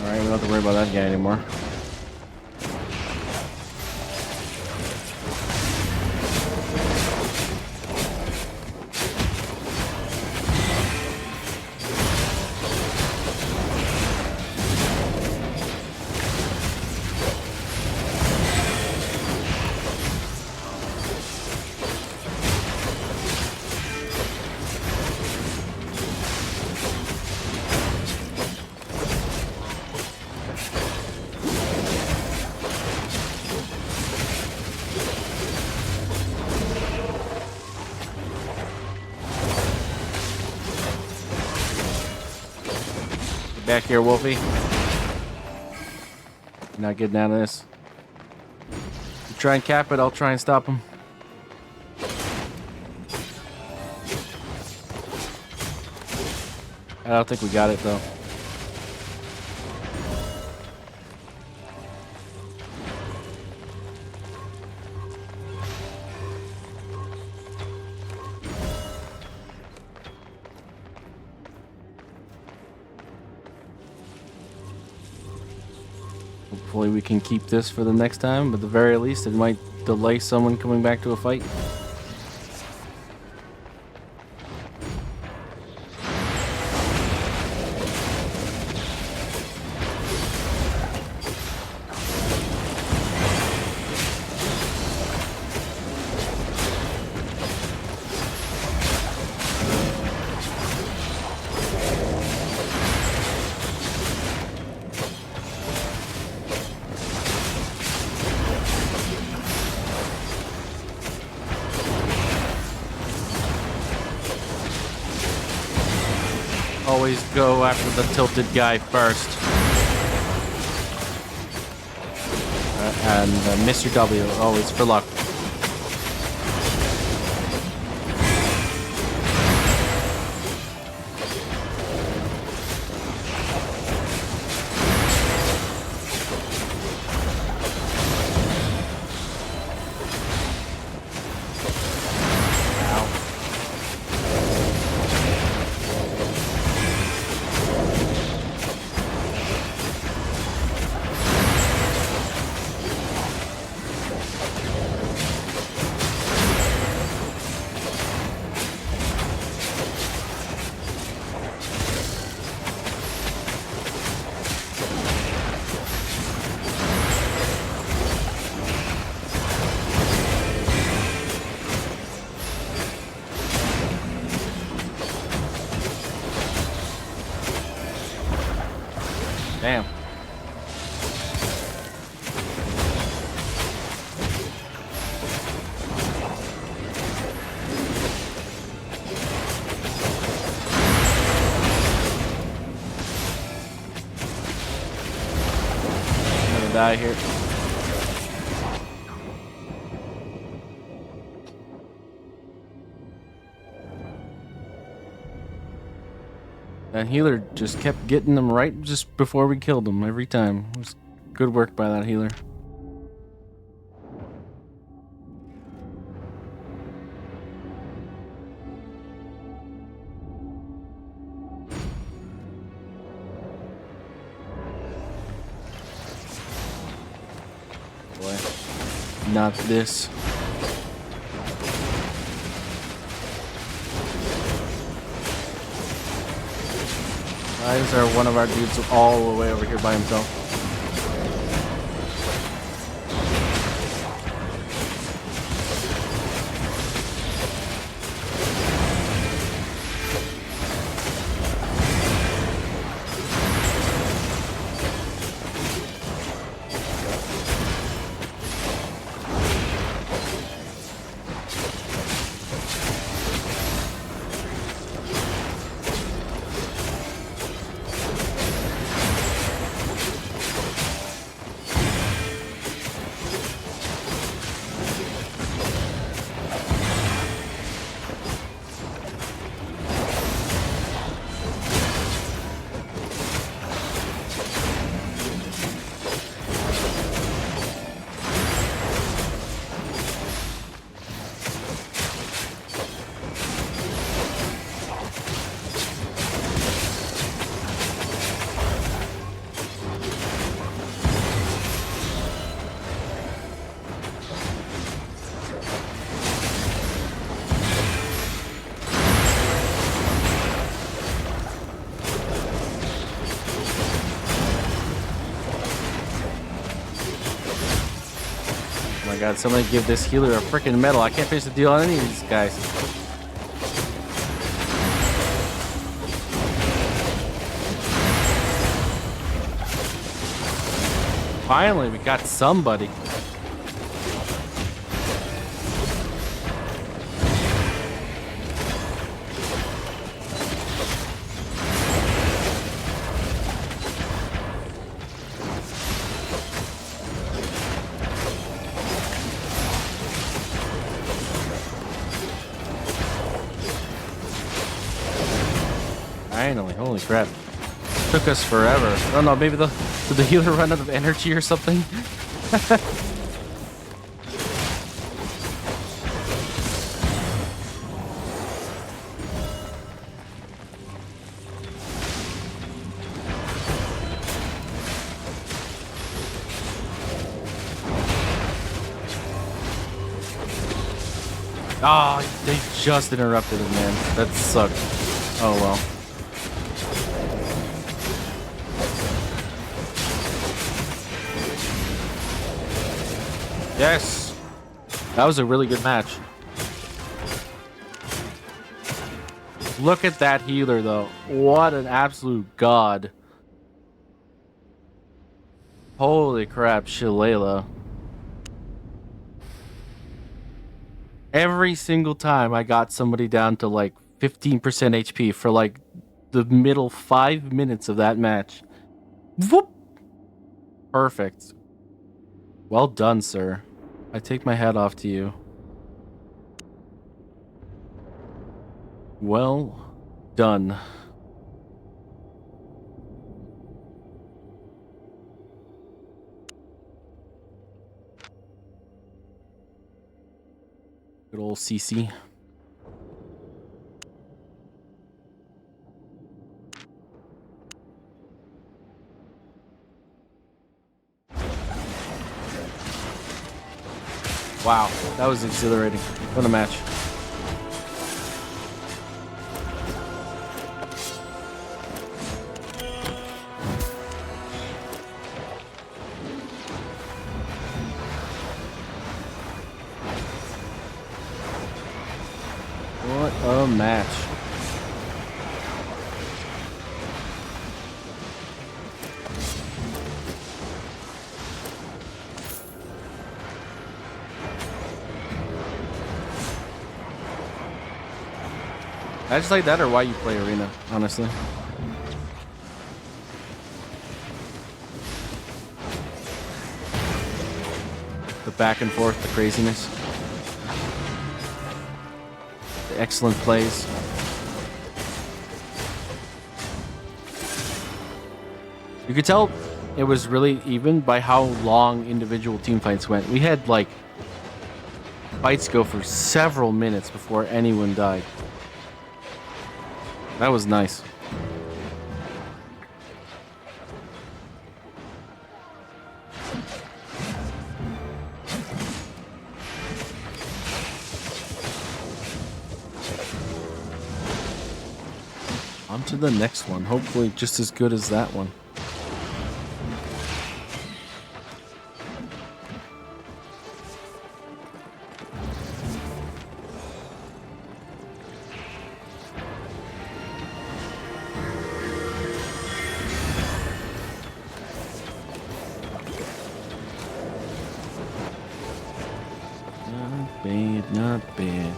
Speaker 1: Alright, we don't have to worry about that guy anymore. Back here, Wolfie. You're not getting out of this. You try and cap it, I'll try and stop him. I don't think we got it though. Hopefully we can keep this for the next time, but at the very least it might delay someone coming back to a fight. Always go after the tilted guy first. And Mr. W, always for luck. Damn. I'm gonna die here. That healer just kept getting them right just before we killed them every time. It was good work by that healer. Boy, not this. Why is there one of our dudes all the way over here by himself? Oh my god, somebody give this healer a freaking medal. I can't face the deal on any of these guys. Finally, we got somebody. Finally, holy crap. Took us forever. I don't know, maybe did the healer run out of energy or something? Oh, they just interrupted him, man. That sucked. Oh well. Yes! That was a really good match. Look at that healer, though. What an absolute god. Holy crap, Shillelagh. Every single time I got somebody down to like 15% HP for like the middle 5 minutes of that match. Whoop! Perfect. Well done, sir. I take my hat off to you. Well done. Good old CC. Wow, that was exhilarating. What a match. What a match. I just like that or why you play Arena, honestly. The back and forth, the craziness. The excellent plays. You could tell it was really even by how long individual team fights went. We had like fights go for several minutes before anyone died. That was nice. On to the next one. Hopefully just as good as that one. Not bad, not bad.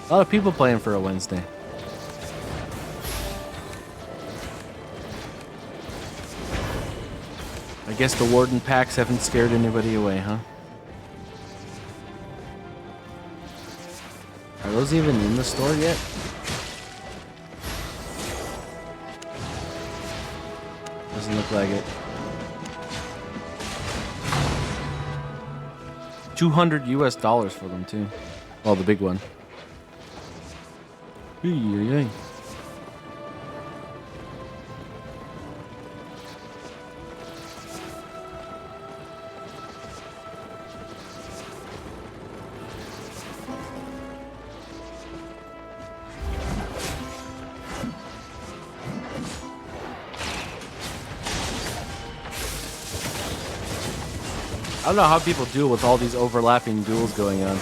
Speaker 1: A lot of people playing for a Wednesday. I guess the Warden packs haven't scared anybody away, huh? Are those even in the store yet? Doesn't look like it. 200 US dollars for them too. Well, the big one. Yay. I don't know how people do with all these overlapping duels going on.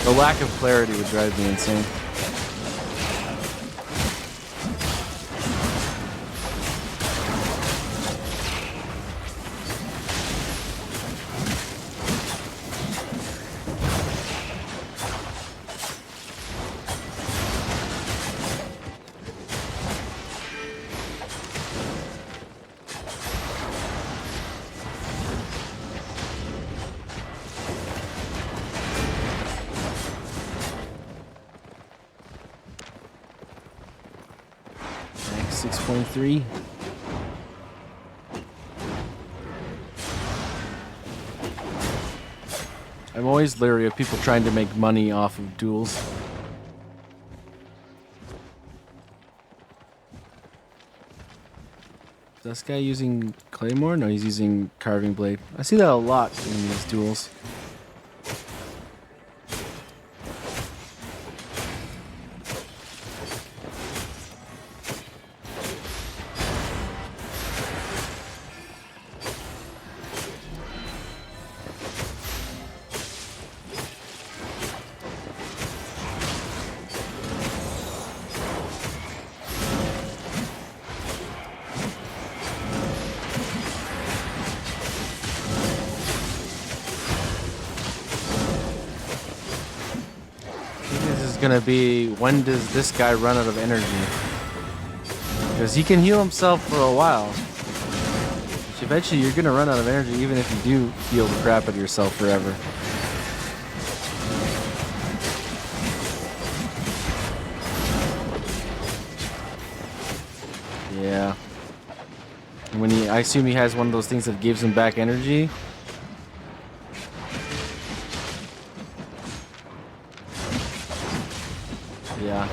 Speaker 1: The lack of clarity would drive me insane. Max 6.3. I'm always leery of people trying to make money off of duels. Is this guy using Claymore? No, he's using Carving Blade. I see that a lot in these duels. is gonna be, when does this guy run out of energy? Because he can heal himself for a while. Which eventually you're gonna run out of energy even if you do heal the crap out of yourself forever. Yeah. When I assume he has one of those things that gives him back energy. Yeah.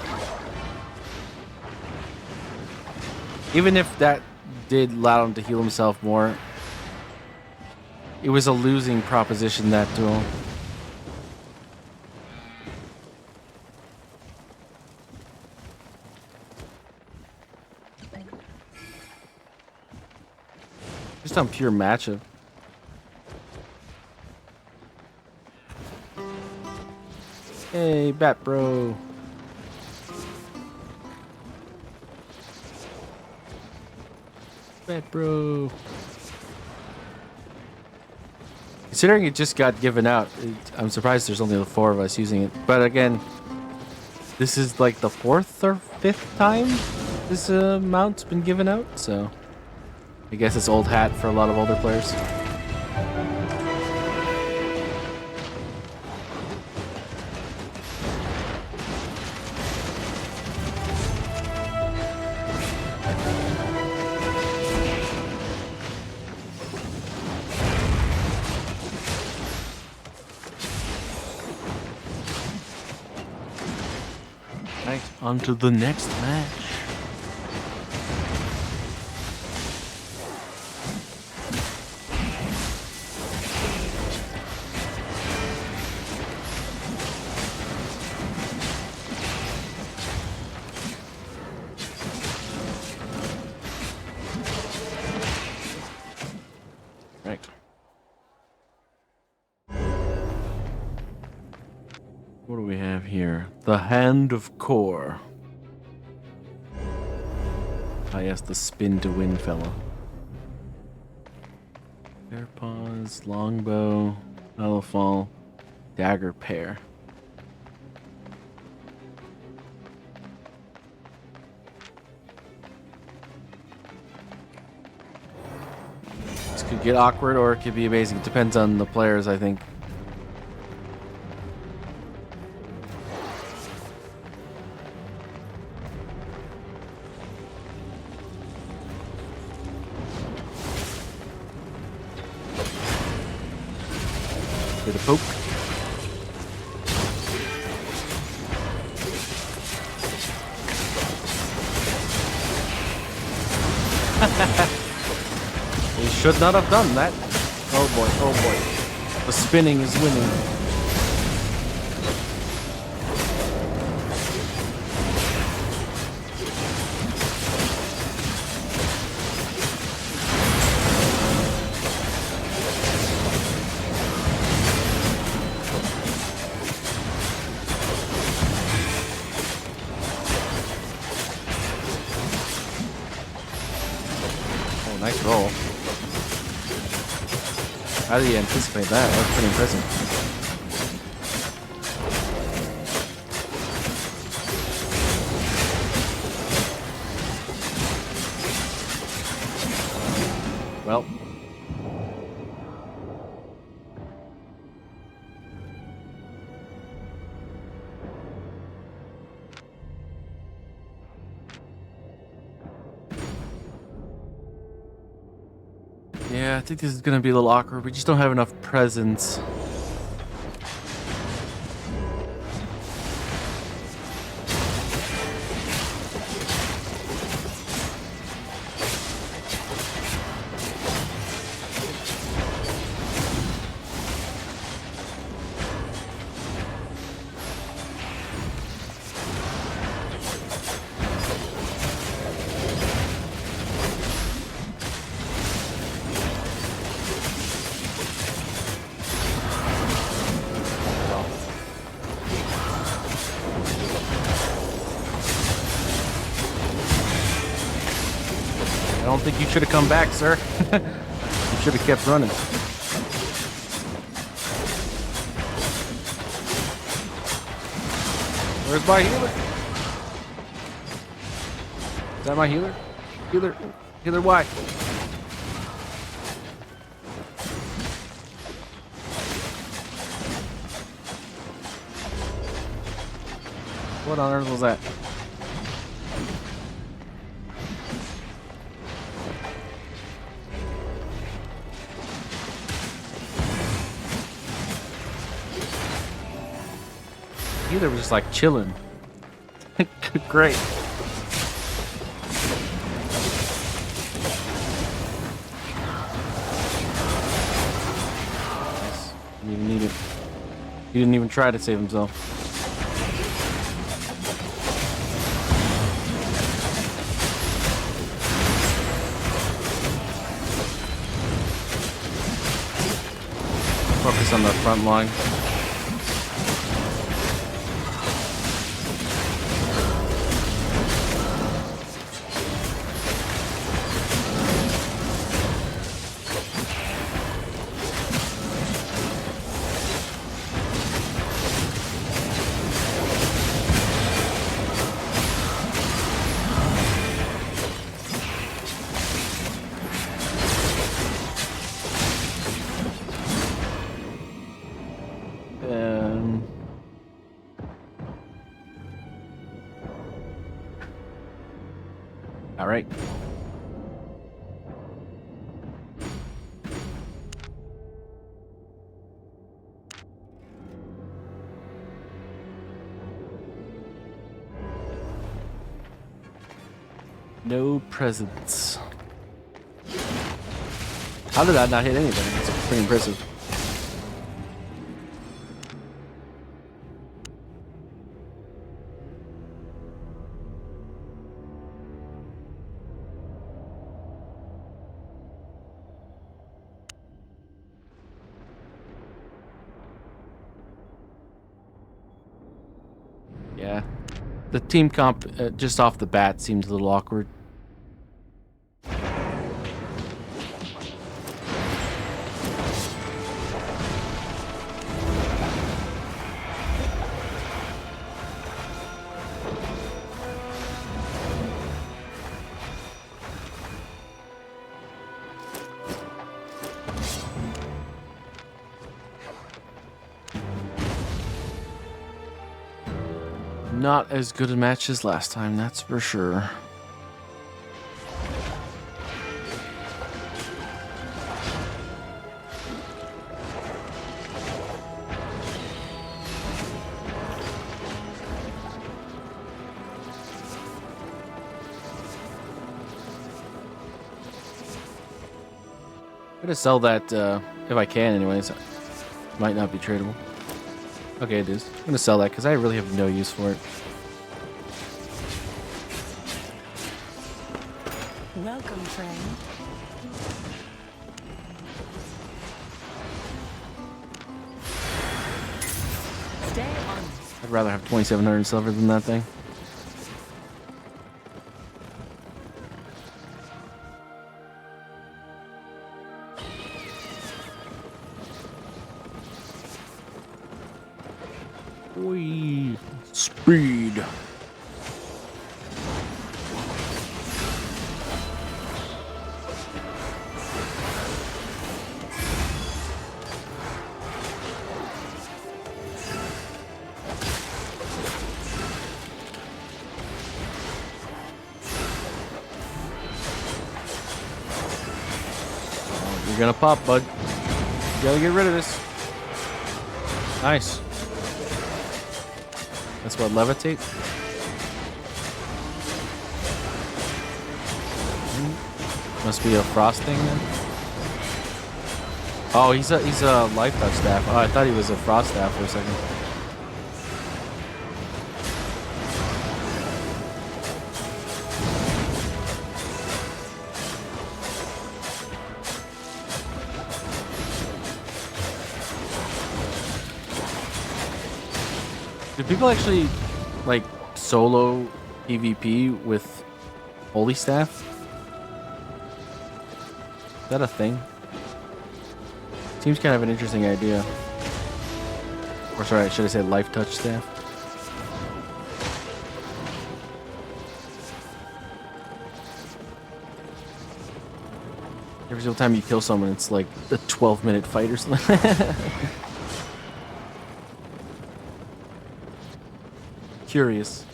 Speaker 1: Even if that did allow him to heal himself more, it was a losing proposition, that duel. Just on pure matchup. Hey, Bat Bro. Bat Bro. Considering it just got given out, I'm surprised there's only the 4 of us using it. But again, this is like the 4th or 5th time this mount's been given out, so I guess it's old hat for a lot of older players. Right, on to the next match. Right. What do we have here? The Hand of Core. Ah, yes, the spin to win fella. Bear paws, longbow, fall, dagger pair. This could get awkward or it could be amazing. It depends on the players, I think. Bit of poke. He should not have done that. Oh boy, oh boy. The spinning is winning. Nice roll. How did he anticipate that? That was pretty impressive. Well. Yeah, I think this is going to be a little awkward. We just don't have enough presence. I don't think you should have come back, sir. You should have kept running. Where's my healer? Is that my healer? Healer. Healer, why? What on earth was that? Healer was just like chilling. Great. Nice. Didn't even need it. He didn't even try to save himself. Focus on the front line. All right. No presents. How did that not hit anything? It's pretty impressive. Yeah. The team comp just off the bat seems a little awkward. Not as good a match as last time, that's for sure. I'm gonna sell that if I can anyways. Might not be tradable. Okay, it is. I'm gonna sell that because I really have no use for it.
Speaker 4: Welcome, friend. Stay on.
Speaker 1: I'd rather have 2,700 silver than that thing. Wee. Speed. You're gonna pop, bud. You gotta get rid of this. Nice. That's what, levitate? Must be a frost thing then. Oh, he's a life touch staff. Oh, I thought he was a frost staff for a second. Do people actually like solo PvP with Holy Staff? Is that a thing? Seems kind of an interesting idea. Or sorry, should I say Life Touch Staff? Every single time you kill someone, it's like a 12-minute fight or something. Curious.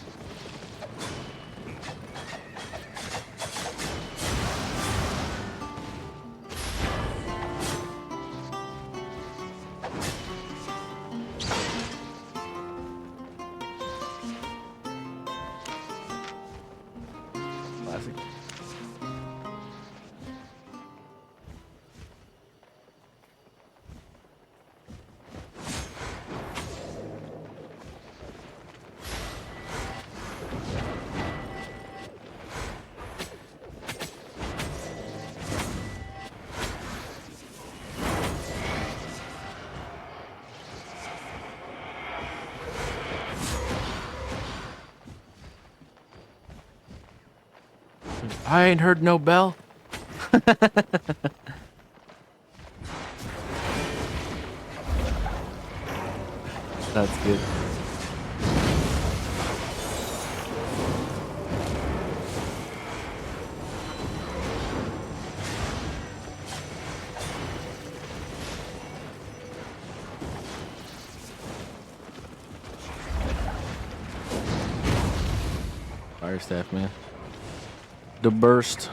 Speaker 1: Classic. I ain't heard no bell. That's good. Fire staff, man. The burst.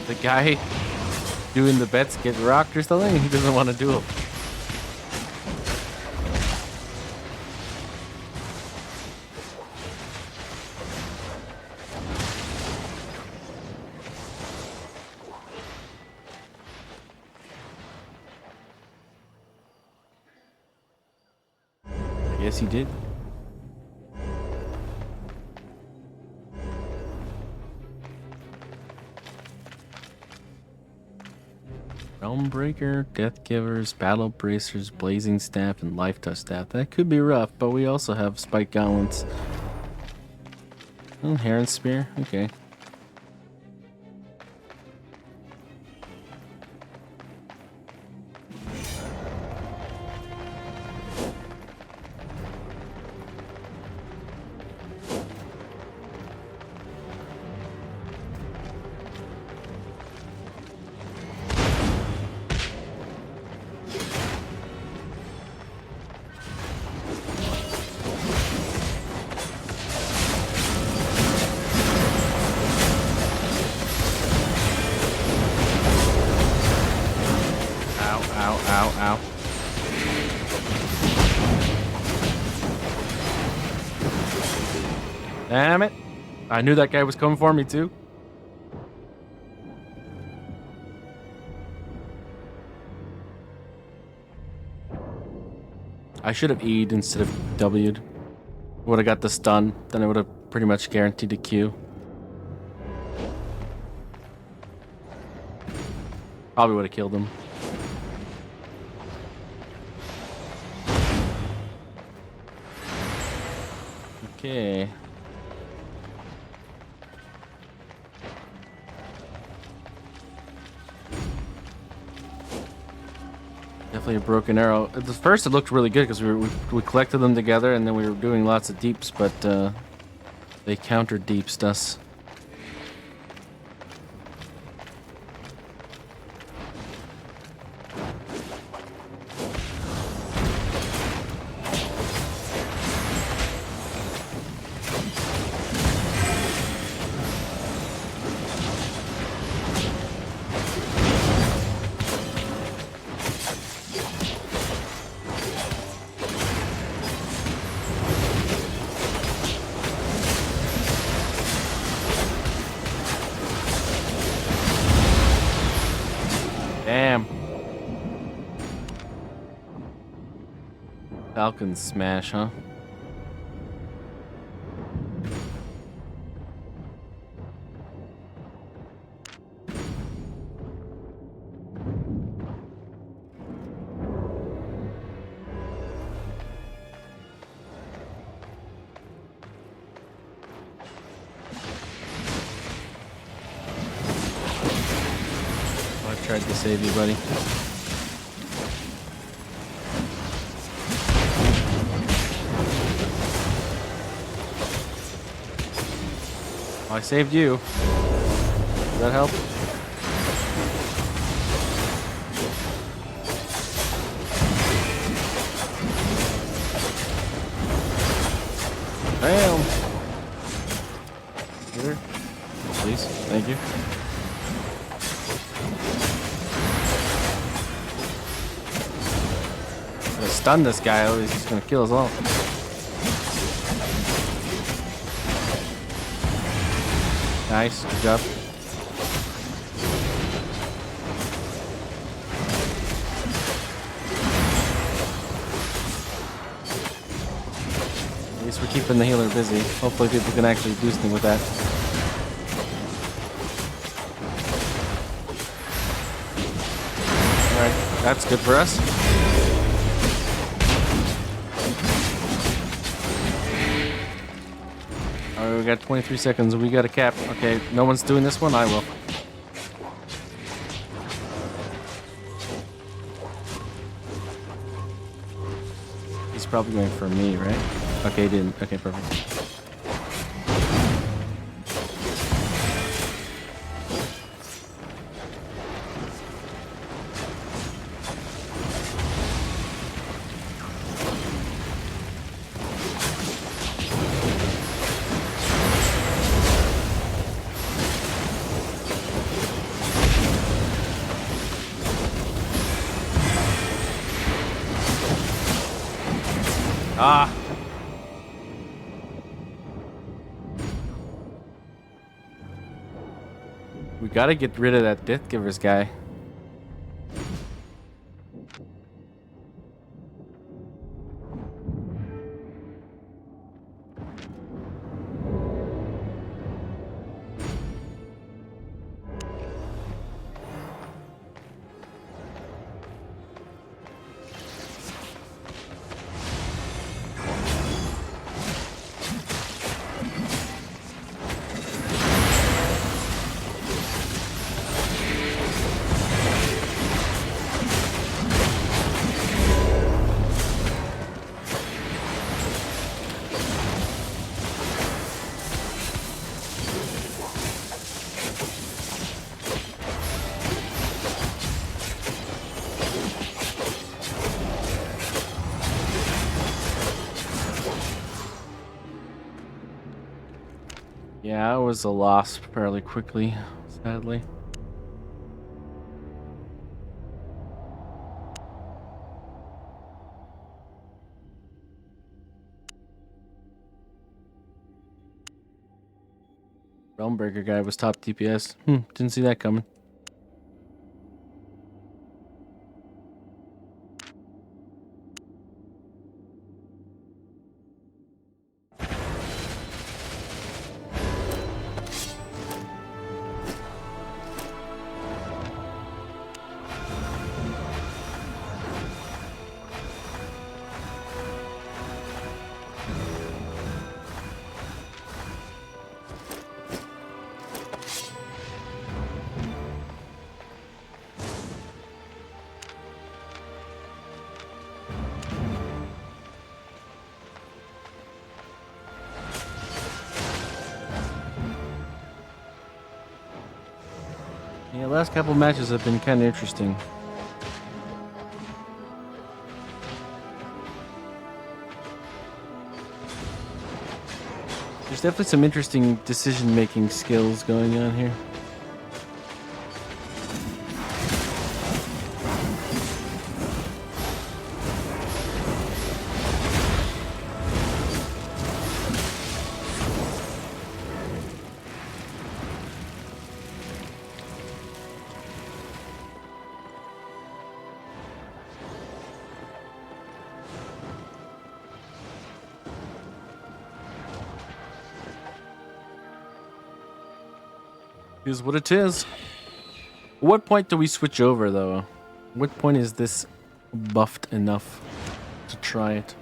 Speaker 1: The guy doing the bets get rocked or something? He doesn't want to do them. I guess he did. Realm Breaker, Death Givers, Battle Bracers, Blazing Staff, and Life Touch Staff. That could be rough, but we also have Spike Gauntlets. Oh, Heron Spear. Okay. Ow, ow, ow. Damn it. I knew that guy was coming for me too. I should have E'd instead of W'd. Would have got the stun, then I would have pretty much guaranteed a Q. Probably would have killed him. Okay. Definitely a broken arrow. At the first, it looked really good because we collected them together and then we were doing lots of deeps, but they counter deepsed us. Falcon smash, huh? I tried to save you, buddy. I saved you. Does that help? Bam! Get her. Please. Thank you. I'm gonna stun this guy, or he's just gonna kill us all. Nice, good job. At least we're keeping the healer busy. Hopefully people can actually do something with that. Alright, that's good for us. Alright, we got 23 seconds. We got a cap. Okay, no one's doing this one? I will. He's probably going for me, right? Okay, he didn't. Okay, perfect. Ah! We gotta get rid of that Death Givers guy. Yeah, it was a loss fairly quickly, sadly. Realmbreaker guy was top DPS. Didn't see that coming. Yeah, last couple matches have been kind of interesting. There's definitely some interesting decision-making skills going on here. Is what it is. What point do we switch over, though? What point is this buffed enough to try it?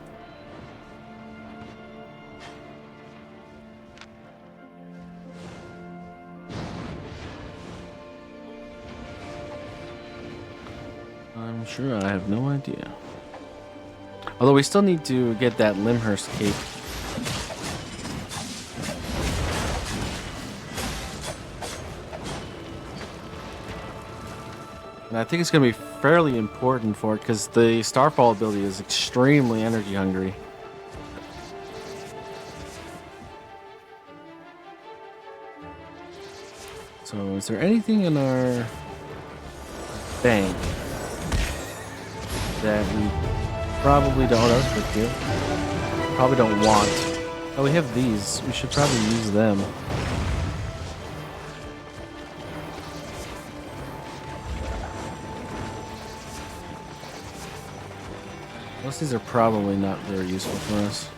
Speaker 1: I'm sure I have no idea. Although we still need to get that Limhurst cape. And I think it's going to be fairly important for it because the Starfall ability is extremely energy hungry. So is there anything in our bank that we probably don't? Oh, that's a good deal. Probably don't want. Oh, we have these. We should probably use them. Most of these are probably not very useful for us.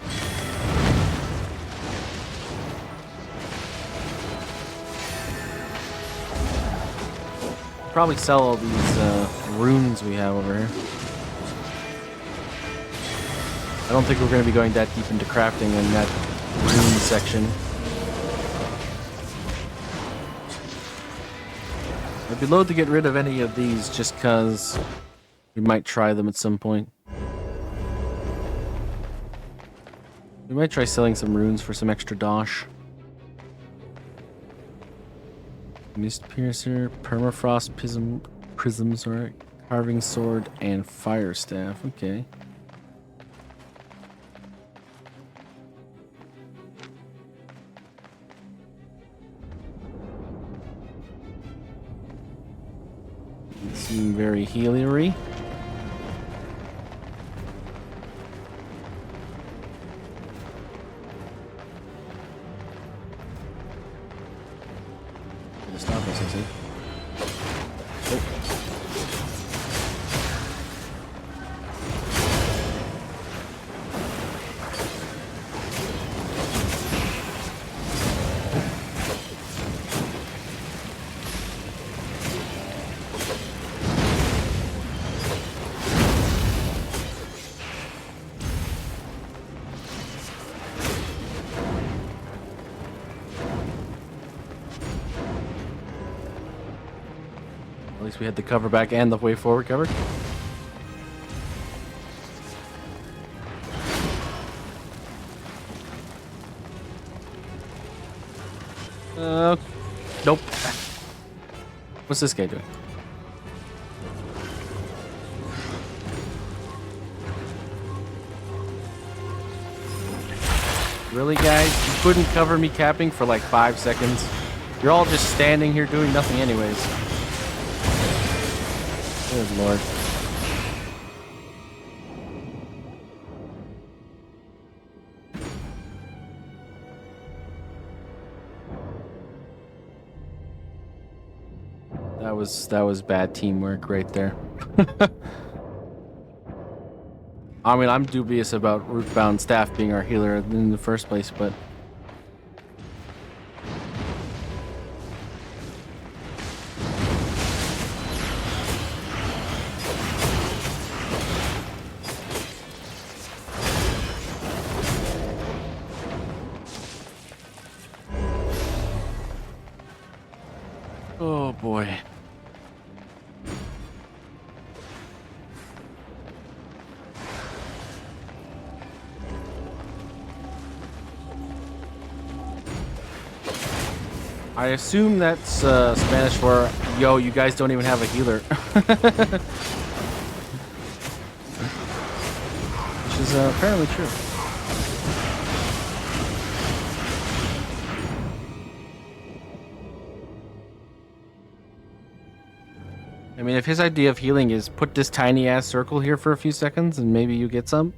Speaker 1: Probably sell all these runes we have over here. I don't think we're going to be going that deep into crafting in that rune section. I'd be loath to get rid of any of these just because we might try them at some point. We might try selling some runes for some extra dosh. Mist Piercer, Permafrost Prisms, or Carving Sword, and Fire Staff. Okay. Seem very healery. Stop us, I see. At least we had the cover back and the way forward covered. Nope. What's this guy doing? Really, guys? You couldn't cover me capping for like 5 seconds? You're all just standing here doing nothing anyways. Good lord. That was bad teamwork right there. I mean, I'm dubious about Rootbound Staff being our healer in the first place, but oh boy. I assume that's Spanish for, yo, you guys don't even have a healer. Which is apparently true. I mean, if his idea of healing is put this tiny ass circle here for a few seconds and maybe you get some.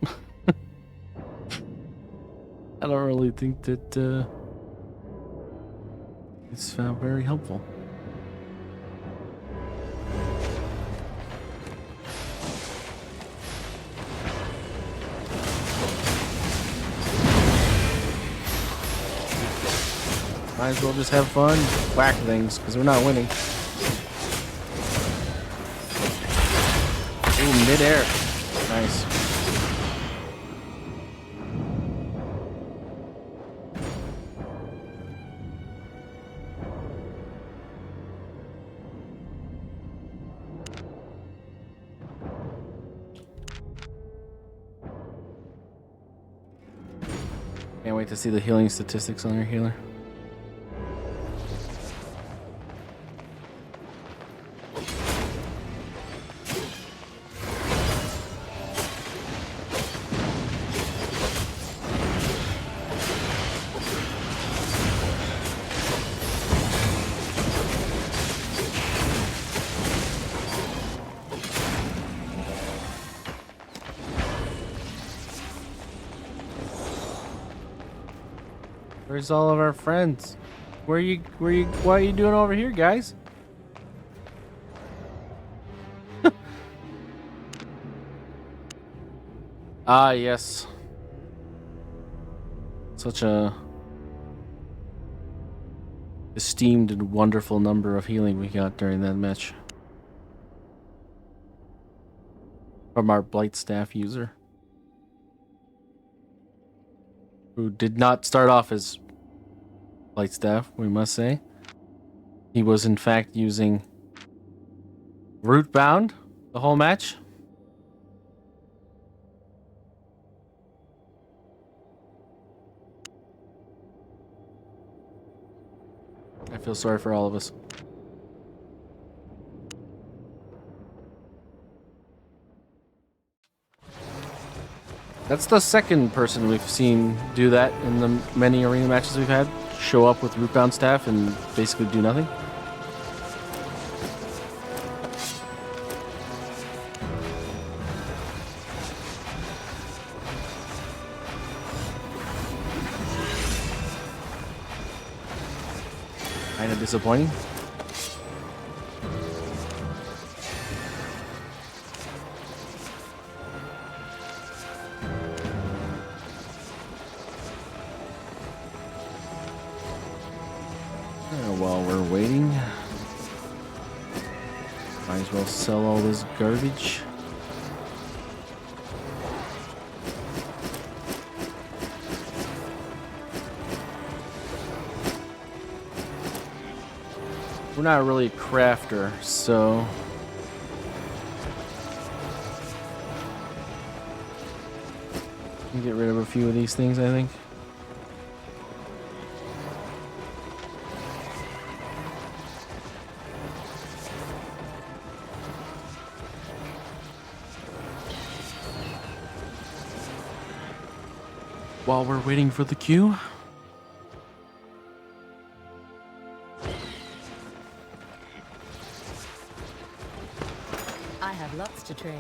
Speaker 1: I don't really think that it's very helpful. Might as well just have fun, whack things, because we're not winning. Ooh, mid-air. Nice. Can't wait to see the healing statistics on your healer. Where's all of our friends? What are you doing over here, guys? Ah, yes. Such a esteemed and wonderful number of healing we got during that match. From our Blight Staff user. Who did not start off as Blight Staff, we must say. He was in fact using Rootbound the whole match. I feel sorry for all of us. That's the second person we've seen do that in the many arena matches we've had. Show up with Rootbound Staff and basically do nothing. Kind of disappointing. While we're waiting, might as well sell all this garbage. We're not really a crafter, so we can get rid of a few of these things, I think. While we're waiting for the queue.
Speaker 4: I have lots to trade.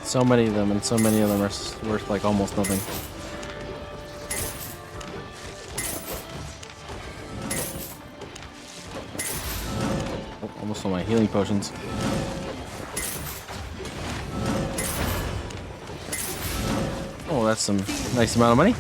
Speaker 1: So many of them, and so many of them are worth like almost nothing. Oh, almost all my healing potions. Oh, that's some nice amount of money.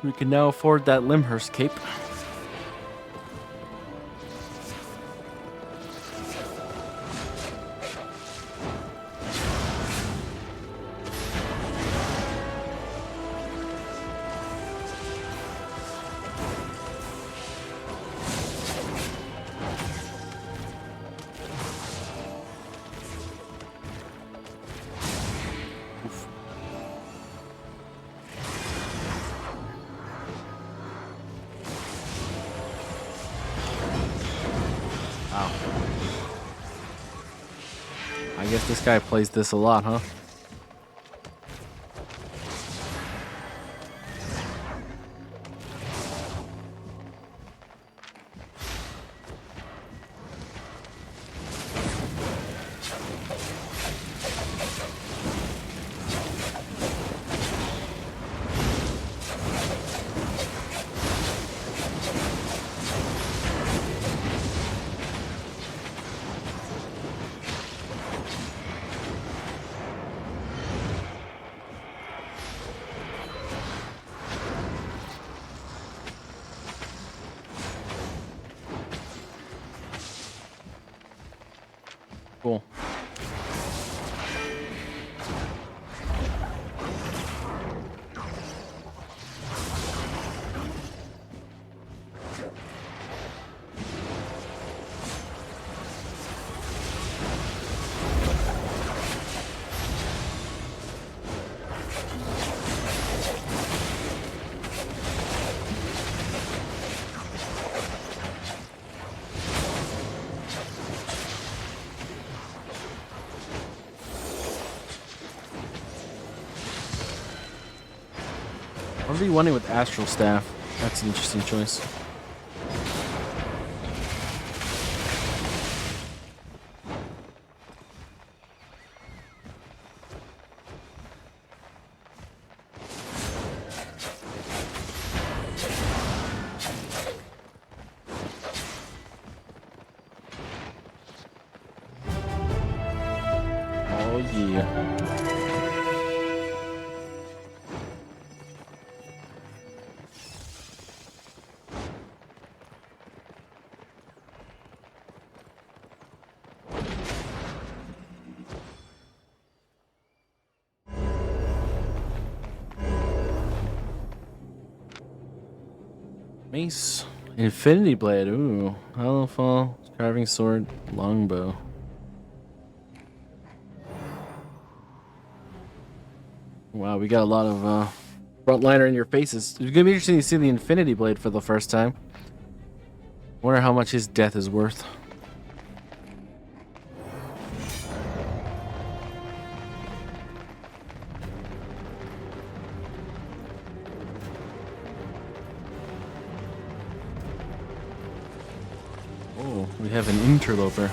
Speaker 1: We can now afford that Limhurst cape. Wow. I guess this guy plays this a lot, huh? What are you wanting with Astral Staff? That's an interesting choice. Oh yeah. Mace, Infinity Blade. Ooh, Hollow Fall, Carving Sword, Longbow. Wow, we got a lot of frontliner in your faces. It's gonna be interesting to see the Infinity Blade for the first time. Wonder how much his death is worth. Oh, we have an interloper.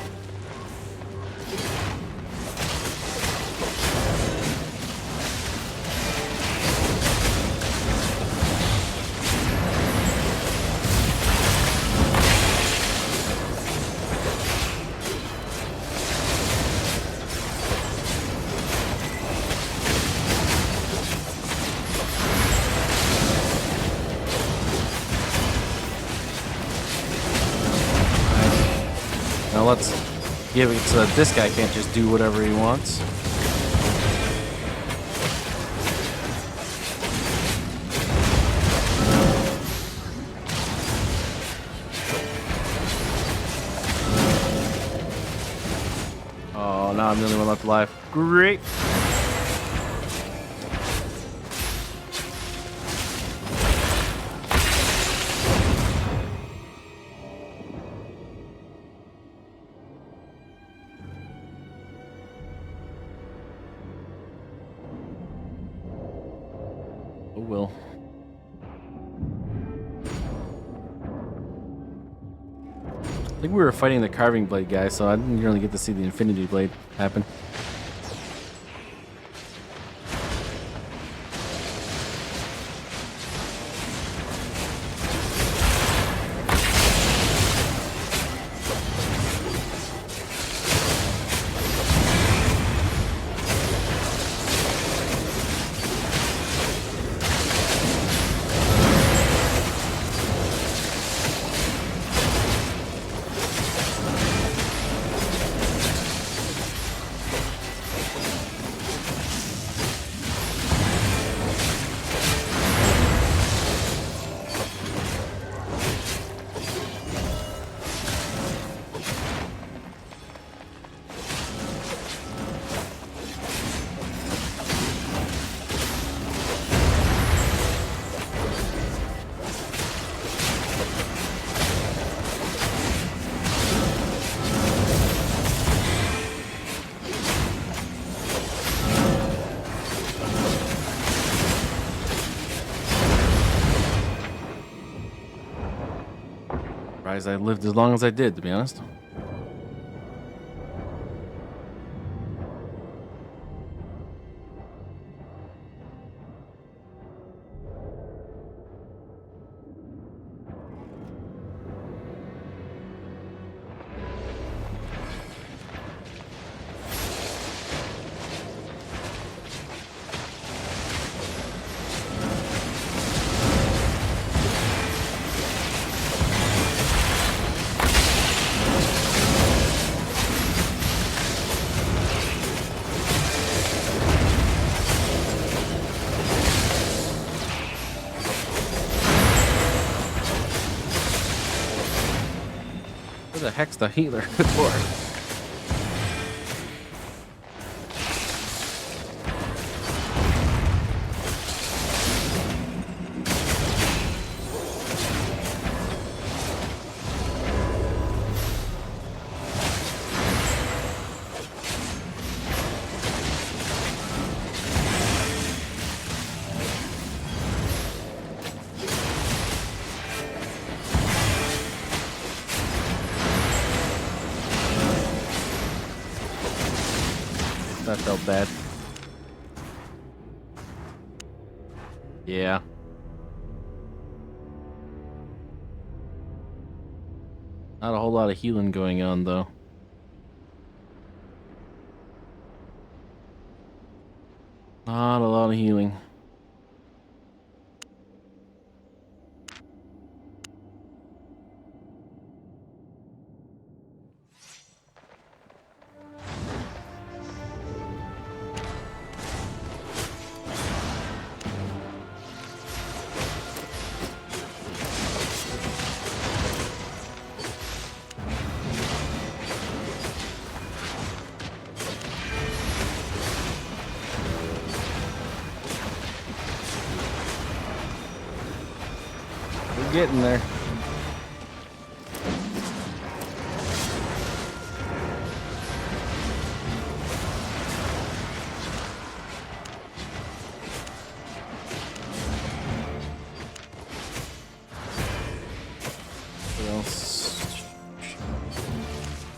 Speaker 1: Now let's give it so that this guy can't just do whatever he wants. Oh, now I'm the only one left alive. Great. Oh well. I think we were fighting the carving blade guy, so I didn't really get to see the Infinity Blade happen. Surprised I lived as long as I did, to be honest. Where the heck's the healer? Good lord. That felt bad. Yeah. Not a whole lot of healing going on, though. Not a lot of healing. We're getting there. What else?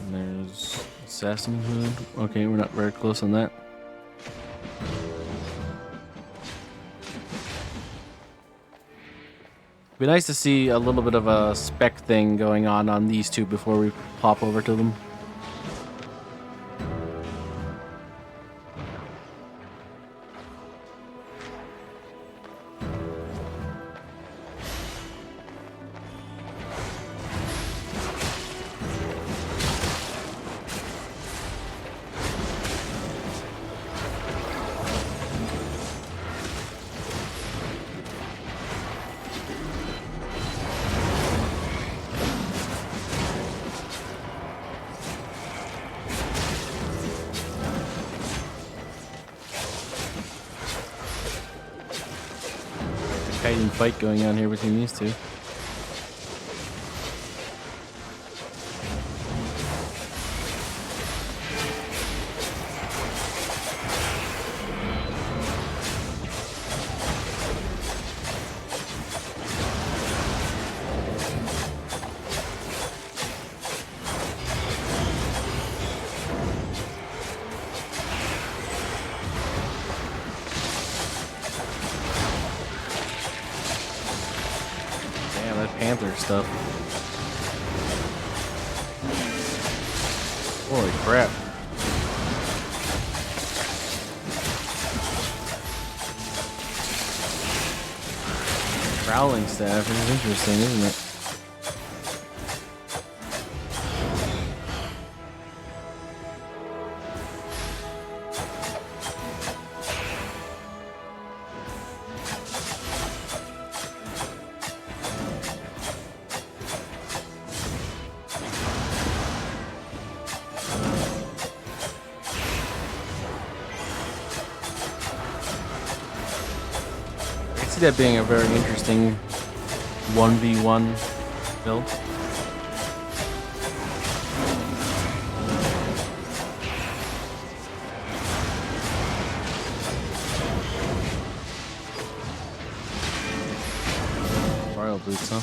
Speaker 1: And there's Assassin Hood. Okay, we're not very close on that. Be nice to see a little bit of a spec thing going on these two before we pop over to them. Exciting fight going on here between these two. Damn, that Panther stuff. Holy crap. Prowling staff is interesting, isn't it? I see that being a very interesting 1v1 build. Royal boots, huh?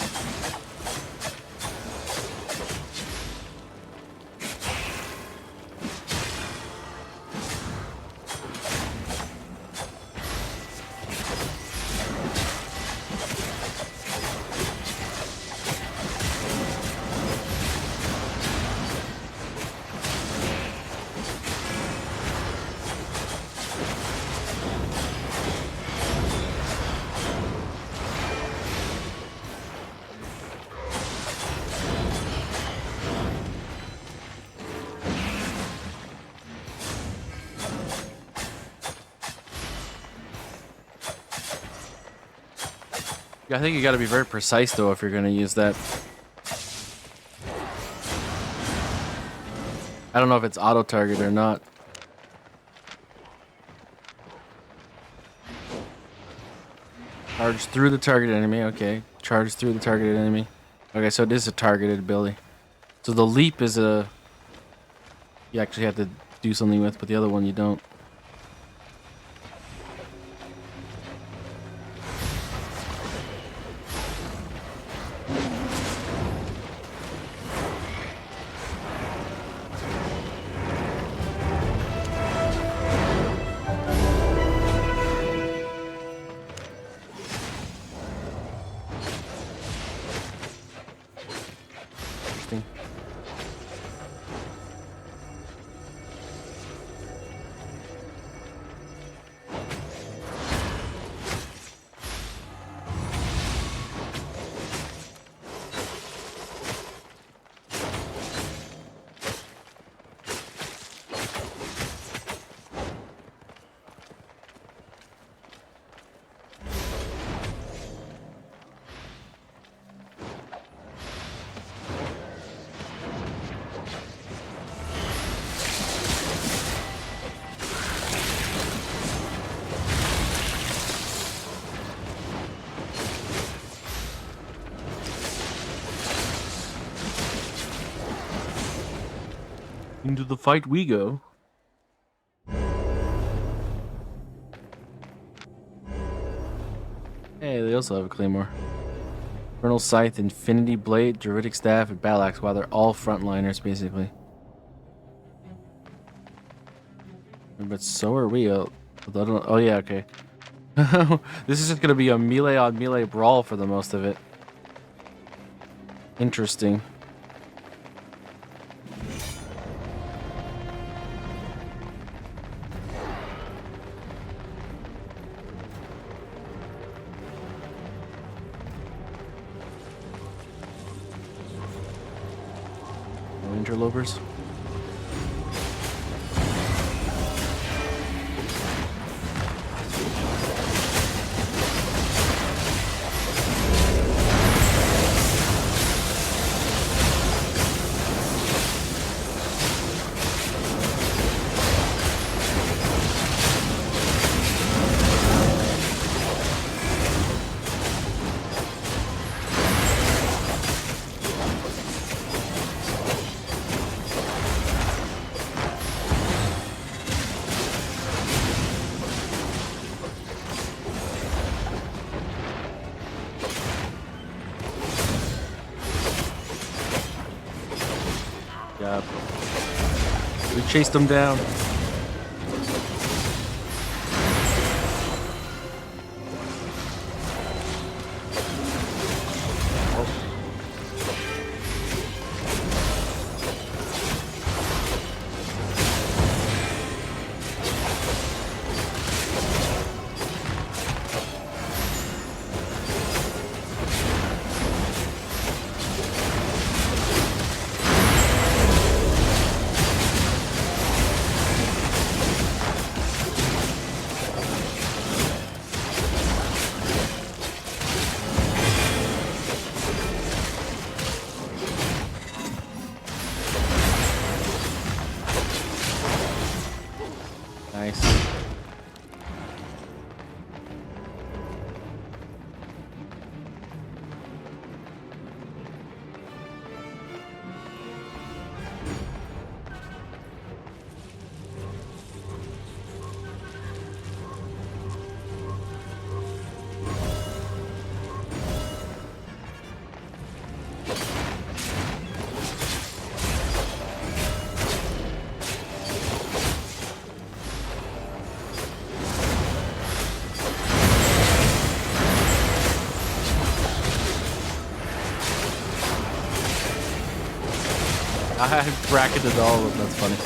Speaker 1: I think you got to be very precise though if you're going to use that. I don't know if it's auto target or not. Charge through the target enemy. Okay, charge through the targeted enemy. Okay, so it is a targeted ability. So the leap is a you actually have to do something with, but the other one you don't. Into the fight we go. Hey, they also have a claymore. Vernal Scythe, Infinity Blade, Druidic Staff, and Battle Axe. Wow, they're all frontliners, basically. But so are we. Oh, yeah, okay. This is just going to be a melee-on-melee brawl for the most of it. Interesting. No interlopers? Yeah. We chased them down. Nice. I bracketed all of them, that's funny.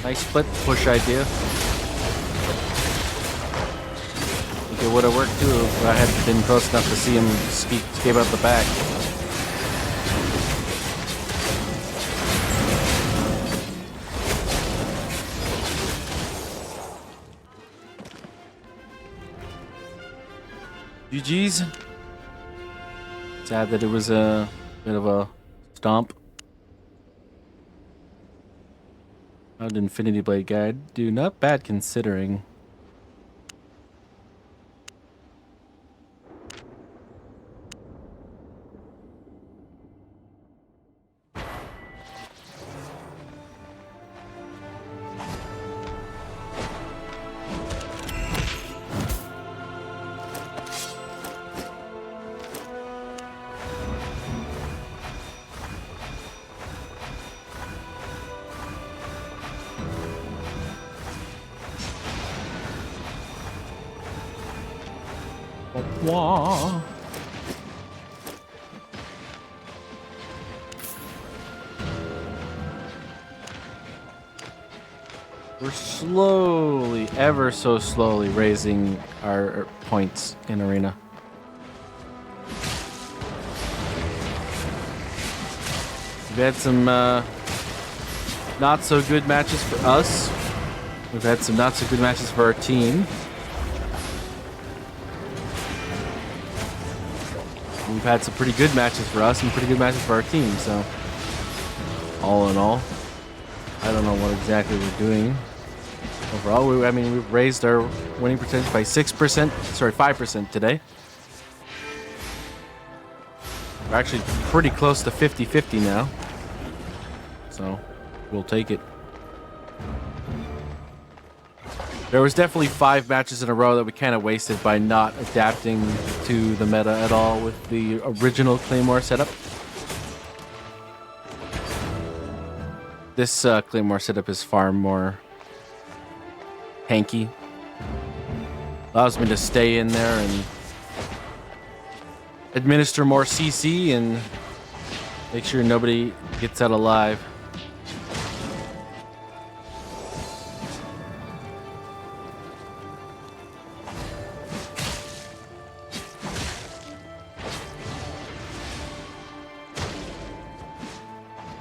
Speaker 1: Nice split push idea. Think it would have worked too if I had been close enough to see him escape out the back. GG's. Sad that it was a bit of a stomp. How did Infinity Blade Guide do? Not bad considering. Wah. We're slowly, ever so slowly, raising our points in arena. We've had some not so good matches for us. We've had some not so good matches for our team. We've had some pretty good matches for us and pretty good matches for our team. So, all in all, I don't know what exactly we're doing. Overall, we've raised our winning percentage by 5% today. We're actually pretty close to 50-50 now. So, we'll take it. There was definitely 5 matches in a row that we kind of wasted by not adapting to the meta at all with the original Claymore setup. This Claymore setup is far more tanky. Allows me to stay in there and administer more CC and make sure nobody gets out alive.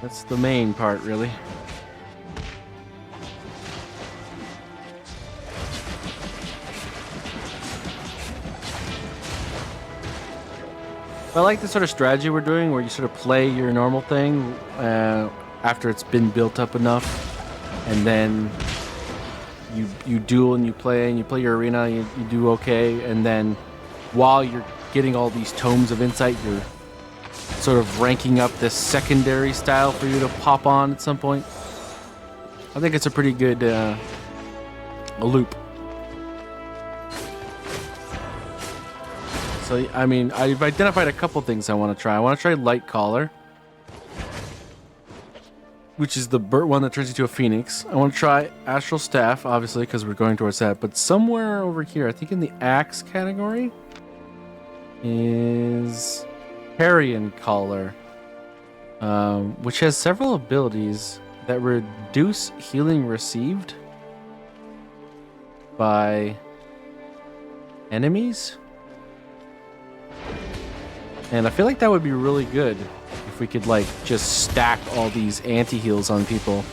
Speaker 1: That's the main part, really. I like the sort of strategy we're doing where you sort of play your normal thing after it's been built up enough, and then you duel and you play your arena, you do okay, and then while you're getting all these tomes of insight, you're sort of ranking up this secondary style for you to pop on at some point. I think it's a pretty good loop. So, I mean, I've identified a couple things I want to try. I want to try Light Collar, which is the one that turns into a phoenix. I want to try Astral Staff, obviously, because we're going towards that. But somewhere over here, I think in the Axe category, is Carrion Collar, which has several abilities that reduce healing received by enemies. And I feel like that would be really good if we could, like, just stack all these anti-heals on people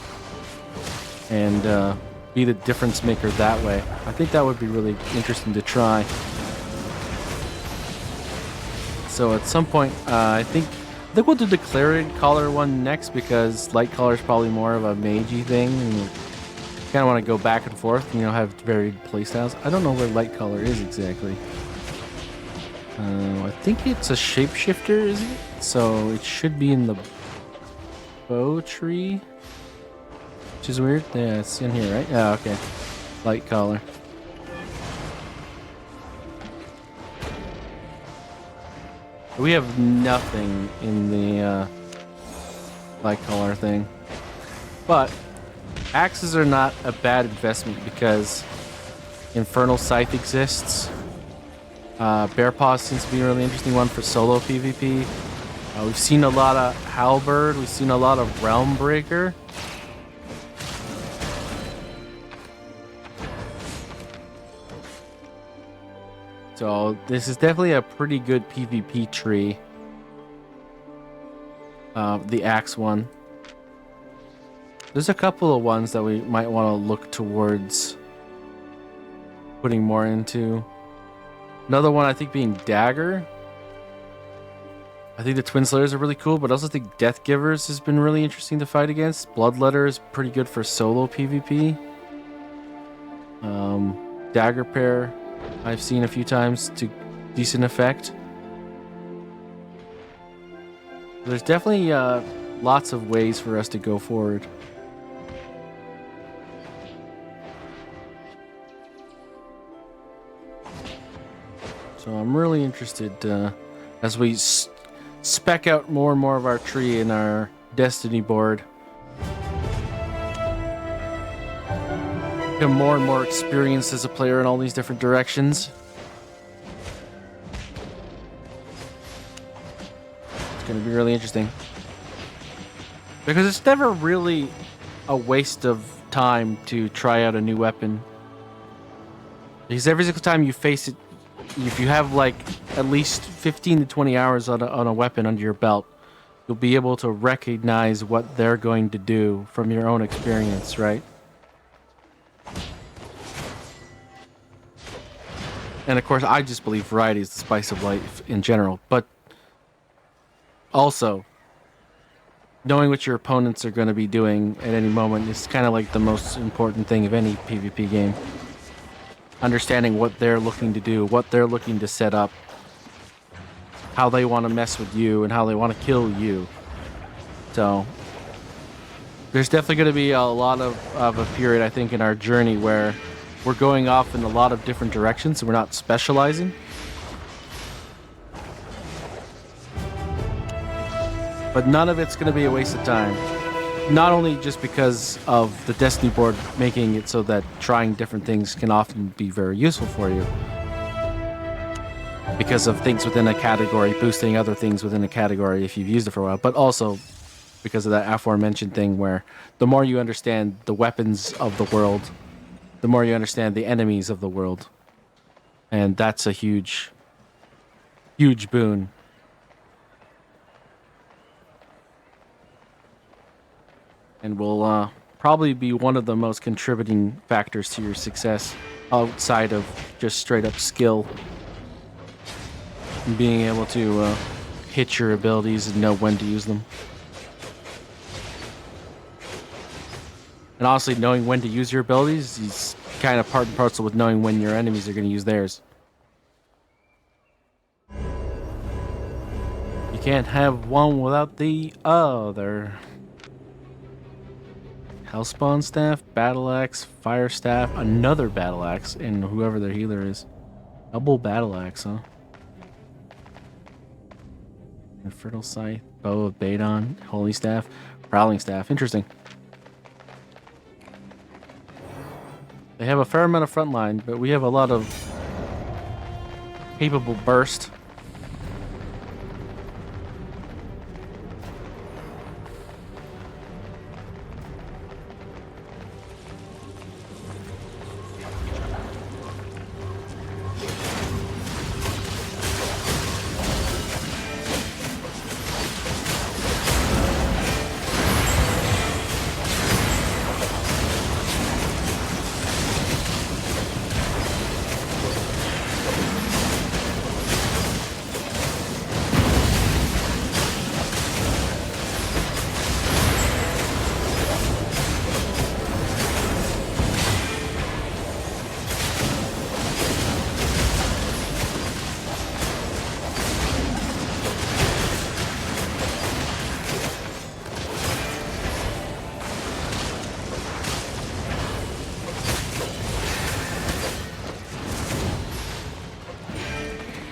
Speaker 1: and be the difference maker that way. I think that would be really interesting to try. So at some point, I think we'll do the Clarion Collar one next, because Light Collar is probably more of a magey thing. And you kind of want to go back and forth, you know, have varied playstyles. I don't know where Light Collar is exactly. I think it's a shapeshifter, is it? So it should be in the bow tree, which is weird. Yeah, it's in here, right? Yeah, okay. Light Collar. We have nothing in the Light Collar thing, but axes are not a bad investment because Infernal Scythe exists. Bear Paw seems to be a really interesting one for solo PvP. We've seen a lot of Halberd. We've seen a lot of Realm Breaker. So this is definitely a pretty good PvP tree. The axe one. There's a couple of ones that we might want to look towards putting more into. Another one I think being Dagger. I think the Twin Slayers are really cool, but I also think Death Givers has been really interesting to fight against. Bloodletter is pretty good for solo PvP. Dagger Pair I've seen a few times to decent effect. There's definitely lots of ways for us to go forward. So I'm really interested as we spec out more and more of our tree in our Destiny board. Become more and more experienced as a player in all these different directions. going to be really interesting. Because it's never really a waste of time to try out a new weapon. Because every single time you face it, if you have like at least 15 to 20 hours on a weapon under your belt, you'll be able to recognize what they're going to do from your own experience, right? And of course, I just believe variety is the spice of life in general. But also, knowing what your opponents are going to be doing at any moment is kind of like the most important thing of any PvP game. Understanding what they're looking to do, what they're looking to set up, how they want to mess with you, and how they want to kill you. So, there's definitely going to be a lot of a period, I think, in our journey where we're going off in a lot of different directions, and we're not specializing. But none of it's going to be a waste of time. Not only just because of the Destiny board making it so that trying different things can often be very useful for you. Because of things within a category, boosting other things within a category if you've used it for a while. But also because of that aforementioned thing where the more you understand the weapons of the world, the more you understand the enemies of the world. And that's a huge, huge boon. And will probably be one of the most contributing factors to your success outside of just straight up skill. And being able to hit your abilities and know when to use them. And honestly, knowing when to use your abilities is kind of part and parcel with knowing when your enemies are going to use theirs. You can't have one without the other. Hellspawn staff, battle axe, fire staff, another battle axe, and whoever their healer is. Double battle axe, huh? Infernal scythe, bow of Badon, holy staff, prowling staff. Interesting. They have a fair amount of frontline, but we have a lot of capable burst.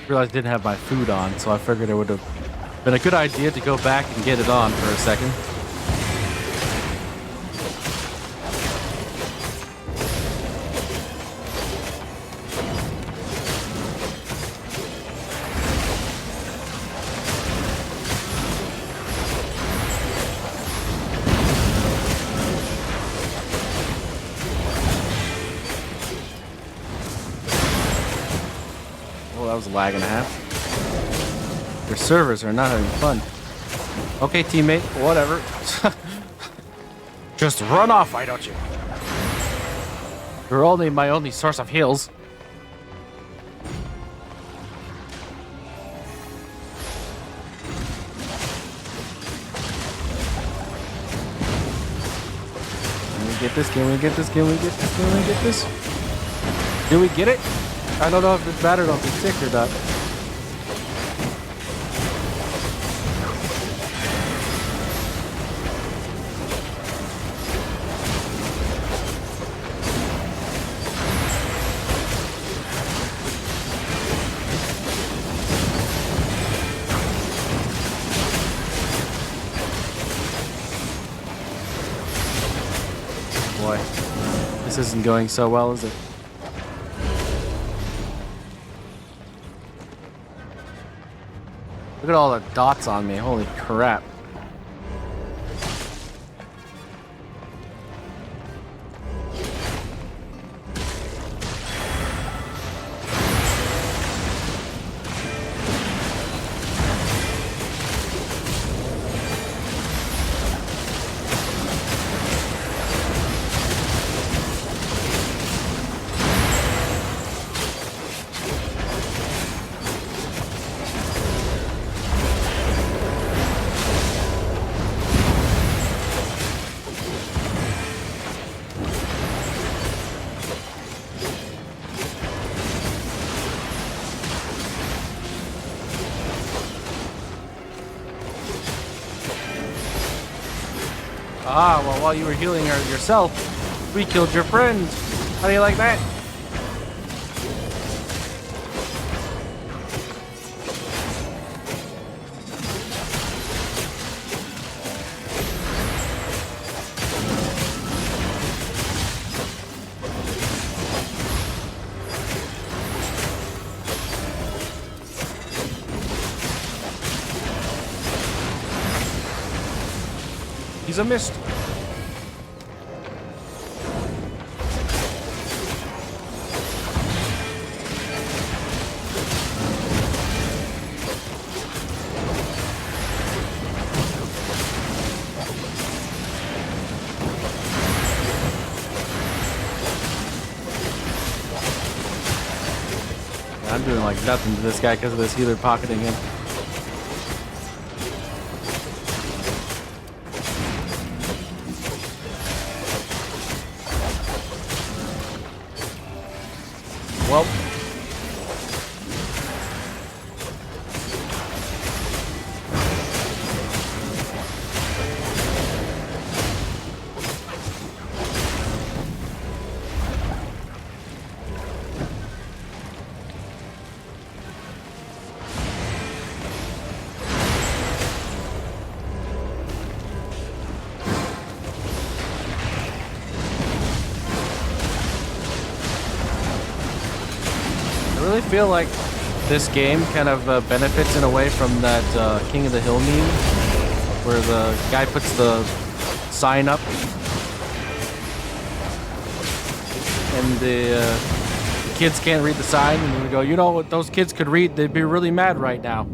Speaker 1: Realized I didn't have my food on, so I figured it would have been a good idea to go back and get it on for a second. That was a lag and a half. Your servers are not having fun. Okay, teammate, whatever. Just run off, why don't you? You're only my only source of heals. Can we get this? Can we get this? Can we get this? Can we get this? Do we get it? I don't know if this battery will be sick or not. Boy, this isn't going so well, is it? Look at all the dots on me. Holy crap. Ah, well, while you were healing her yourself, we killed your friend. How do you like that? He's a mist. I'm doing like nothing to this guy because of this healer pocketing him. Well, I really feel like this game kind of benefits in a way from that King of the Hill meme, where the guy puts the sign up and the kids can't read the sign, and we go, you know what those kids could read, they'd be really mad right now.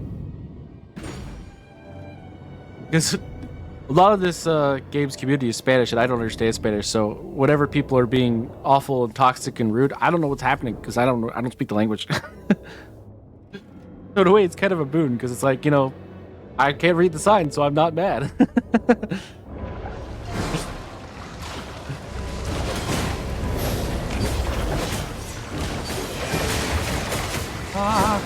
Speaker 1: Because a lot of this game's community is Spanish, and I don't understand Spanish. So whenever people are being awful and toxic and rude, I don't know what's happening because I don't speak the language. So in a way, it's kind of a boon because it's like, you know, I can't read the sign, so I'm not mad. Ah.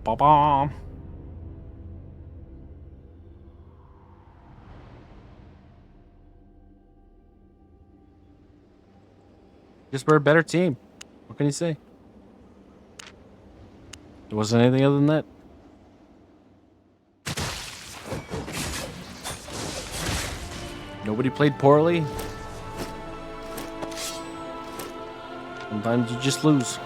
Speaker 1: Ba-bam. Just we're a better team. What can you say? There wasn't anything other than that. Nobody played poorly. Sometimes you just lose.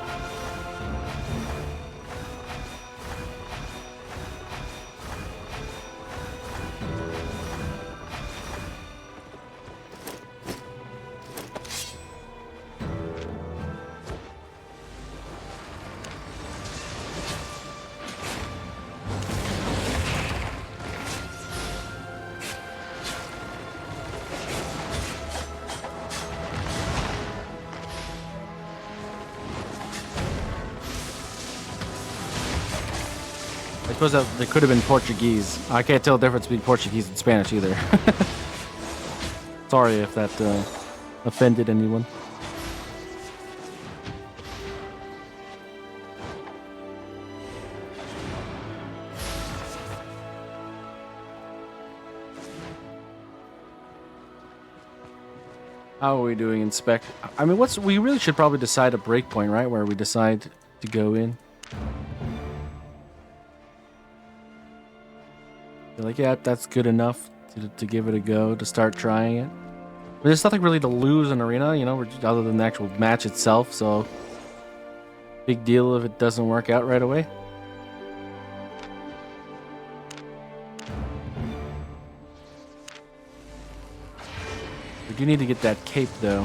Speaker 1: I suppose that they could have been Portuguese. I can't tell the difference between Portuguese and Spanish either. Sorry if that offended anyone. How are we doing in spec? I mean, we really should probably decide a breakpoint, right? Where we decide to go in. You're like, yeah, that's good enough to give it a go, to start trying it. But there's nothing really to lose in Arena, you know, other than the actual match itself, so big deal if it doesn't work out right away. We do need to get that cape, though.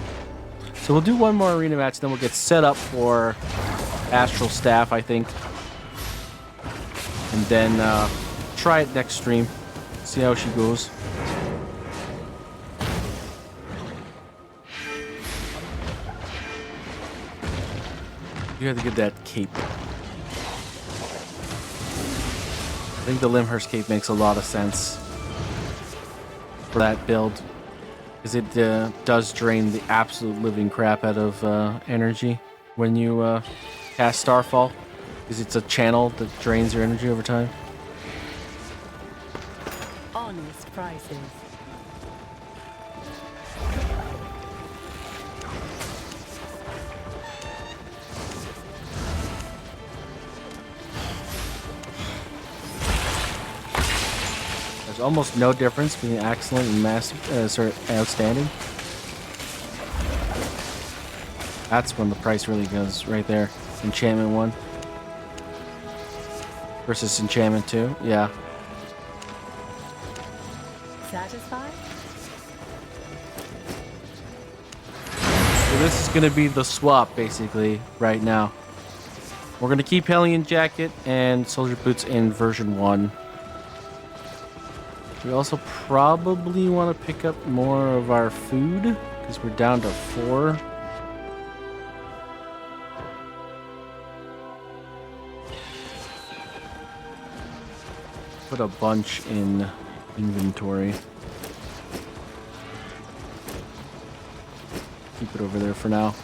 Speaker 1: So we'll do one more arena match, then we'll get set up for Astral Staff, I think. And then try it next stream. See how she goes. You have to get that cape. I think the Limhurst cape makes a lot of sense for that build. Because it does drain the absolute living crap out of energy when you cast Starfall. Because it's a channel that drains your energy over time.
Speaker 4: Honest prices.
Speaker 1: There's almost no difference between excellent and outstanding. That's when the price really goes right there. Enchantment 1 versus Enchantment 2. Yeah.
Speaker 4: Satisfied?
Speaker 1: So this is going to be the swap, basically, right now. We're going to keep Hellion Jacket and Soldier Boots in version 1. We also probably want to pick up more of our food, because we're down to 4. Put a bunch in inventory. Keep it over there for now.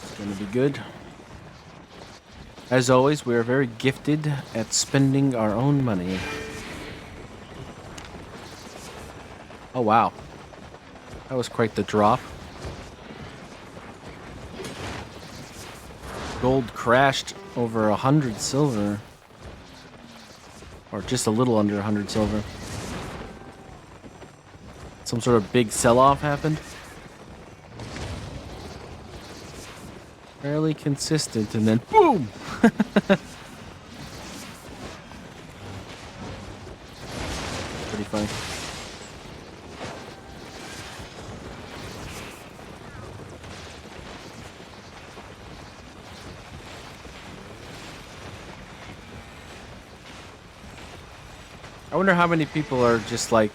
Speaker 1: It's gonna be good. As always, we are very gifted at spending our own money. Oh wow. That was quite the drop. Gold crashed over 100 silver. Or just a little under 100 silver. Some sort of big sell-off happened. Fairly consistent, and then boom! Pretty funny. I wonder how many people are just like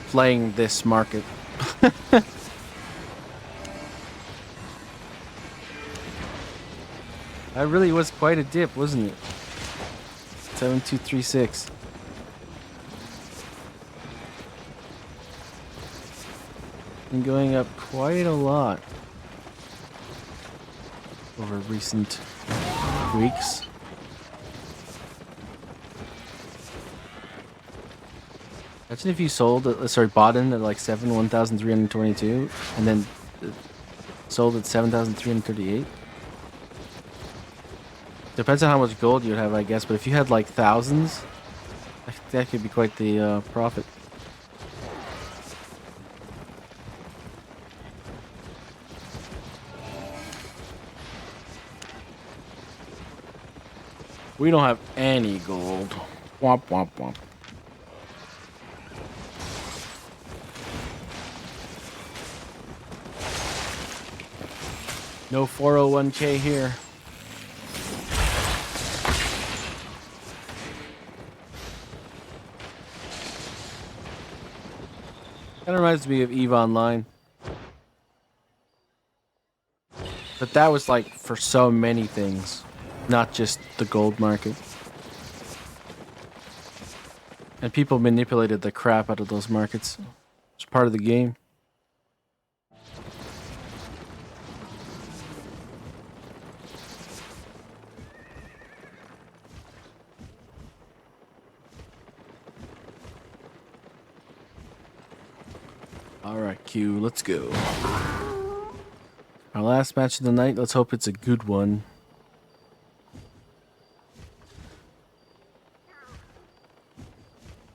Speaker 1: playing this market. That really was quite a dip, wasn't it? 7236. Been going up quite a lot over recent weeks. Imagine if you bought in at like 1,322 and then sold at 7,338. Depends on how much gold you'd have, I guess, but if you had like thousands, that could be quite the profit. We don't have any gold. Womp womp womp. No 401k here. Kind of reminds me of EVE Online. But that was like for so many things, not just the gold market. And people manipulated the crap out of those markets. It's part of the game. All right, Q, let's go. Our last match of the night. Let's hope it's a good one.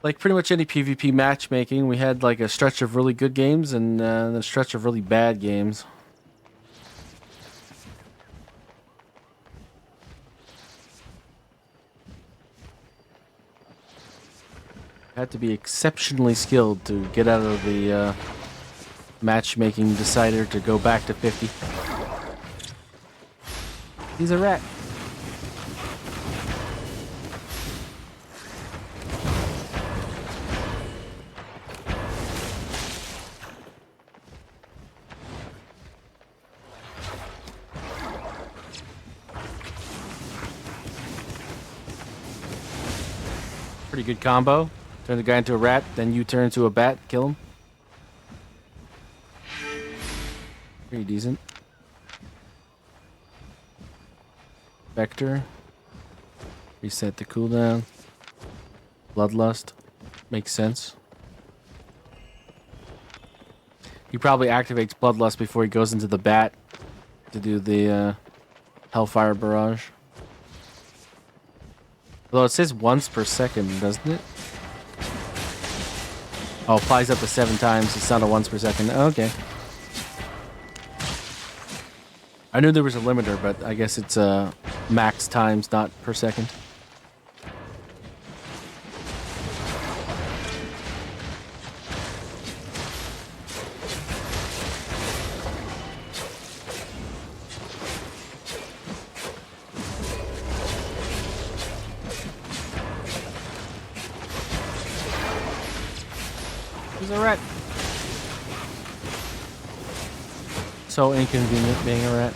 Speaker 1: Like pretty much any PvP matchmaking, we had like a stretch of really good games and a stretch of really bad games. Had to be exceptionally skilled to get out of the matchmaking decider to go back to 50. He's a rat. Pretty good combo. Turn the guy into a rat, then you turn into a bat, kill him. Pretty decent. Vector. Reset the cooldown. Bloodlust. Makes sense. He probably activates Bloodlust before he goes into the bat to do the Hellfire Barrage. Although it says once per second, doesn't it? Oh, applies up to 7 times. It's not a once per second. Okay. I knew there was a limiter, but I guess it's max times, not per second. He's a rat. So inconvenient being a rat.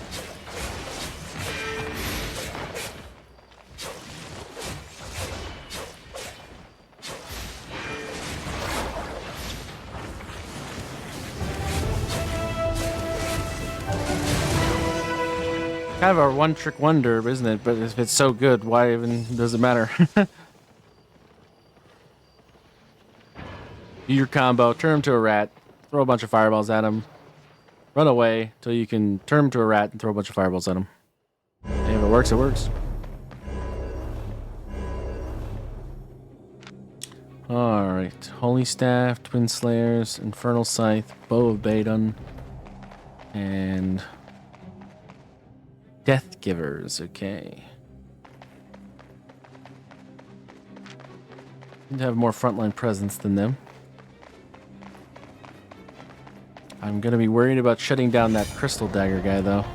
Speaker 1: Kind of a one-trick wonder, isn't it? But if it's so good, why even does it matter? Do your combo, turn him to a rat, throw a bunch of fireballs at him, run away till you can turn him to a rat and throw a bunch of fireballs at him. And if it works, it works. Alright. Holy Staff, Twin Slayers, Infernal Scythe, Bow of Badon, and Death Givers. Okay. Need to have more frontline presence than them. I'm gonna be worried about shutting down that Crystal Dagger guy, though.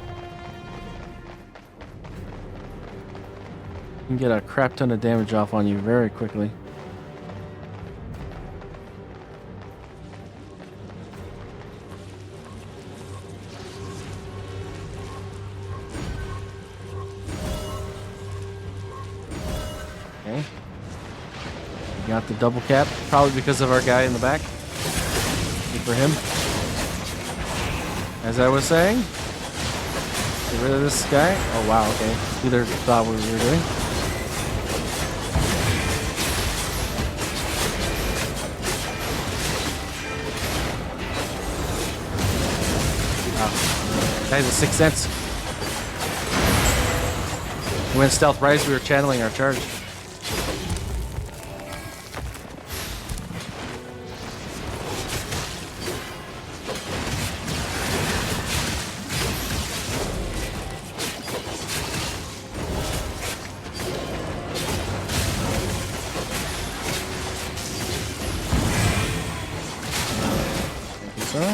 Speaker 1: You can get a crap ton of damage off on you very quickly. Okay. We got the double cap, probably because of our guy in the back. Good for him. As I was saying, get rid of this guy. Oh wow, okay. Either thought what we were doing. Wow. That has a 6th sense. We went stealth right as we were channeling our charge.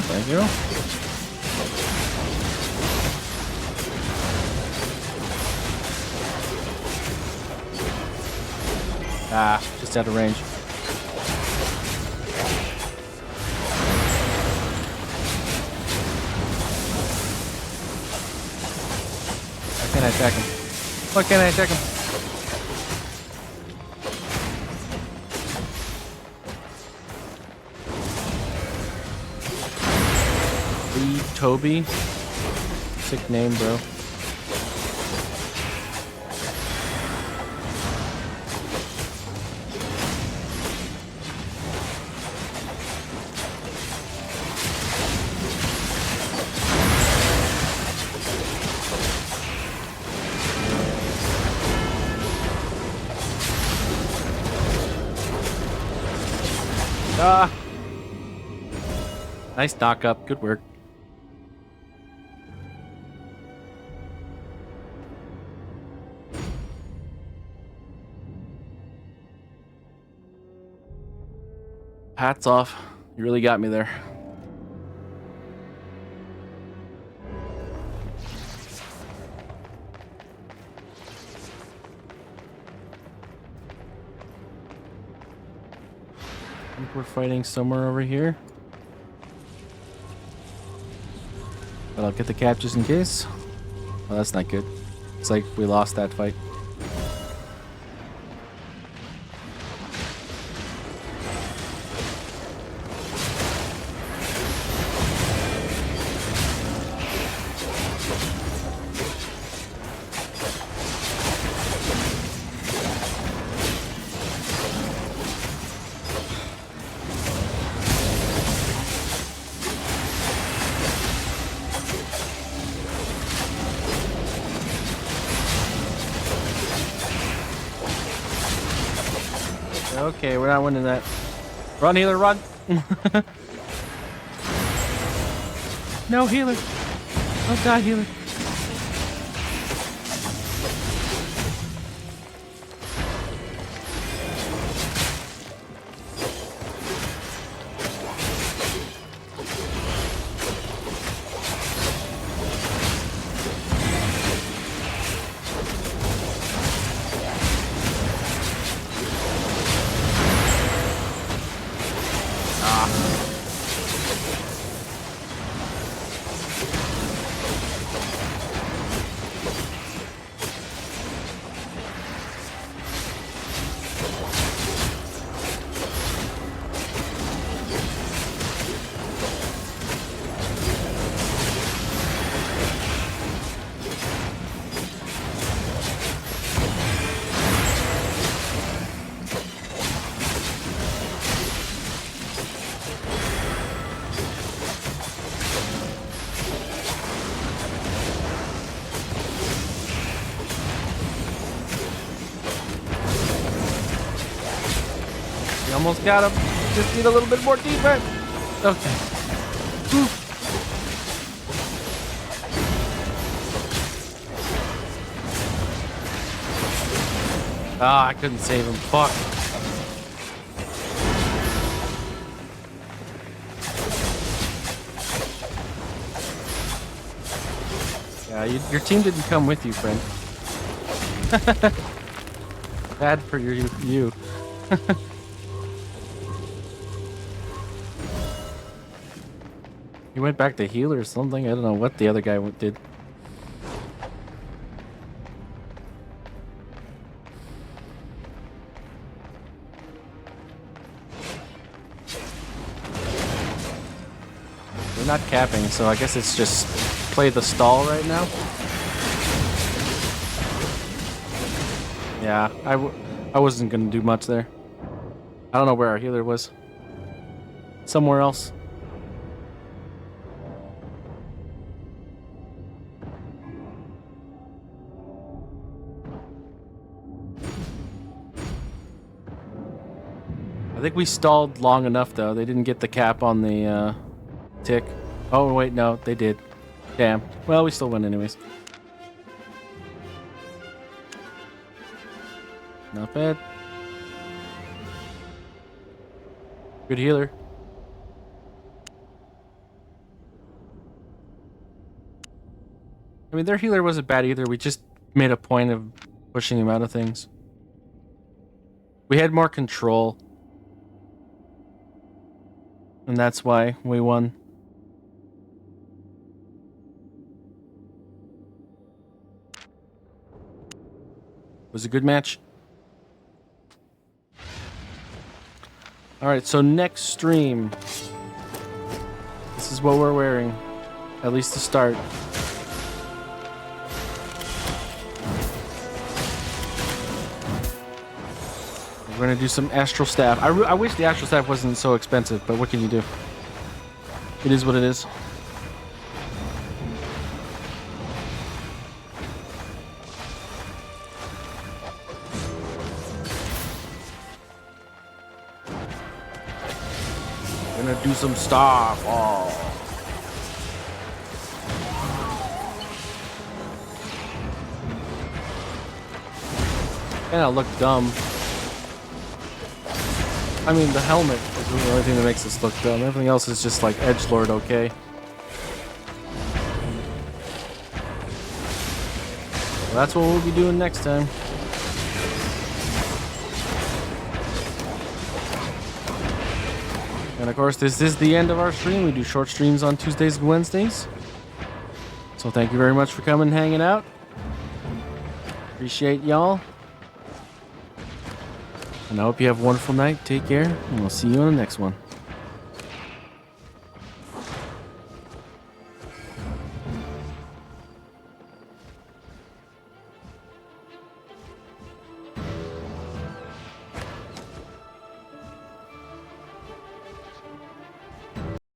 Speaker 1: Thank you. Ah, just out of range. Why can't I attack him? Why can't I attack him? Lee Toby. Sick name, bro. Ah! Nice knock up. Good work. Hats off. You really got me there. I think we're fighting somewhere over here. But I'll get the cap just in case. Oh, that's not good. It's like we lost that fight. Okay, we're not winning that. Run, healer, run! No, healer! Oh god, healer! Almost got him. Just need a little bit more defense. Okay. Whew. Ah, I couldn't save him. Fuck. Yeah, your team didn't come with you, friend. Bad for you. He went back to heal or something. I don't know what the other guy did. We're not capping, so I guess it's just play the stall right now. Yeah, I wasn't gonna do much there. I don't know where our healer was. Somewhere else. I think we stalled long enough, though. They didn't get the cap on the tick. Oh, wait, no, they did. Damn. Well, we still win anyways. Not bad. Good healer. I mean, their healer wasn't bad either. We just made a point of pushing him out of things. We had more control. And that's why we won. It was a good match. Alright, so next stream. This is what we're wearing. At least to start. We're gonna do some astral staff. I wish the astral staff wasn't so expensive, but what can you do? It is what it is. Gonna do some starfall. And I look dumb. I mean, the helmet is the only thing that makes us look dumb. Everything else is just like edgelord, okay? Well, that's what we'll be doing next time. And of course, this is the end of our stream. We do short streams on Tuesdays and Wednesdays. So thank you very much for coming and hanging out. Appreciate y'all. And I hope you have a wonderful night. Take care, and we'll see you on the next one.